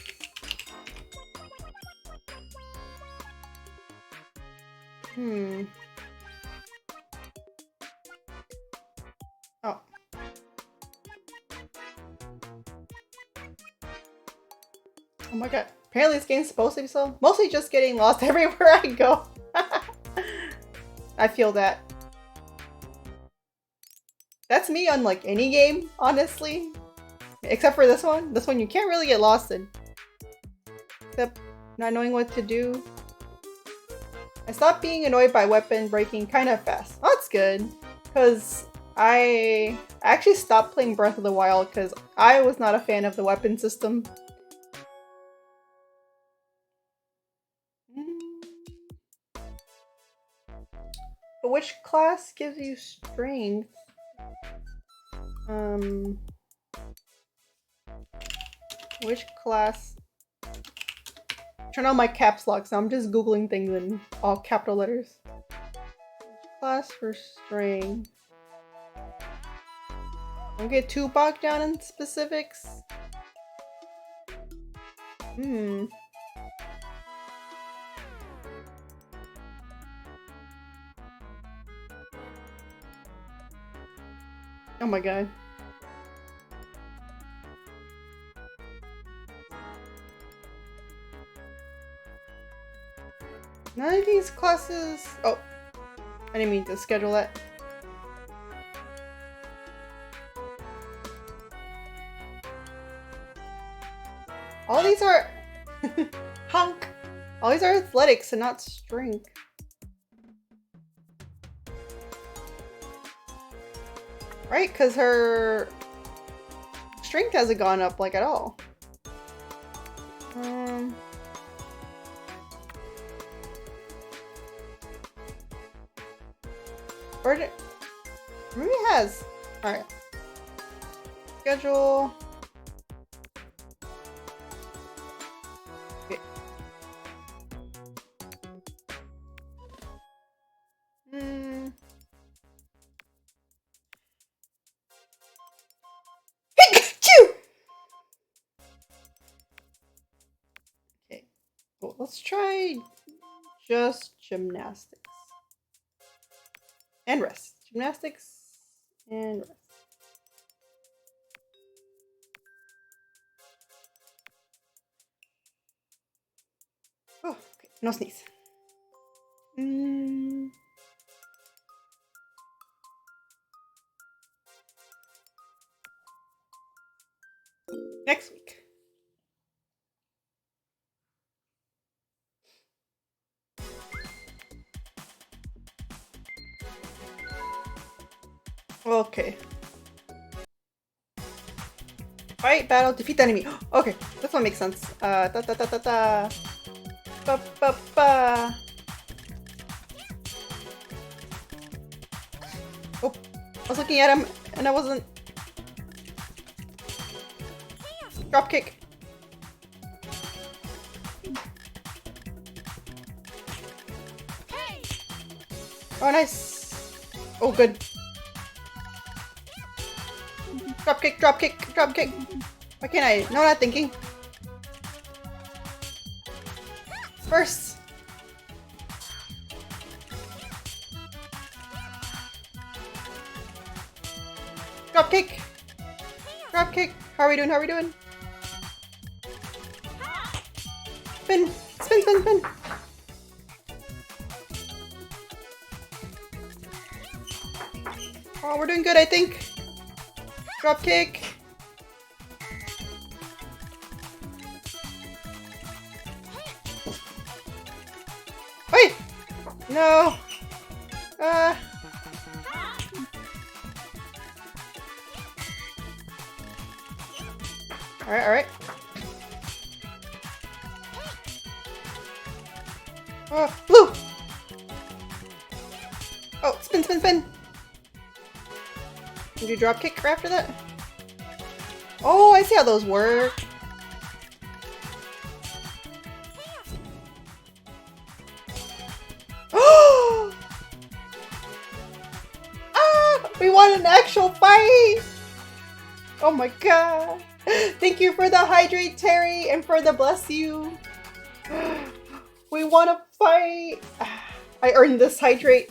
Oh. Oh my god. Apparently this game's supposed to be so. Mostly just getting lost everywhere I go. I feel that. That's me on like any game, honestly. Except for this one. This one you can't really get lost in. Except not knowing what to do. I stopped being annoyed by weapon breaking kind of fast. Oh, that's good. Because I actually stopped playing Breath of the Wild because I was not a fan of the weapon system. But which class gives you strength? Which class? Turn on my caps lock, so I'm just googling things in all capital letters. Class for string. Don't get too bogged down in specifics. Oh my god. None of these classes. Oh, I didn't mean to schedule that. All these are honk. All these are athletics and not strength. Right? Because her strength hasn't gone up like at all. Or did, maybe it has. Alright. Schedule. Okay. Okay. Well, let's try just gymnastics. And rest. Gymnastics and rest. Oh, okay. No sneeze. Next week. Okay. Fight, battle, defeat the enemy. Okay, this one makes sense. Da da da da da. Ba ba ba. Oh, I was looking at him and I wasn't. Drop kick. Oh, nice. Oh, good. Drop kick, drop kick, drop kick. Why can't I? No, not thinking. First. Drop kick. Drop kick. How are we doing? How are we doing? Spin. Spin, spin, spin. Oh, we're doing good, I think. Drop kick. Wait! No! Alright, alright. Oh, blue! Oh, spin, spin, spin! Did you drop kick after that? Oh, I see how those work. Oh! Ah! We won an actual fight! Oh my god! Thank you for the hydrate, Terry, and for the bless you. We won a fight! I earned this hydrate.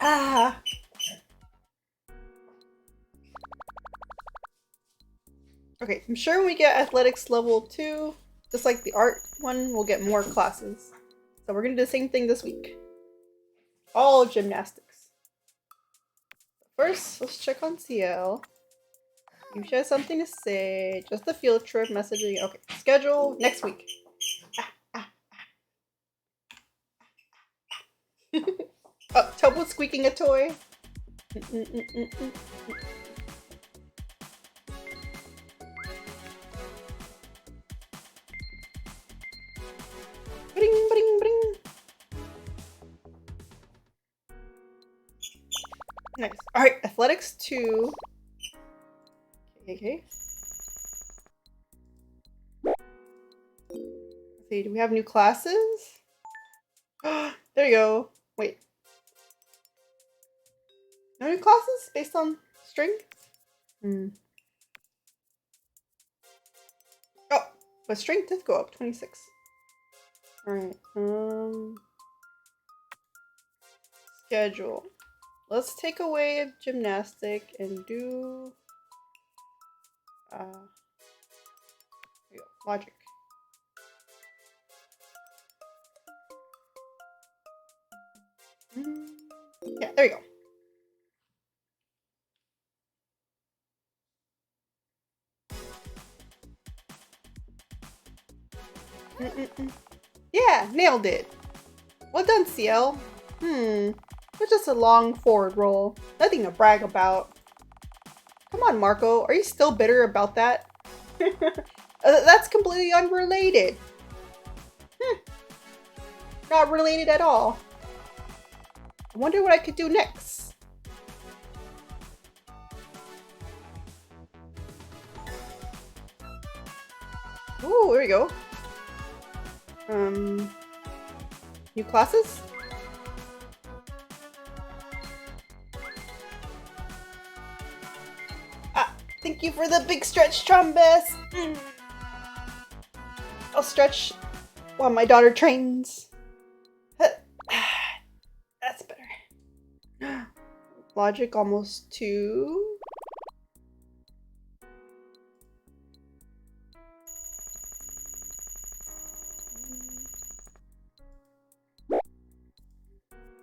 Ah! Okay, I'm sure when we get athletics level 2, just like the art one, we'll get more classes. So we're gonna do the same thing this week. All gymnastics. First, let's check on Ciel. If she has something to say, just the field trip messaging. Okay, schedule next week. Oh, Tobo's squeaking a toy. Bring, bring, bring. Nice. All right, athletics 2. Okay. Let's see, do we have new classes? There you go. Wait. No new classes based on strength? Hmm. Oh, but strength did go up 26. Alright, schedule. Let's take away gymnastic and do there you go, logic. Yeah, there you go. Yeah, nailed it. Well done, Ciel. It's just a long forward roll. Nothing to brag about. Come on, Marco. Are you still bitter about that? That's completely unrelated. Not related at all. I wonder what I could do next. Ooh, there we go. New classes? Ah, thank you for the big stretch, Trombus. I'll stretch while my daughter trains. That's better. Logic almost 2.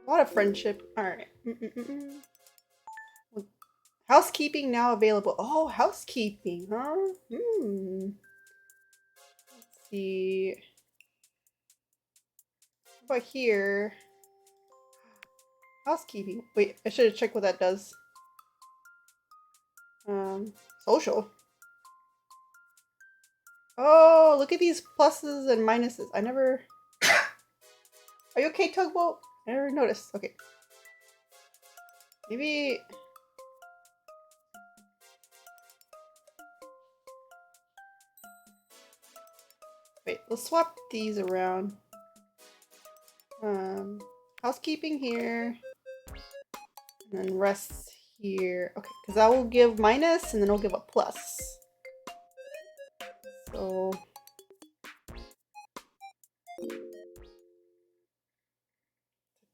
A lot of friendship. Alright. Housekeeping now available. Oh, housekeeping, huh? Let's see. How about here? Housekeeping. Wait, I should have checked what that does. Social. Oh, look at these pluses and minuses. I never... Are you okay, Tugboat? I never noticed. Okay. Maybe... Wait, let's swap these around. Housekeeping here. And then rest here. Okay, because that will give minus and then it'll give a plus. So...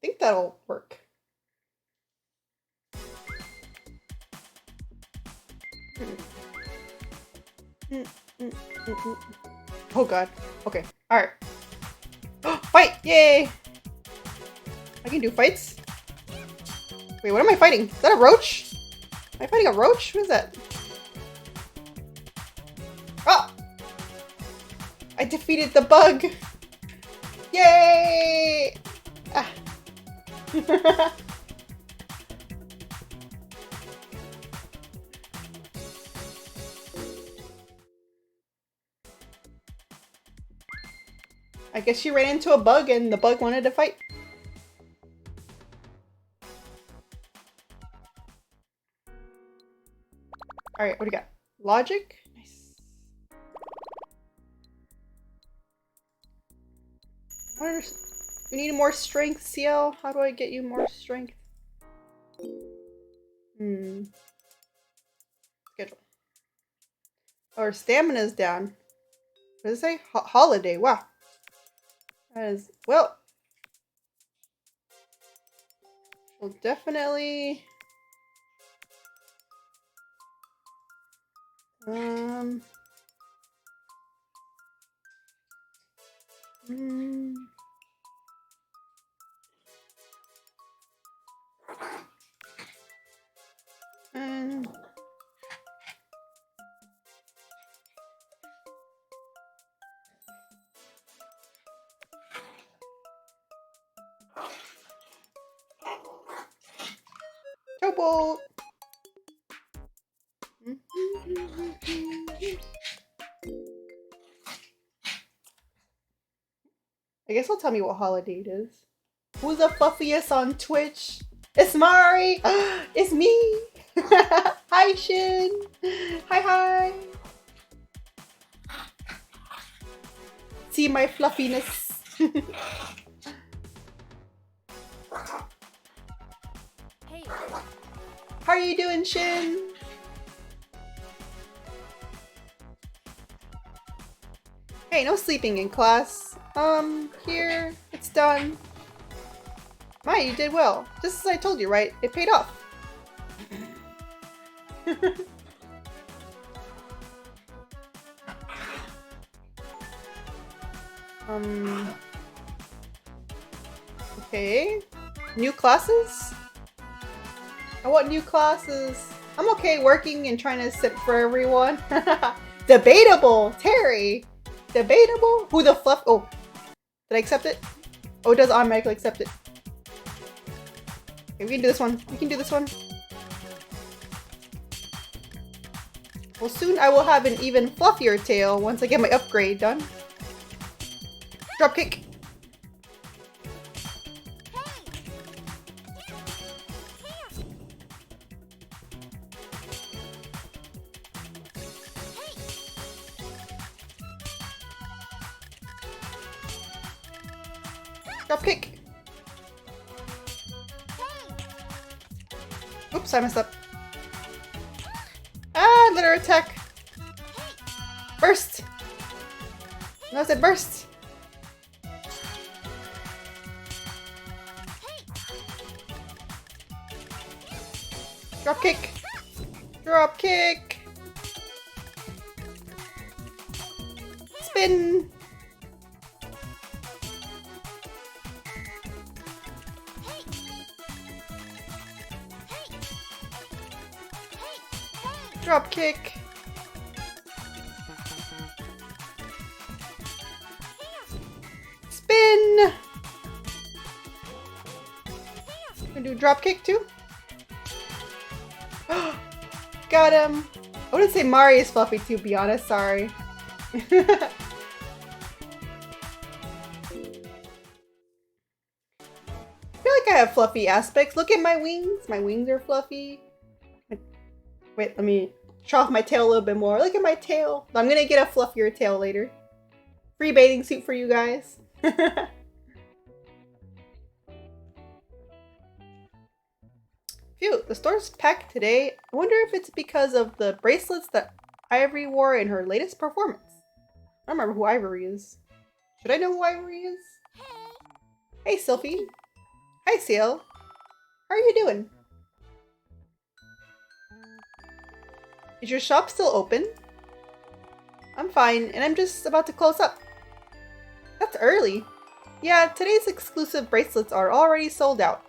I think that'll work. Oh god. Okay. Alright. Fight! Yay! I can do fights? Wait, what am I fighting? Is that a roach? Am I fighting a roach? What is that? Oh! I defeated the bug! Yay! Ah. I guess she ran into a bug and the bug wanted to fight. Alright, what do you got? Logic? Nice. We need more strength, Ciel. How do I get you more strength? Schedule. Our stamina's down. What does it say? Holiday. Wow. That is, well. We'll definitely... Cobalt! I guess he'll tell me what holiday it is. Who's the fluffiest on Twitch? It's Mari! It's Hi, Shin. Hi, hi. See my fluffiness. Hey. How are you doing, Shin? Hey, no sleeping in class. Here, it's done. Maya, you did well. Just as I told you, right? It paid off. Okay. New classes? I want new classes. I'm okay working and trying to sit for everyone. Debatable! Terry! Debatable? Who the fluff? Oh. Did I accept it? Oh, it does automatically accept it. Okay, we can do this one. We can do this one. Well, soon I will have an even fluffier tail once I get my upgrade done. Dropkick! Dropkick! Oops, I messed up. Ah, let her attack. Burst! No, I said burst! Dropkick! Dropkick! Spin! Dropkick! Spin! Gonna do dropkick too? Got him! I wouldn't say Mari is fluffy to be honest, sorry. I feel like I have fluffy aspects. Look at my wings. My wings are fluffy. Wait, let me show off my tail a little bit more. Look at my tail. I'm gonna get a fluffier tail later. Free bathing suit for you guys. Phew, the store's packed today. I wonder if it's because of the bracelets that Ivory wore in her latest performance. I don't remember who Ivory is. Should I know who Ivory is? Hey, Sylphie. Hi, Ciel. How are you doing? Is your shop still open? I'm fine, and I'm just about to close up. That's early. Yeah, today's exclusive bracelets are already sold out.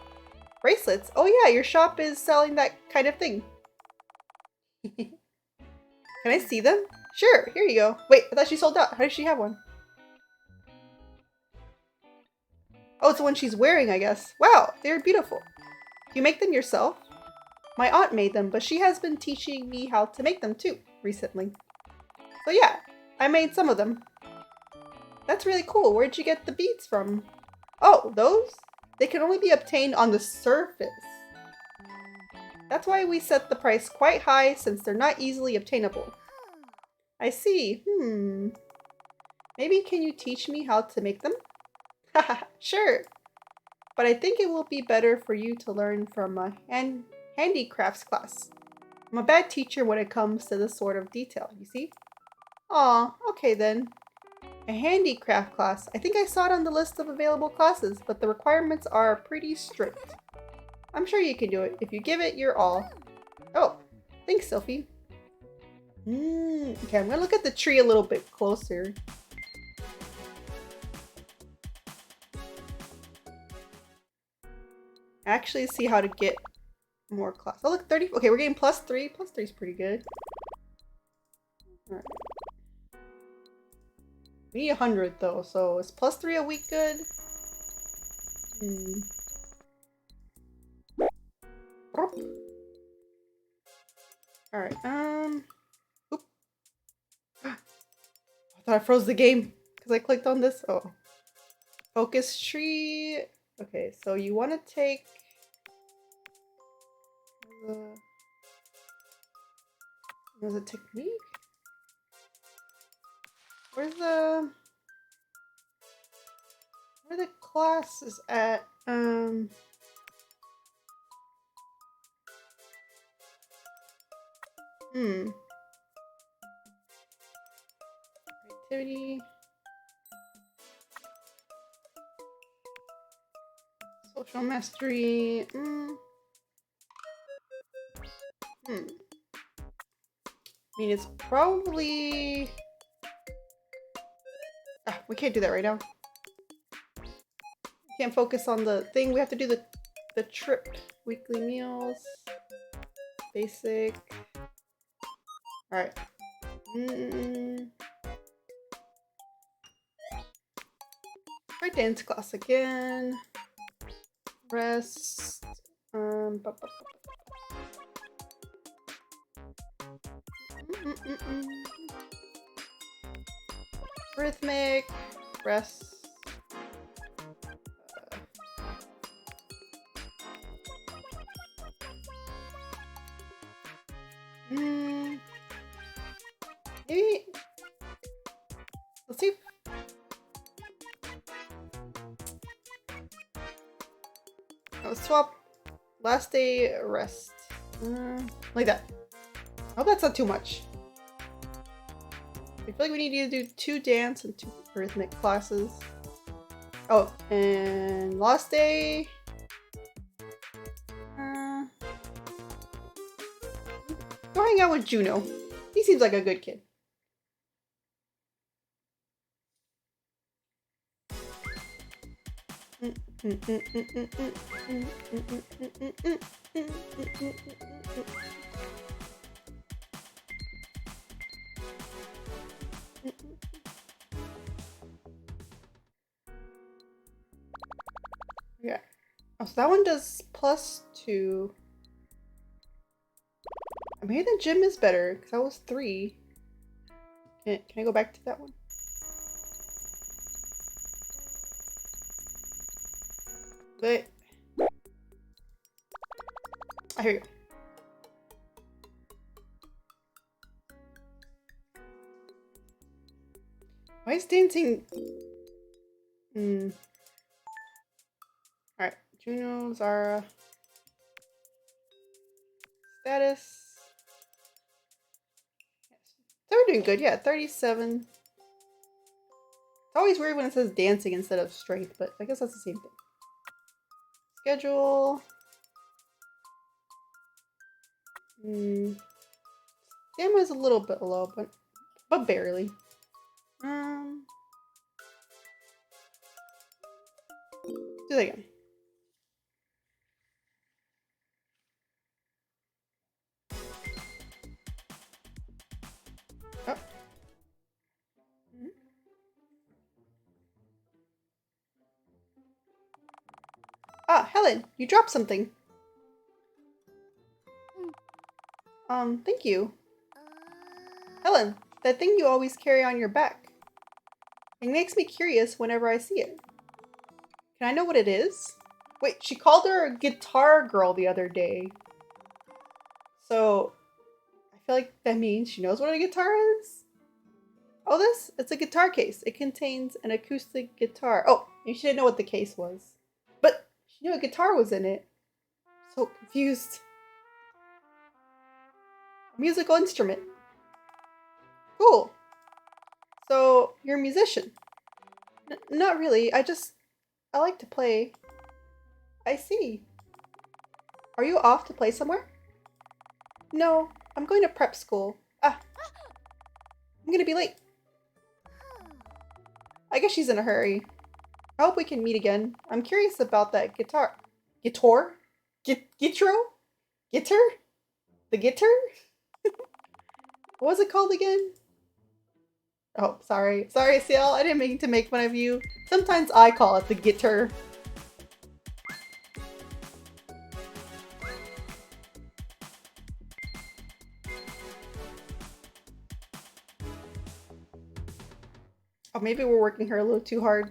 Bracelets? Oh yeah, your shop is selling that kind of thing. Can I see them? Sure, here you go. Wait, I thought she sold out. How does she have one? Oh, it's the one she's wearing, I guess. Wow, they're beautiful. You make them yourself? My aunt made them, but she has been teaching me how to make them too, recently. So yeah, I made some of them. That's really cool. Where'd you get the beads from? Oh, those? They can only be obtained on the surface. That's why we set the price quite high, since they're not easily obtainable. I see. Maybe can you teach me how to make them? Haha, sure. But I think it will be better for you to learn from a handicrafts class. I'm a bad teacher when it comes to this sort of detail, you see? Aw, okay then. A handicraft class. I think I saw it on the list of available classes, but the requirements are pretty strict. I'm sure you can do it if you give it your all. Oh, thanks, Sylphie. Okay, I'm gonna look at the tree a little bit closer. Actually see how to get more class. Oh look, 30. Okay, we're getting +3. +3 is pretty good. Alright. We need 100 though, so is +3 a week good? Alright, oop. I thought I froze the game because I clicked on this. Oh. Focus tree. Okay, so you want to take Was it technique? Where's the... Where the classes at? Activity. Social mastery. I mean, it's probably... Ah, we can't do that right now. Can't focus on the thing. We have to do the trip. Weekly meals. Basic. Alright. Try dance class again. Rest. Rhythmic. Rest. Maybe. Let's see. Let's swap last day rest. Like that. I hope that's not too much. I feel like we need to do 2 dance and 2 rhythmic classes. Oh, and last day. Go hang out with Juno. He seems like a good kid. Yeah. Oh, so that one does +2. Maybe the gym is better, because that was 3. Can I go back to that one? But... I hear you. Why is dancing... Alright, Juno, Zara... Status... Yes. So we're doing good, yeah, 37. It's always weird when it says dancing instead of strength, but I guess that's the same thing. Schedule... Stamina's a little bit low, but barely. Do that again. Oh. Ah, Helen, you dropped something. Thank you. Helen, that thing you always carry on your back. It makes me curious whenever I see it. Can I know what it is? Wait, she called her a guitar girl the other day. So, I feel like that means she knows what a guitar is? Oh, it's a guitar case. It contains an acoustic guitar. Oh, maybe she didn't know what the case was. But she knew a guitar was in it. So confused. A musical instrument. Cool. So, you're a musician? Not really. I like to play. I see. Are you off to play somewhere? No, I'm going to prep school. Ah, I'm gonna be late. I guess she's in a hurry. I hope we can meet again. I'm curious about that guitar. Guitar? Guitar? Guitar? The guitar? What was it called again? Oh, sorry. Sorry, Ciel. I didn't mean to make fun of you. Sometimes I call it the guitar. Oh, maybe we're working her a little too hard.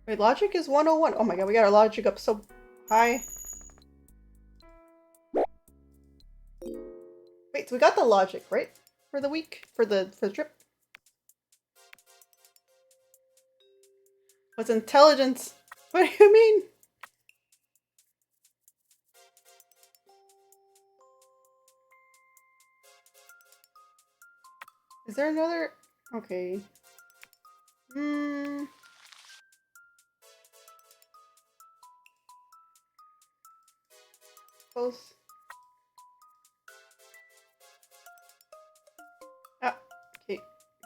Wait, logic is 101. Oh my god, we got our logic up so high. Wait, so we got the logic, right? For the week? For the trip? What's intelligence? What do you mean? Is there another? Okay. Close. Ah, okay.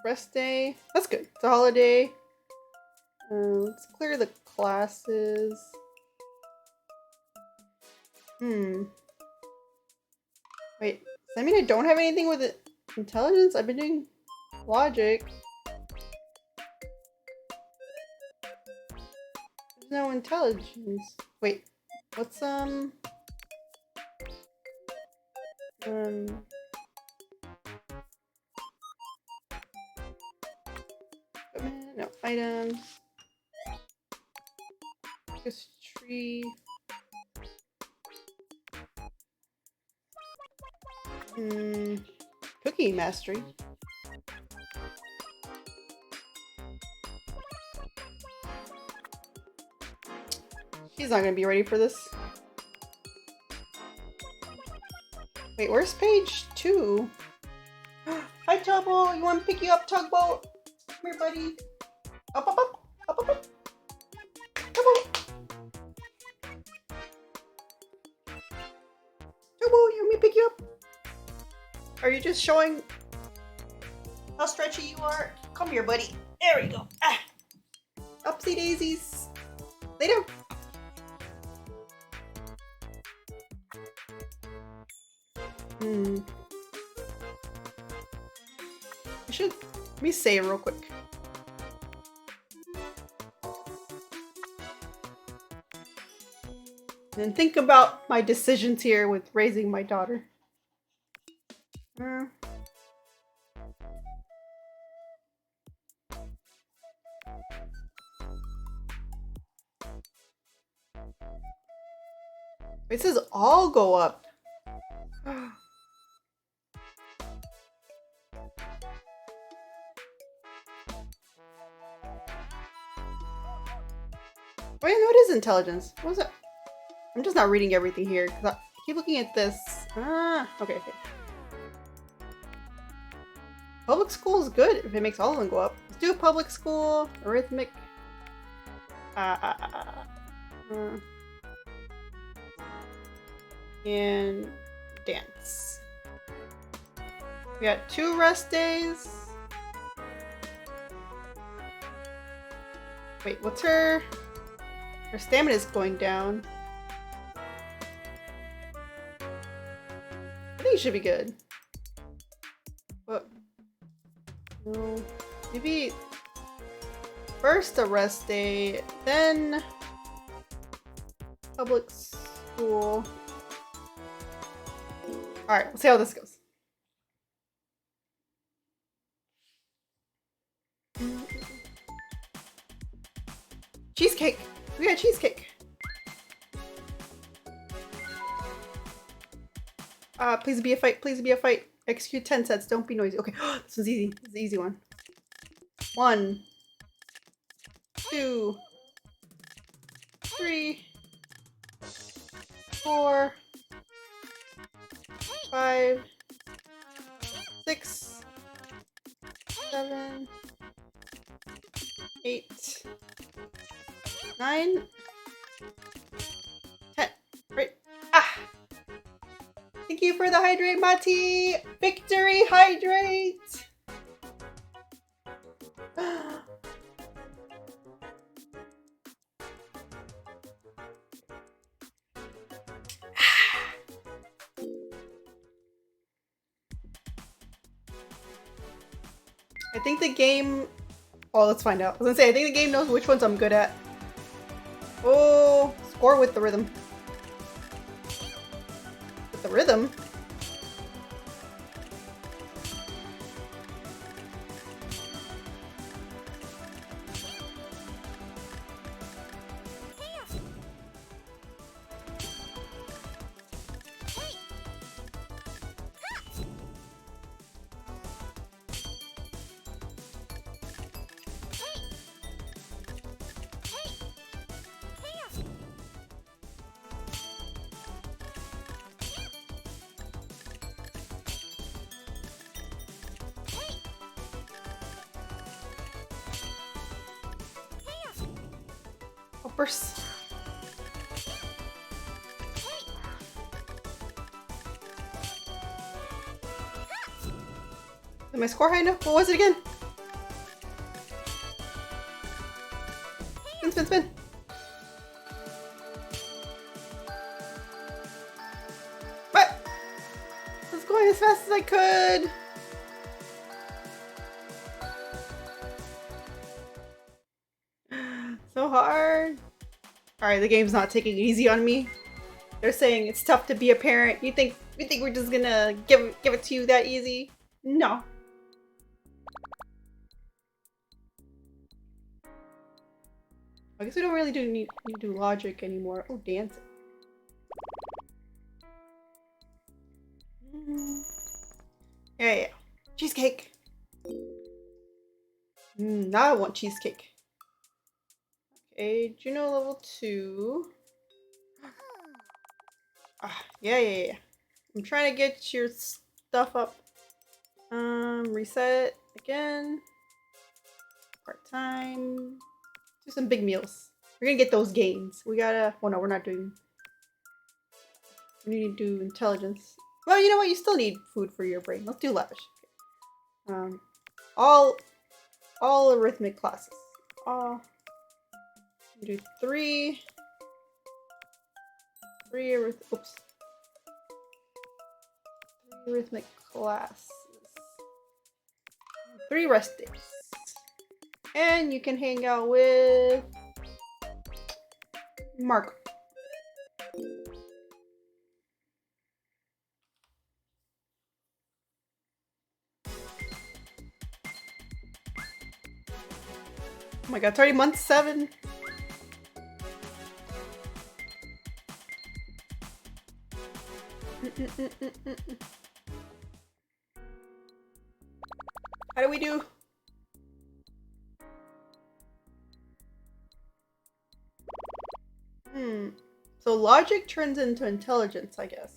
Rest day. That's good. It's a holiday. Let's clear the classes. Wait, does that mean I don't have anything with it? Intelligence? I've been doing logic. There's no intelligence. Wait, what's no, items. History. Cooking mastery. She's not gonna be ready for this. Wait, where's page 2? Hi, Tugboat! You want to pick you up, Tugboat? Come here, buddy. Up, up, up! Up, up, up! Tugboat! Tugboat, you want me to pick you up? Are you just showing how stretchy you are? Come here, buddy. There we go. Ah. Upsy daisies. Lay down. Let me save real quick. And think about my decisions here with raising my daughter. It says all go up. Oh yeah, no, it is intelligence. What was it? I'm just not reading everything here because I keep looking at this. Okay. Public school is good if it makes all of them go up. Let's do public school, arithmetic. And dance. We got 2 rest days. Wait, what's her? Her stamina is going down. I think it should be good. What? No. Maybe first a rest day, then public school. Alright, let's see how this goes. Cheesecake! We got cheesecake! Please be a fight, please be a fight. Execute 10 sets, don't be noisy. Okay, this one's easy. This is the easy one. 1, 2, 3, 4, 5, 6, 7, 8, 9, 10. Right. Ah! Thank you for the hydrate, Mati! Victory hydrate! I think the game... Oh, let's find out. I was gonna say, I think the game knows which ones I'm good at. Oh, score with the rhythm. With the rhythm? Burst. Is my score high enough? What was it again? Spin, spin, spin. What? I was going as fast as I could. So hard. Alright, the game's not taking it easy on me. They're saying it's tough to be a parent. You think we're just gonna give it to you that easy? No. I guess we don't really need to do logic anymore. Oh, dancing. Yeah. Cheesecake. Now I want cheesecake. Okay, Juno level 2. Yeah. I'm trying to get your stuff up. Reset again. Part-time. Do some big meals. We're gonna get those gains. We gotta. Well, no, we're not doing. We need to do intelligence. Well, you know what? You still need food for your brain. Let's do lavish. Okay. All arithmetic classes. Do 3. 3 arithmetic classes. 3 rest days. And you can hang out with Marco. Oh my god, it's already month 7. How do we do? So logic turns into intelligence, I guess.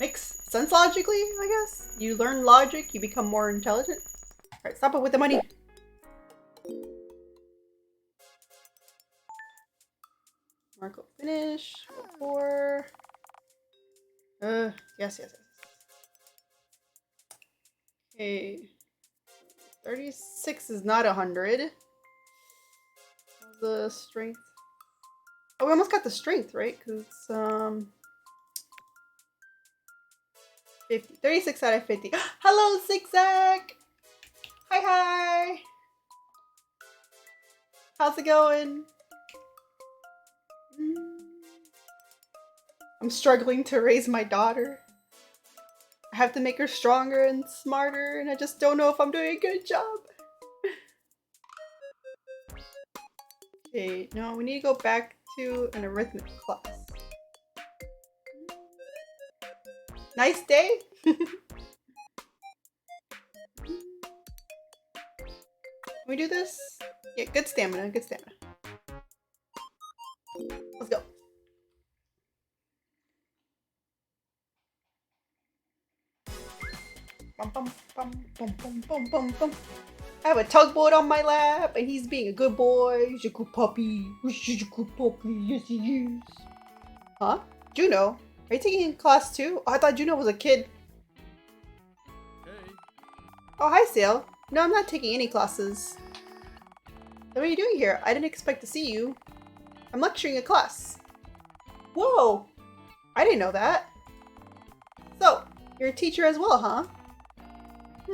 Makes sense logically, I guess. You learn logic, you become more intelligent. Alright, stop it with the money. Marco finish. 4. Yes. Okay. 36 is not 100. The strength. Oh, we almost got the strength, right? Because it's 50. 36 out of 50. Hello, Zigzag! Hi! How's it going? I'm struggling to raise my daughter. I have to make her stronger and smarter, and I just don't know if I'm doing a good job. Okay, no, we need to go back to an arithmetic class. Nice day? Can we do this? Yeah, good stamina. Let's go. Bum. I have a tugboat on my lap, and he's being a good boy. He's a good puppy. He's a good puppy. Yes, he is. Huh? Juno? Are you taking class too? Oh, I thought Juno was a kid. Hey. Oh, hi, Ciel. No, I'm not taking any classes. What are you doing here? I didn't expect to see you. I'm lecturing a class. Whoa! I didn't know that. So, you're a teacher as well, huh?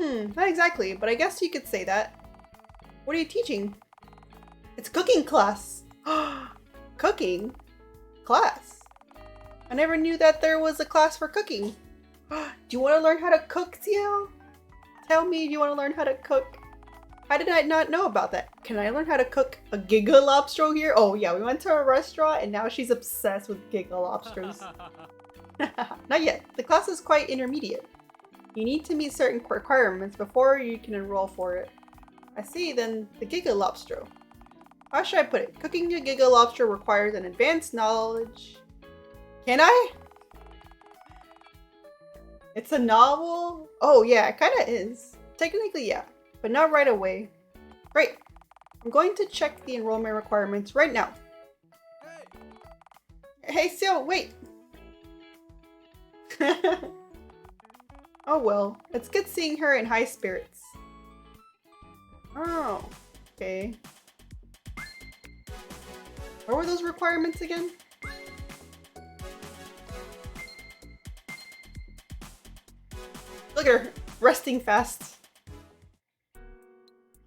Not exactly, but I guess you could say that. What are you teaching? It's cooking class. Cooking? Class? I never knew that there was a class for cooking. Do you want to learn how to cook, Ciel? Tell me you want to learn how to cook. How did I not know about that? Can I learn how to cook a Giga Lobster here? Oh yeah, we went to a restaurant and now she's obsessed with Giga Lobsters. Not yet. The class is quite intermediate. You need to meet certain requirements before you can enroll for it. I see, then the Giga Lobster. How should I put it? Cooking a Giga Lobster requires an advanced knowledge. Can I? It's a novel? Oh yeah, it kinda is. Technically, yeah. But not right away. Great. I'm going to check the enrollment requirements right now. Hey, Ciel, wait! Oh well, it's good seeing her in high spirits. Oh, okay. What were those requirements again? Look at her, resting fast.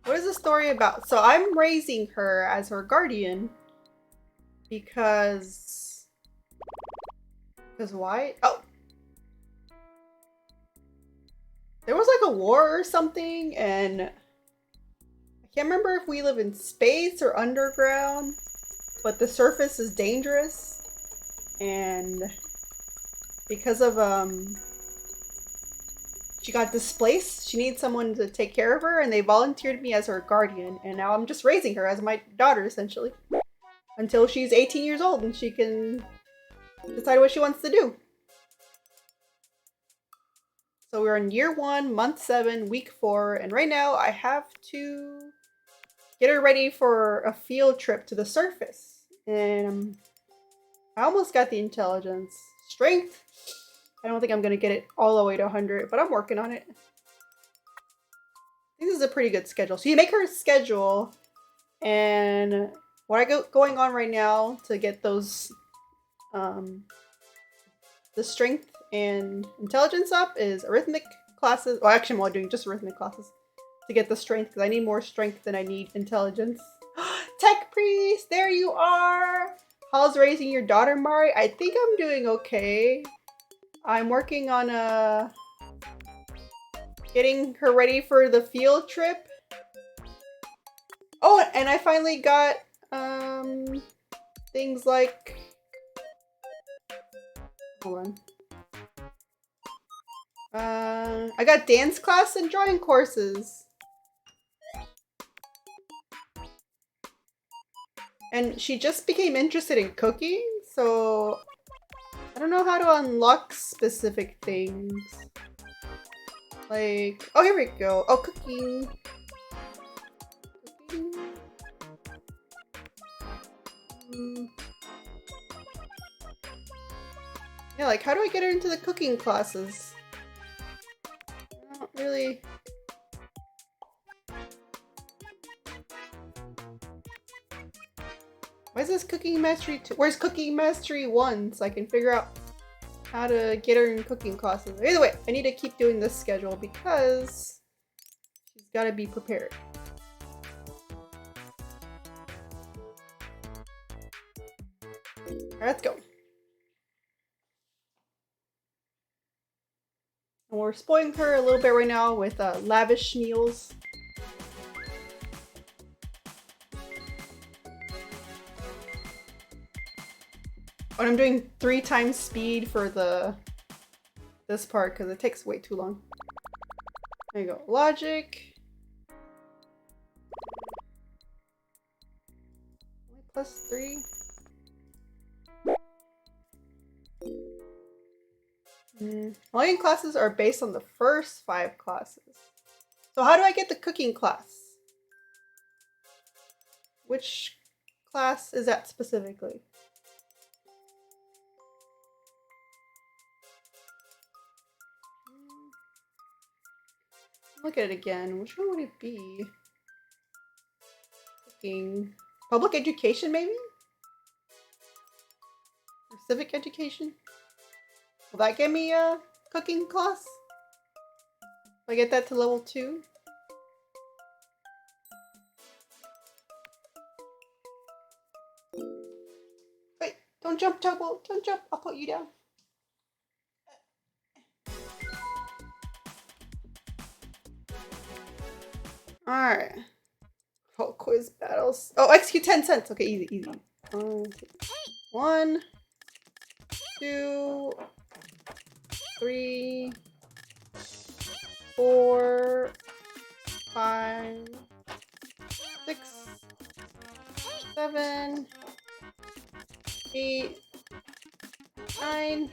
What is the story about? So I'm raising her as her guardian because why? Oh, there was like a war or something, and I can't remember if we live in space or underground, but the surface is dangerous, and because of she got displaced, she needs someone to take care of her, and they volunteered me as her guardian, and now I'm just raising her as my daughter essentially until she's 18 years old and she can decide what she wants to do. So we're in year 1, month 7, week 4, and right now I have to get her ready for a field trip to the surface. And I almost got the intelligence. Strength, I don't think I'm gonna get it all the way to 100, but I'm working on it. I think this is a pretty good schedule. So you make her a schedule, and what I got going on right now to get those, the strength and intelligence up is arithmetic classes. Well, actually, I'm only doing just arithmetic classes to get the strength because I need more strength than I need intelligence. Tech priest, there you are. How's raising your daughter, Mari? I think I'm doing okay. I'm working on getting her ready for the field trip. Oh, and I finally got things like, hold on. I got dance class and drawing courses. And she just became interested in cooking, so I don't know how to unlock specific things. Like, oh, here we go. Oh, cooking. Yeah, like, how do I get her into the cooking classes? I don't really... Why is this Cooking Mastery 2? Where's Cooking Mastery 1? So I can figure out how to get her in cooking classes. Either way, I need to keep doing this schedule because she's got to be prepared. Alright, let's go. And we're spoiling her a little bit right now with lavish meals. And I'm doing 3 times speed for this part because it takes way too long. There you go. Logic. +3. Logging classes are based on the first 5 classes. So how do I get the cooking class? Which class is that specifically? Look at it again. Which one would it be? Cooking. Public education, maybe? Or civic education? Will that get me a cooking class? If I get that to level 2? Wait, don't jump, Tugboat. Don't jump. I'll put you down. Alright. Oh, quiz battles. Oh, execute 10 cents. Okay, easy, easy. 1, 2, 3, 4, 5, 6, 7, 8, 9,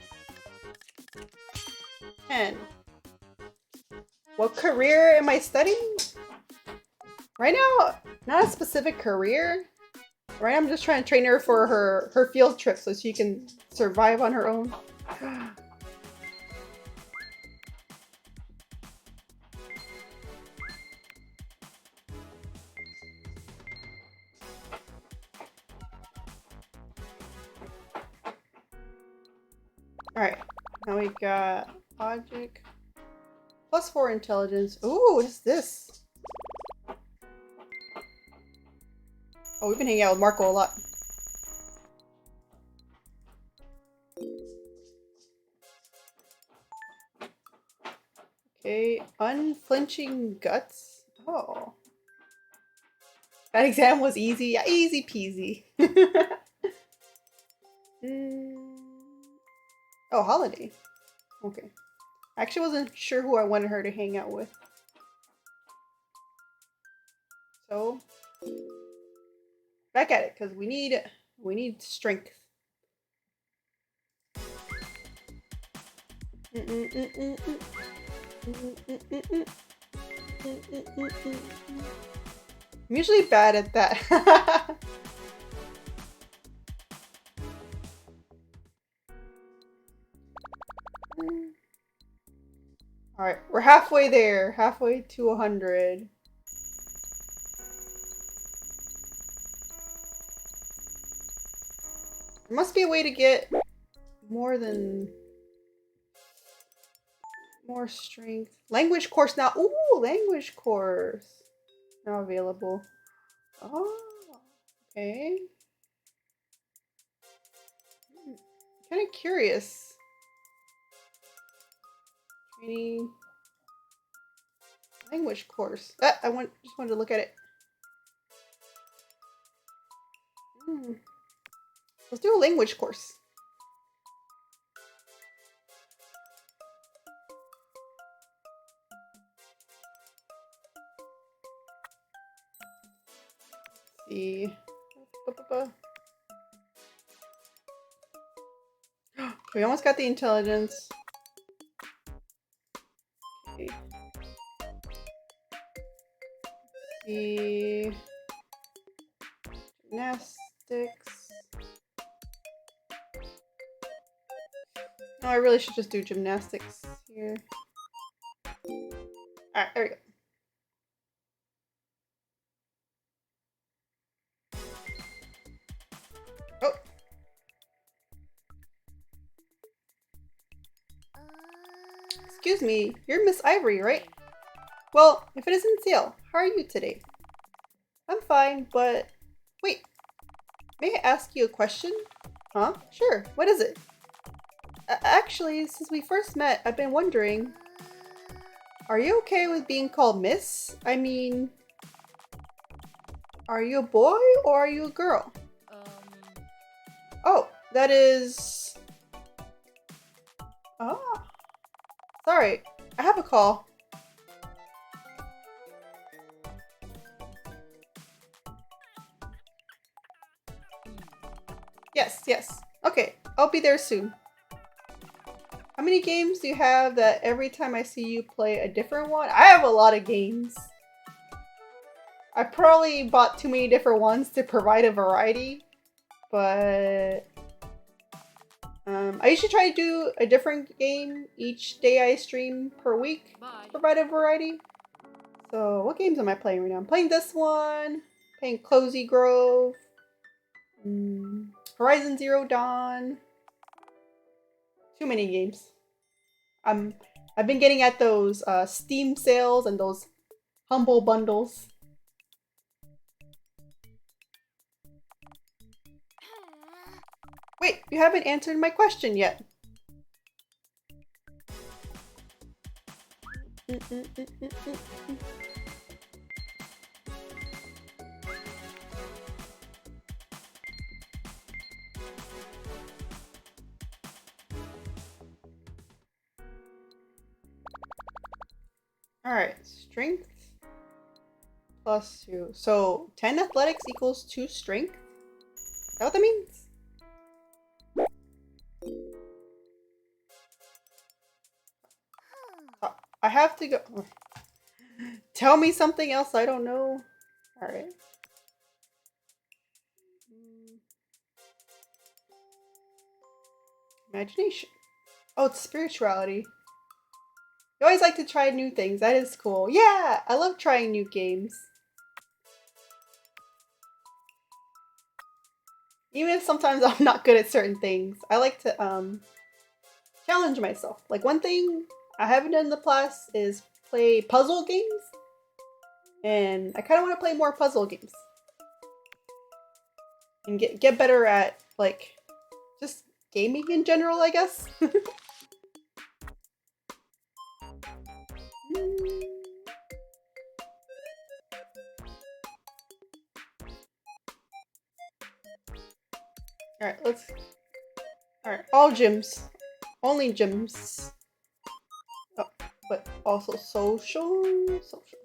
10. What career am I studying? Right Not a specific career. Right, I'm just trying to train her for her field trip so she can survive on her own. Alright, now we got logic. +4 intelligence. Ooh, what is this? Oh, we've been hanging out with Marco a lot. Okay, unflinching guts. Oh. That exam was easy. Yeah, easy peasy. Oh, holiday. Okay. I actually wasn't sure who I wanted her to hang out with. So, back at it, because we need strength. I'm usually bad at that. Alright, we're halfway there. Halfway to 100. There must be a way to get more strength. Language course now. Ooh, language course. Now available. Oh, okay. Kind of curious. Training. Language course. I just wanted to look at it. Let's do a language course. Let's see. We almost got the intelligence. Okay. The gymnastics. No, I really should just do gymnastics here. Alright, there we go. Oh! Excuse me, you're Miss Ivory, right? Well, if it isn't Ciel, how are you today? I'm fine, but... Wait, may I ask you a question? Huh? Sure, what is it? Actually, since we first met, I've been wondering... Are you okay with being called Miss? I mean... Are you a boy or are you a girl? Oh, that is... Ah. Sorry, I have a call. Yes. Okay, I'll be there soon. How many games do you have that every time I see you play a different one? I have a lot of games. I probably bought too many different ones to provide a variety, but I usually try to do a different game each day I stream per week to provide a variety. So what games am I playing right now? I'm playing this one, playing Cozy Grove, Horizon Zero Dawn. Too many games. I've been getting at those Steam sales and those humble bundles. Wait, you haven't answered my question yet. Alright, strength +2. So 10 athletics equals 2 strength? Is that what that means? I have to go. Tell me something else I don't know. Alright. Imagination. Oh, it's spirituality. You always like to try new things. That is cool. Yeah, I love trying new games. Even if sometimes I'm not good at certain things, I like to challenge myself. Like one thing I haven't done in the past is play puzzle games. And I kind of want to play more puzzle games. And get better at like just gaming in general, I guess. Alright, let's... Alright, all gyms. Only gyms. Oh, but also social? Social.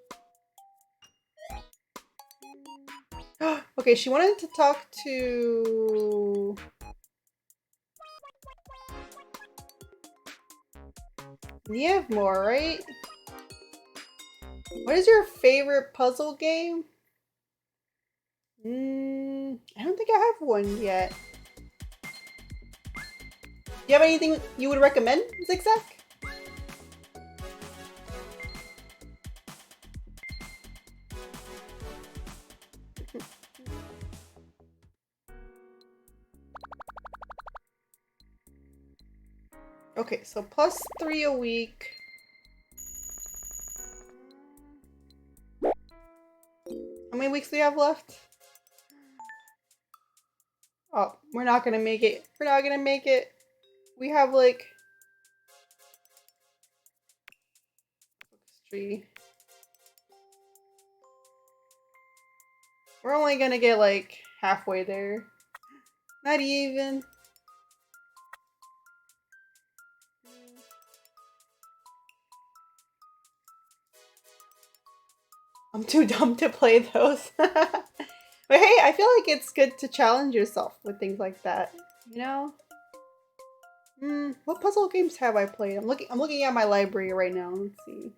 Okay, she wanted to talk to... Niamh, right? What is your favorite puzzle game? I don't think I have one yet. Do you have anything you would recommend, Zigzag? Okay, so +3 a week. How many weeks do we have left? Oh, we're not gonna make it. We're not gonna make it. We have like... Tree. We're only gonna get like halfway there. Not even. I'm too dumb to play those. But hey, I feel like it's good to challenge yourself with things like that, you know? What puzzle games have I played? I'm looking at my library right now. Let's see.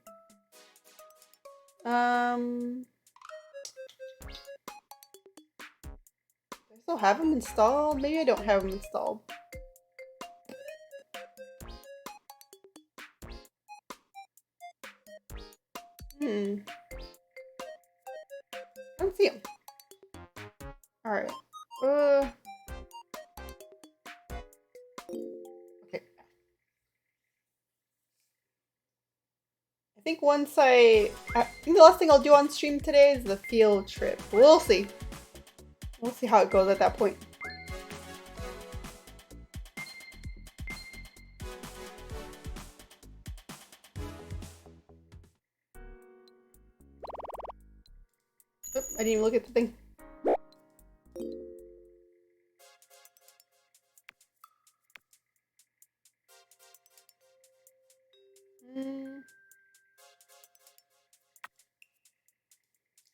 Do I still have them installed? Maybe I don't have them installed. I don't see them. Alright. Okay. I think I think the last thing I'll do on stream today is the field trip. We'll see. We'll see how it goes at that point. Oop, I didn't even look at the thing.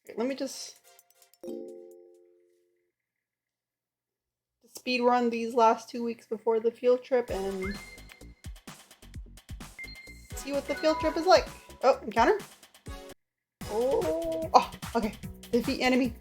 Okay, let me just speed run these last 2 weeks before the field trip and see what the field trip is like. Oh, encounter? Oh, okay. Defeat enemy.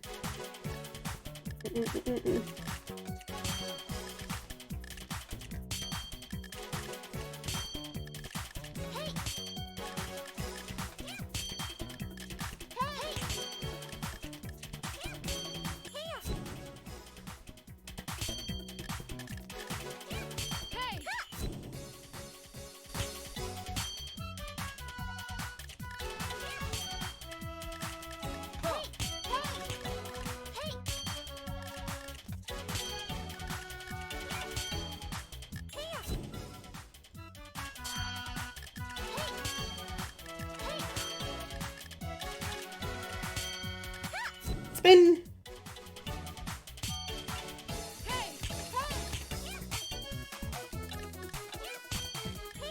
Spin!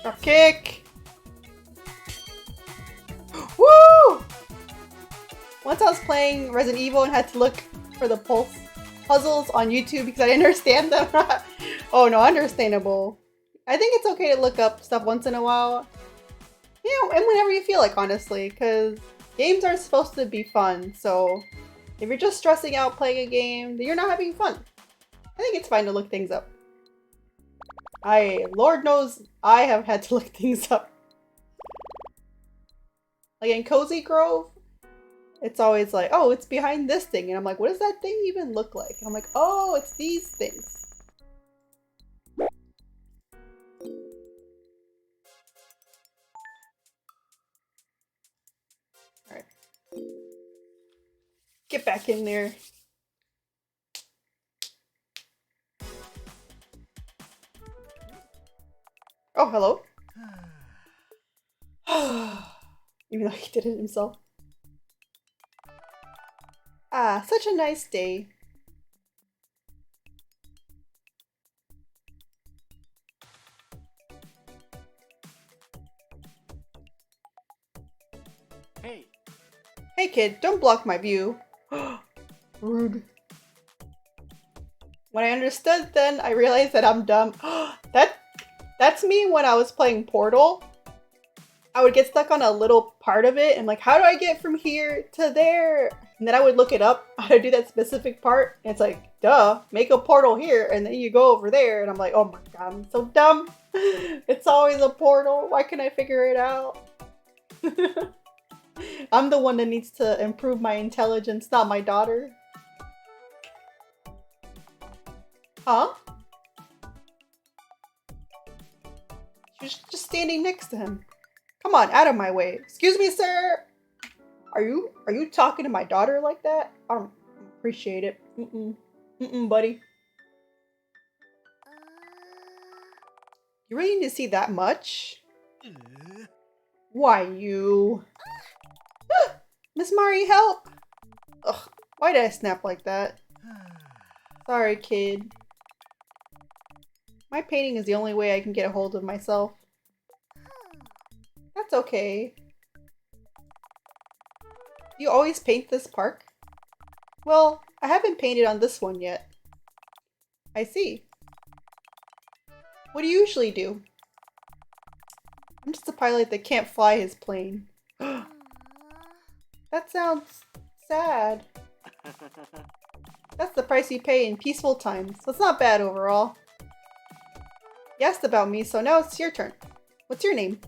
Drop kick! Woo! Once I was playing Resident Evil and had to look for the pulse puzzles on YouTube because I didn't understand them. Oh no, understandable. I think it's okay to look up stuff once in a while. You know, and whenever you feel like, honestly, because games are supposed to be fun, so if you're just stressing out playing a game, then you're not having fun. I think it's fine to look things up. Lord knows I have had to look things up. Like in Cozy Grove, it's always like, oh, it's behind this thing. And I'm like, what does that thing even look like? And I'm like, oh, it's these things. Alright. Get back in there. Oh, hello. Even though he did it himself. Ah, such a nice day. Hey. Hey kid, don't block my view. Rude. When I understood then, I realized that I'm dumb. That's me when I was playing Portal. I would get stuck on a little part of it and like, how do I get from here to there? And then I would look it up how to do that specific part. And it's like, duh, make a portal here and then you go over there. And I'm like, oh my god, I'm so dumb. It's always a portal. Why can't I figure it out? I'm the one that needs to improve my intelligence, not my daughter. Huh? She was just standing next to him. Come on, out of my way. Excuse me, sir. Are you talking to my daughter like that? I don't appreciate it. Buddy. You really need to see that much? Why, you... Miss Mari, help! Ugh, why did I snap like that? Sorry, kid. My painting is the only way I can get a hold of myself. That's okay. You always paint this park? Well, I haven't painted on this one yet. I see. What do you usually do? I'm just a pilot that can't fly his plane. That sounds sad. That's the price you pay in peaceful times, so it's not bad overall. You asked about me, so now it's your turn. What's your name?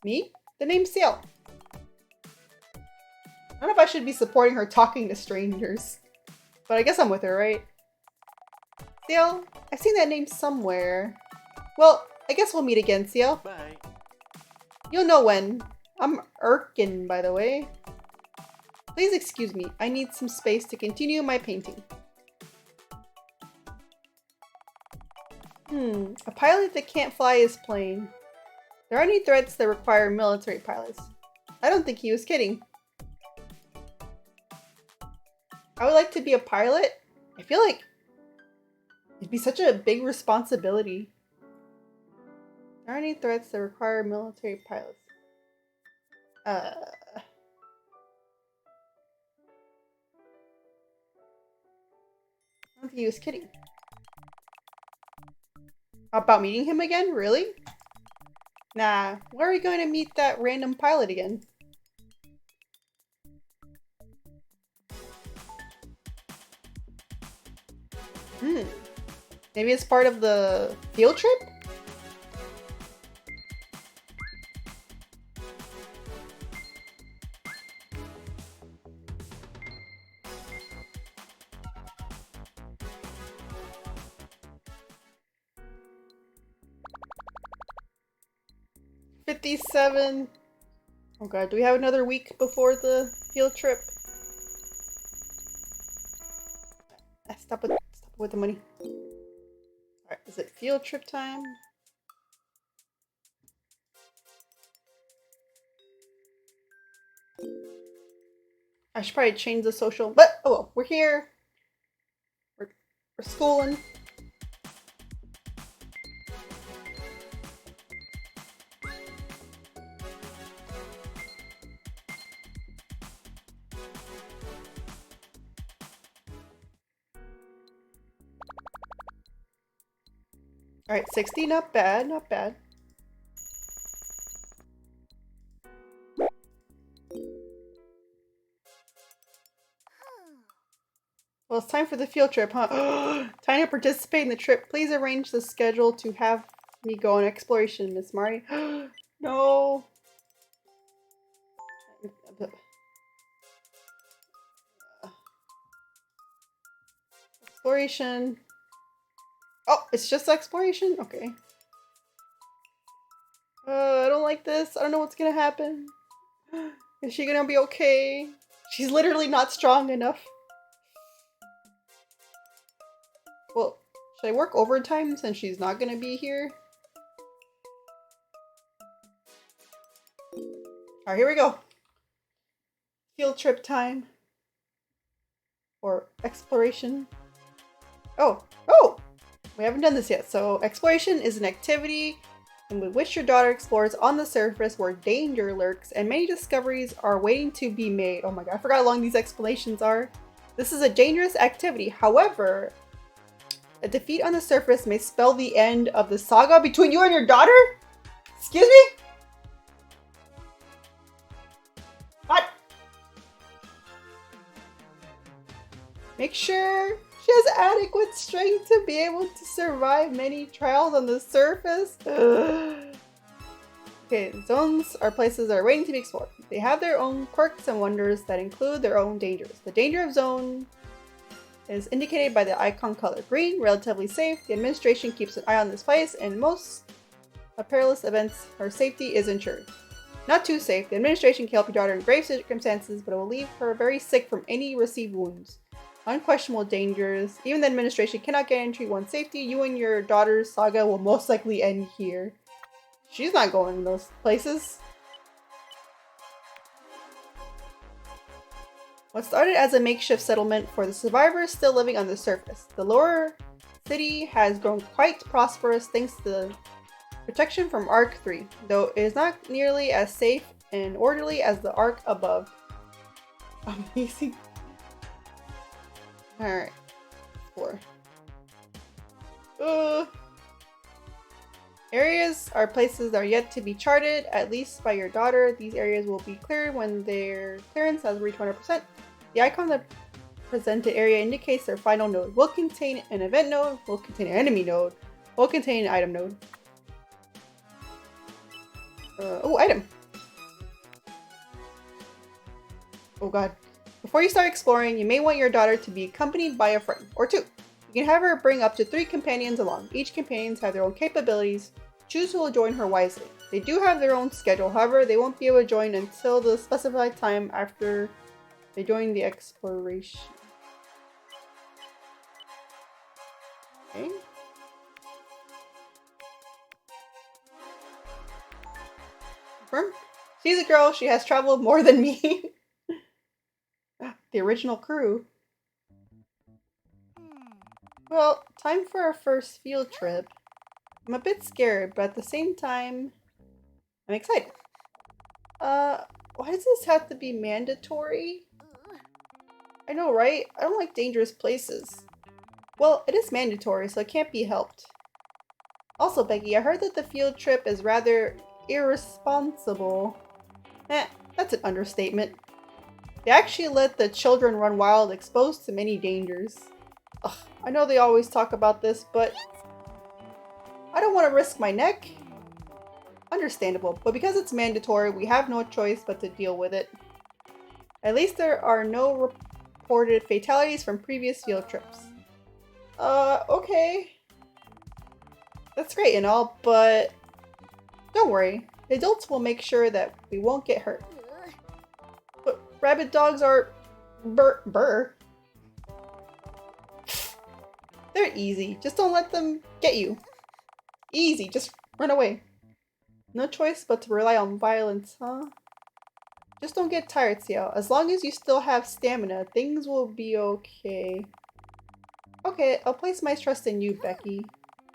Me? The name's Ciel. I don't know if I should be supporting her talking to strangers, but I guess I'm with her, right? Ciel, I've seen that name somewhere. Well, I guess we'll meet again, Ciel. Bye. You'll know when. I'm Erkin, by the way. Please excuse me, I need some space to continue my painting. A pilot that can't fly his plane. There are any threats that require military pilots. I don't think he was kidding. I would like to be a pilot. I feel like it'd be such a big responsibility. There are any threats that require military pilots. I don't think he was kidding. About meeting him again? Really? Nah, where are we going to meet that random pilot again? Maybe it's part of the field trip? $57. Oh god, do we have another week before the field trip? Stop with the money. Alright, is it field trip time? I should probably change the social, but oh well, we're here. We're schooling. Alright, 60, not bad, not bad. Well, Well, it's time for the field trip, huh? Time to participate in the trip. Please arrange the schedule to have me go on exploration, Miss Marty. No. Exploration. Oh, it's just exploration? Okay. I don't like this. I don't know what's gonna happen. Is she gonna be okay? She's literally not strong enough. Well, should I work overtime since she's not gonna be here? Alright, here we go. Field trip time. Or exploration. Oh! We haven't done this yet. So, exploration is an activity in which your daughter explores on the surface where danger lurks and many discoveries are waiting to be made. Oh my god, I forgot how long these explanations are. This is a dangerous activity. However, a defeat on the surface may spell the end of the saga between you and your daughter? Excuse me? What? Make sure she has adequate strength to be able to survive many trials on the surface. Okay, zones are places that are waiting to be explored. They have their own quirks and wonders that include their own dangers. The danger of zone is indicated by the icon color. Green, relatively safe. The administration keeps an eye on this place, and in most perilous events, her safety is ensured. Not too safe. The administration can help your daughter in grave circumstances, but it will leave her very sick from any received wounds. Unquestionable dangers. Even the administration cannot guarantee one's safety. You and your daughter's saga will most likely end here. She's not going to those places. What started as a makeshift settlement for the survivors still living on the surface, the lower city has grown quite prosperous thanks to the protection from Arc 3, though it is not nearly as safe and orderly as the Arc above. Amazing. Alright. 4. Areas are places that are yet to be charted, at least by your daughter. These areas will be cleared when their clearance has reached 100%. The icon that presented area indicates their final node. Will contain an event node, will contain an enemy node, will contain an item node. Item. Oh god. Before you start exploring, you may want your daughter to be accompanied by a friend, or two. You can have her bring up to 3 companions along. Each companions have their own capabilities. Choose who will join her wisely. They do have their own schedule, however, they won't be able to join until the specified time after they join the exploration. Okay. Confirm. She's a girl, she has traveled more than me. The original crew. Well, time for our first field trip. I'm a bit scared, but at the same time, I'm excited. Why does this have to be mandatory? I know, right? I don't like dangerous places. Well, it is mandatory, so it can't be helped. Also, Becky, I heard that the field trip is rather irresponsible. That's an understatement. They actually let the children run wild, exposed to many dangers. Ugh, I know they always talk about this, but I don't want to risk my neck. Understandable, but because it's mandatory, we have no choice but to deal with it. At least there are no reported fatalities from previous field trips. Okay. That's great and all, but don't worry. The adults will make sure that we won't get hurt. But rabid dogs are burr. They're easy. Just don't let them get you. Easy. Just run away. No choice but to rely on violence, huh? Just don't get tired, Ciel. As long as you still have stamina, things will be okay. Okay, I'll place my trust in you, Becky.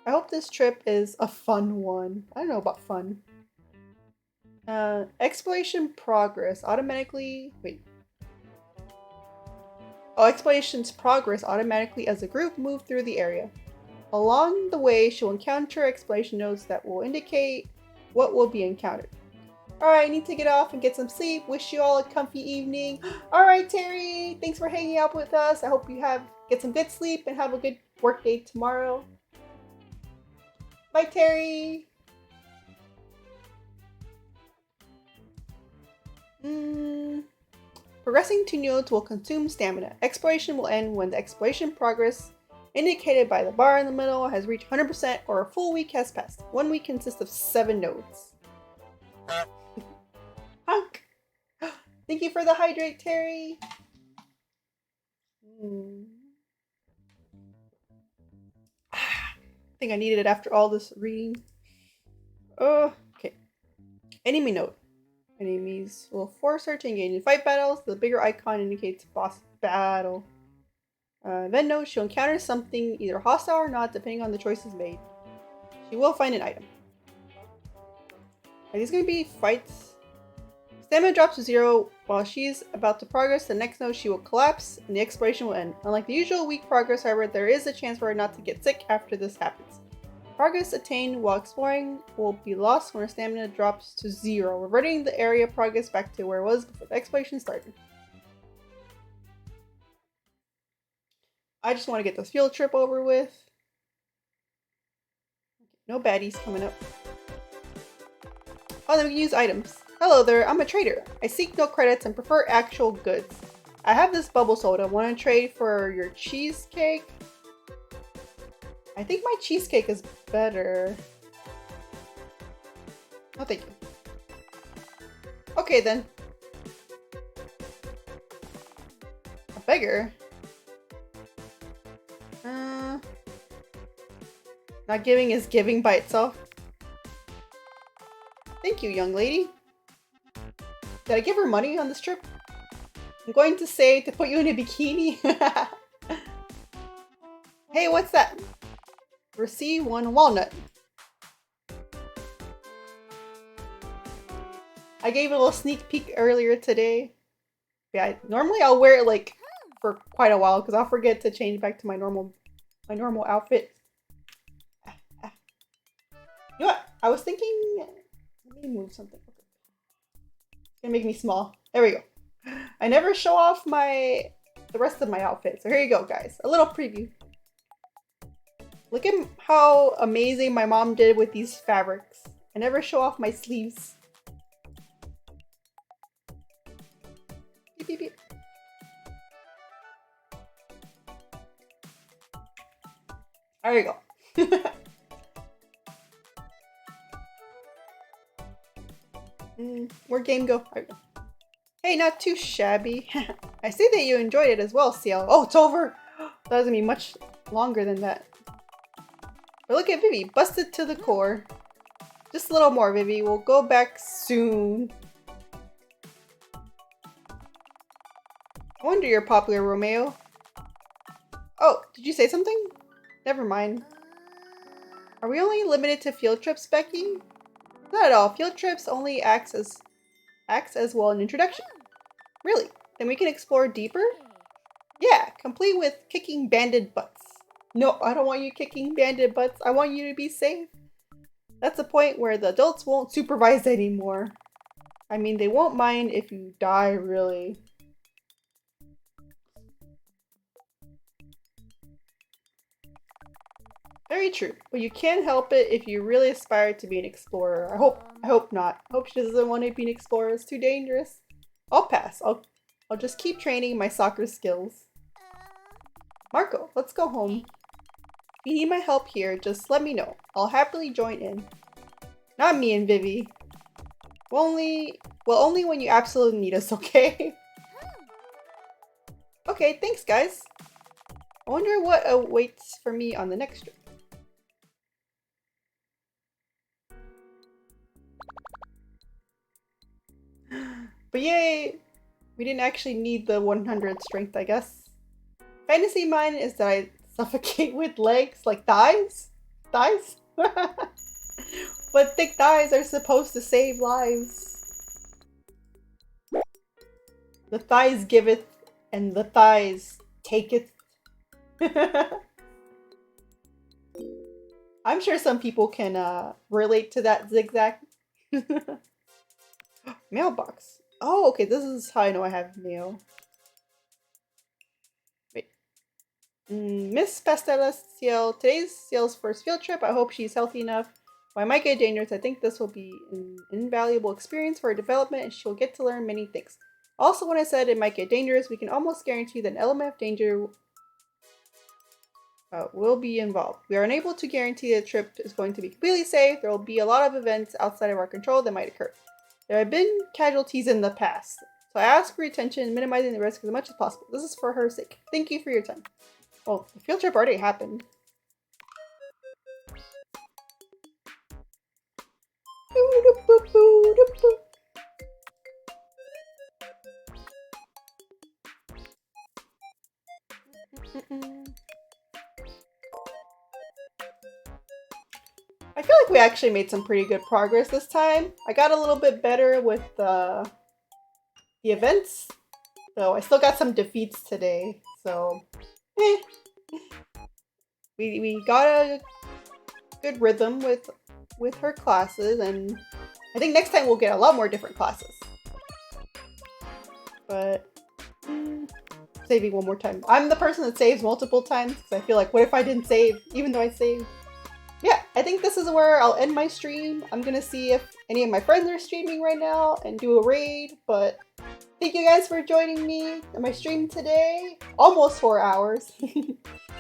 I hope this trip is a fun one. I don't know about fun. Exploration progress automatically... Wait. Oh, exploration's progress automatically as a group move through the area. Along the way, she'll encounter exploration nodes that will indicate what will be encountered. Alright, I need to get off and get some sleep. Wish you all a comfy evening. Alright, Terry, thanks for hanging out with us. I hope you have Get some good sleep and have a good work day tomorrow. Bye, Terry. Progressing to nodes will consume stamina. Exploration will end when the exploration progress indicated by the bar in the middle has reached 100% or a full week has passed. 1 week consists of 7 nodes. Hunk! Thank you for the hydrate, Terry. I think I needed it after all this reading. Okay. Enemy node. Enemies will force her to engage in fight battles. The bigger icon indicates boss battle. Event node, she'll encounter something either hostile or not, depending on the choices made. She will find an item. Are these going to be fights? Stamina drops to 0 while she's about to progress. The next node, she will collapse and the exploration will end. Unlike the usual weak progress, however, there is a chance for her not to get sick after this happens. Progress attained while exploring will be lost when her stamina drops to 0, reverting the area progress back to where it was before the exploration started. I just want to get this field trip over with. No baddies coming up. Oh, then we can use items. Hello there, I'm a trader. I seek no credits and prefer actual goods. I have this bubble soda. Want to trade for your cheesecake? I think my cheesecake is better. Oh, thank you. Okay, then. A beggar? Not giving is giving by itself. Thank you, young lady. Did I give her money on this trip? I'm going to say to put you in a bikini. Hey, what's that? Receive 1 walnut. I gave it a little sneak peek earlier today. Yeah, normally I'll wear it like for quite a while because I'll forget to change back to my normal outfit. You know what? I was thinking. Let me move something. It's gonna make me small. There we go. I never show off the rest of my outfit. So here you go, guys. A little preview. Look at how amazing my mom did with these fabrics. I never show off my sleeves. Beep, beep, beep. There you go. Where'd game go? There we go. Hey, not too shabby. I see that you enjoyed it as well, Ciel. Oh, it's over! That doesn't be much longer than that. But look at Vivi, busted to the core. Just a little more, Vivi. We'll go back soon. I wonder you're popular, Romeo. Oh, did you say something? Never mind. Are we only limited to field trips, Becky? Not at all. Field trips only acts as well an introduction. Really? Then we can explore deeper? Yeah, complete with kicking banded butts. No, I don't want you kicking banded butts. I want you to be safe. That's the point where the adults won't supervise anymore. I mean, they won't mind if you die, really. Very true, but you can't help it if you really aspire to be an explorer. I hope not. I hope she doesn't want to be an explorer. It's too dangerous. I'll pass. I'll just keep training my soccer skills. Marco, let's go home. If you need my help here, just let me know. I'll happily join in. Not me and Vivi. Well, only when you absolutely need us, okay? Okay, thanks guys. I wonder what awaits for me on the next trip. But yay! We didn't actually need the 100 strength, I guess. Fantasy mine is that I suffocate with legs, like thighs? Thighs? But thick thighs are supposed to save lives. The thighs giveth, and the thighs taketh. I'm sure some people can relate to that zigzag. Mailbox. Oh, okay, this is how I know I have mail. Wait. Miss Pastella Ciel, today's Ciel's first field trip. I hope she's healthy enough. While I might get dangerous, I think this will be an invaluable experience for her development and she'll get to learn many things. Also, when I said it might get dangerous, we can almost guarantee that an element of danger will be involved. We are unable to guarantee the trip is going to be completely safe. There will be a lot of events outside of our control that might occur. There have been casualties in the past, so I ask for your attention, minimizing the risk as much as possible. This is for her sake. Thank you for your time. Well, the field trip already happened. I feel like we actually made some pretty good progress this time. I got a little bit better with the events, though I still got some defeats today, so we got a good rhythm with her classes, and I think next time we'll get a lot more different classes. But saving one more time. I'm the person that saves multiple times because I feel like, what if I didn't save even though I saved? Yeah, I think this is where I'll end my stream. I'm gonna see if any of my friends are streaming right now and do a raid, but thank you guys for joining me on my stream today. Almost 4 hours.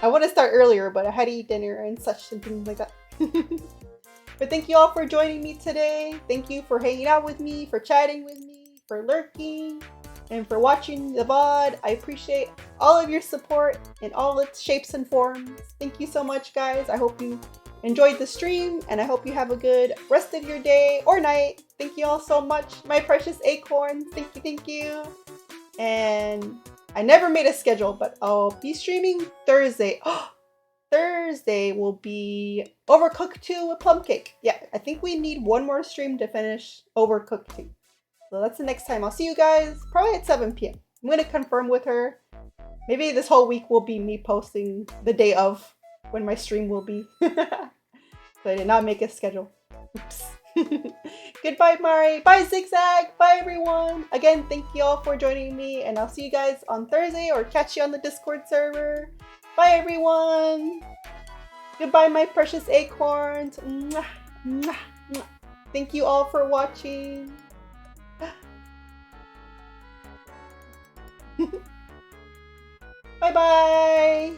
I want to start earlier, but I had to eat dinner and such and things like that. But thank you all for joining me today. Thank you for hanging out with me, for chatting with me, for lurking, and for watching the VOD. I appreciate all of your support in all its shapes and forms. Thank you so much, guys. I hope you enjoyed the stream, and I hope you have a good rest of your day or night. Thank you all so much, my precious acorns. Thank you. And I never made a schedule, but I'll be streaming Thursday. Thursday will be Overcooked 2 with Plum Cake. Yeah, I think we need one more stream to finish Overcooked 2. So that's the next time. I'll see you guys probably at 7 p.m. I'm going to confirm with her. Maybe this whole week will be me posting the day of when my stream will be. So I did not make a schedule. Oops. Goodbye, Mari. Bye, Zigzag. Bye, everyone. Again, thank you all for joining me, and I'll see you guys on Thursday or catch you on the Discord server. Bye, everyone. Goodbye, my precious acorns. Mwah, mwah, mwah. Thank you all for watching. Bye-bye.